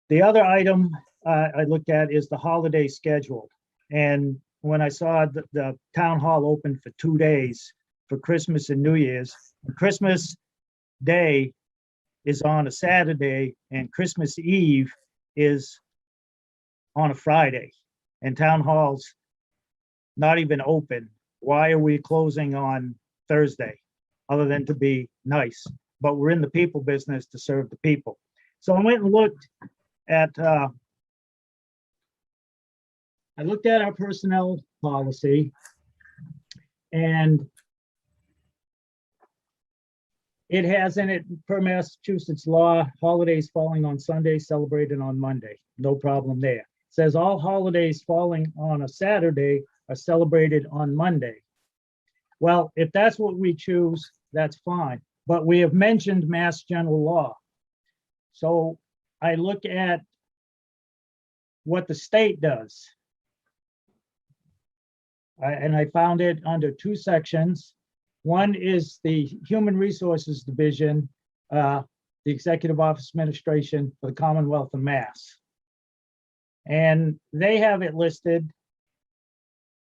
The other item I looked at is the holiday schedule. And when I saw the town hall open for 2 days for Christmas and New Year's, Christmas Day is on a Saturday and Christmas Eve is on a Friday, and town hall's not even open. Why are we closing on Thursday, other than to be nice? But we're in the people business to serve the people. So I went and looked at our personnel policy, and it has in it, per Massachusetts law, holidays falling on Sunday celebrated on Monday. No problem there. It says all holidays falling on a Saturday are celebrated on Monday. Well, if that's what we choose, that's fine. But we have mentioned Mass General Law. So I look at what the state does. And I found it under two sections. One is the Human Resources Division, the Executive Office Administration for the Commonwealth of Mass. And they have it listed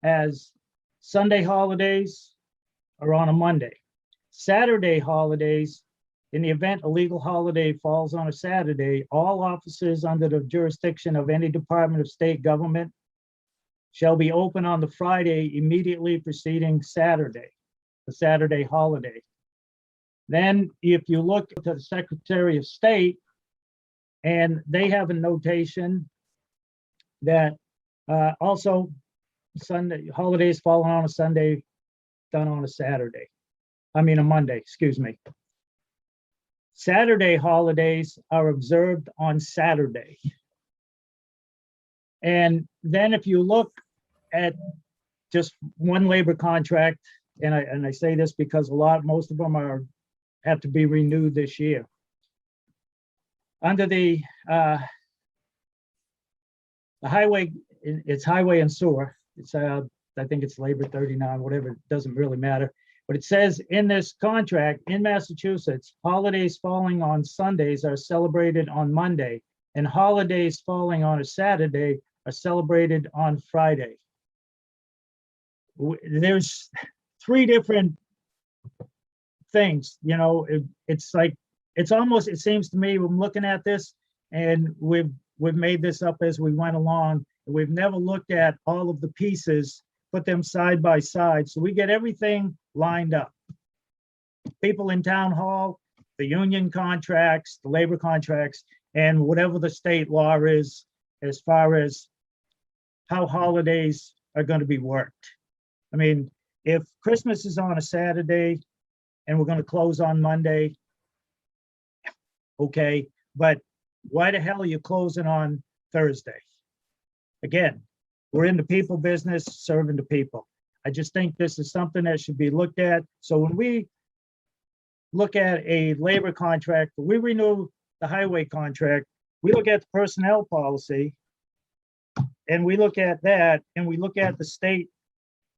as Sunday holidays are on a Monday. Saturday holidays, in the event a legal holiday falls on a Saturday, all offices under the jurisdiction of any Department of State government shall be open on the Friday immediately preceding Saturday, the Saturday holiday. Then if you look to the Secretary of State, and they have a notation that also Sunday holidays falling on a Sunday, done on a Saturday. I mean, a Monday, excuse me. Saturday holidays are observed on Saturday. And then if you look at just one labor contract, and I say this because most of them have to be renewed this year. Under the highway, it's highway and sewer. It's I think it's labor 39, whatever, it doesn't really matter. But it says in this contract in Massachusetts, holidays falling on Sundays are celebrated on Monday, and holidays falling on a Saturday are celebrated on Friday. There's three different things, you know. It's like, it's almost, it seems to me, I'm looking at this, and we've made this up as we went along. We've never looked at all of the pieces, put them side by side, so we get everything lined up. People in town hall, the union contracts, the labor contracts, and whatever the state law is as far as how holidays are going to be worked. I mean, if Christmas is on a Saturday and we're going to close on Monday, okay, but why the hell are you closing on Thursday? Again, we're in the people business, serving the people. I just think this is something that should be looked at. So when we look at a labor contract, we renew the highway contract, we look at the personnel policy, and we look at that, and we look at the state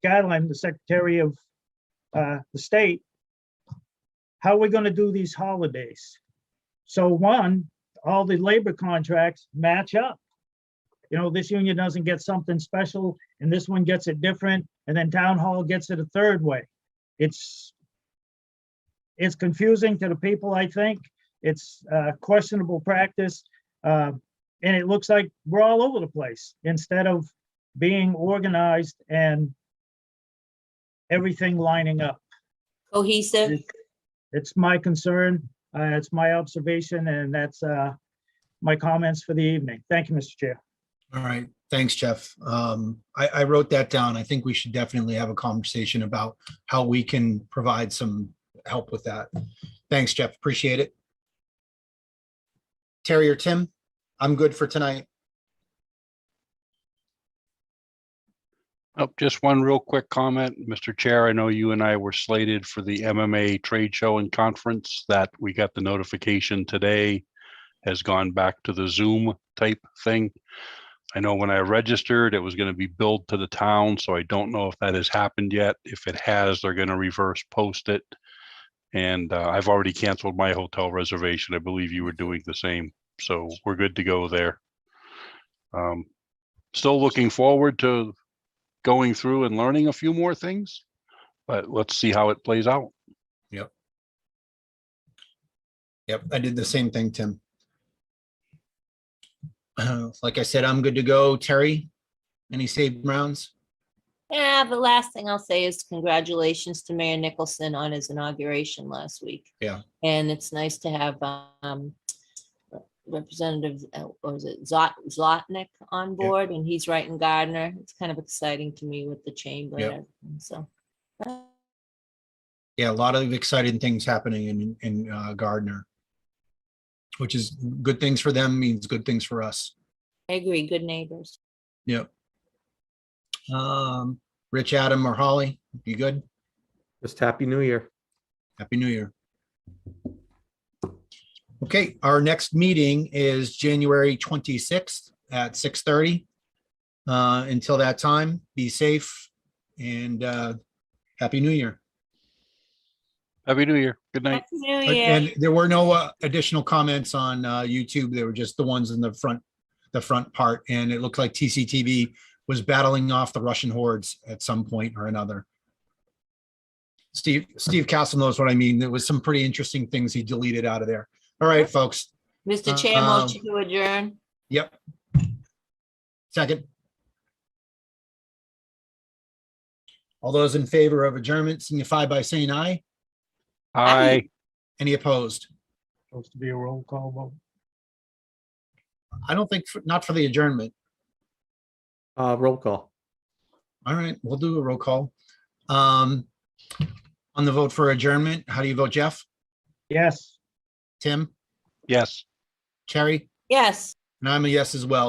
guideline, the Secretary of the state, how are we going to do these holidays? So one, all the labor contracts match up. You know, this union doesn't get something special, and this one gets it different, and then town hall gets it a third way. It's confusing to the people, I think. It's questionable practice, and it looks like we're all over the place instead of being organized and everything lining up. Cohesive. It's my concern, it's my observation, and that's my comments for the evening. Thank you, Mr. Chair. All right, thanks, Jeff. I wrote that down. I think we should definitely have a conversation about how we can provide some help with that. Thanks, Jeff. Appreciate it. Terry or Tim, I'm good for tonight. Oh, just one real quick comment, Mr. Chair. I know you and I were slated for the MMA trade show and conference that we got the notification today has gone back to the Zoom type thing. I know when I registered, it was going to be billed to the town, so I don't know if that has happened yet. If it has, they're going to reverse post it. And I've already canceled my hotel reservation. I believe you were doing the same. So we're good to go there. Still looking forward to going through and learning a few more things, but let's see how it plays out. Yep. Yep, I did the same thing, Tim. Like I said, I'm good to go. Terry, any saved rounds? Yeah, the last thing I'll say is congratulations to Mayor Nicholson on his inauguration last week. Yeah. And it's nice to have Representative, or is it Zlotnick on board, and he's right in Gardner. It's kind of exciting to me with the chamber and Yep. everything, so. Yeah, a lot of exciting things happening in Gardner, which is good things for them, means good things for us. I agree, good neighbors. Yep. Rich, Adam, or Holly, you good? Just Happy New Year. Happy New Year. Okay, our next meeting is January 26th at 6:30. Until that time, be safe and Happy New Year. Happy New Year. Good night. Happy New Year. And there were no additional comments on YouTube. They were just the ones in the front part. And it looked like TCTV was battling off the Russian hordes at some point or another. Steve Castle knows what I mean. There was some pretty interesting things he deleted out of there. All right, folks. Mr. Chair, motion to adjourn. Yep. Second. All those in favor of adjournment signify by saying aye. Aye. Any opposed? Supposed to be a roll call vote. I don't think, not for the adjournment. Roll call. All right, we'll do a roll call. On the vote for adjournment, how do you vote, Jeff? Yes. Tim? Yes. Cherry? Yes. And I'm a yes as well.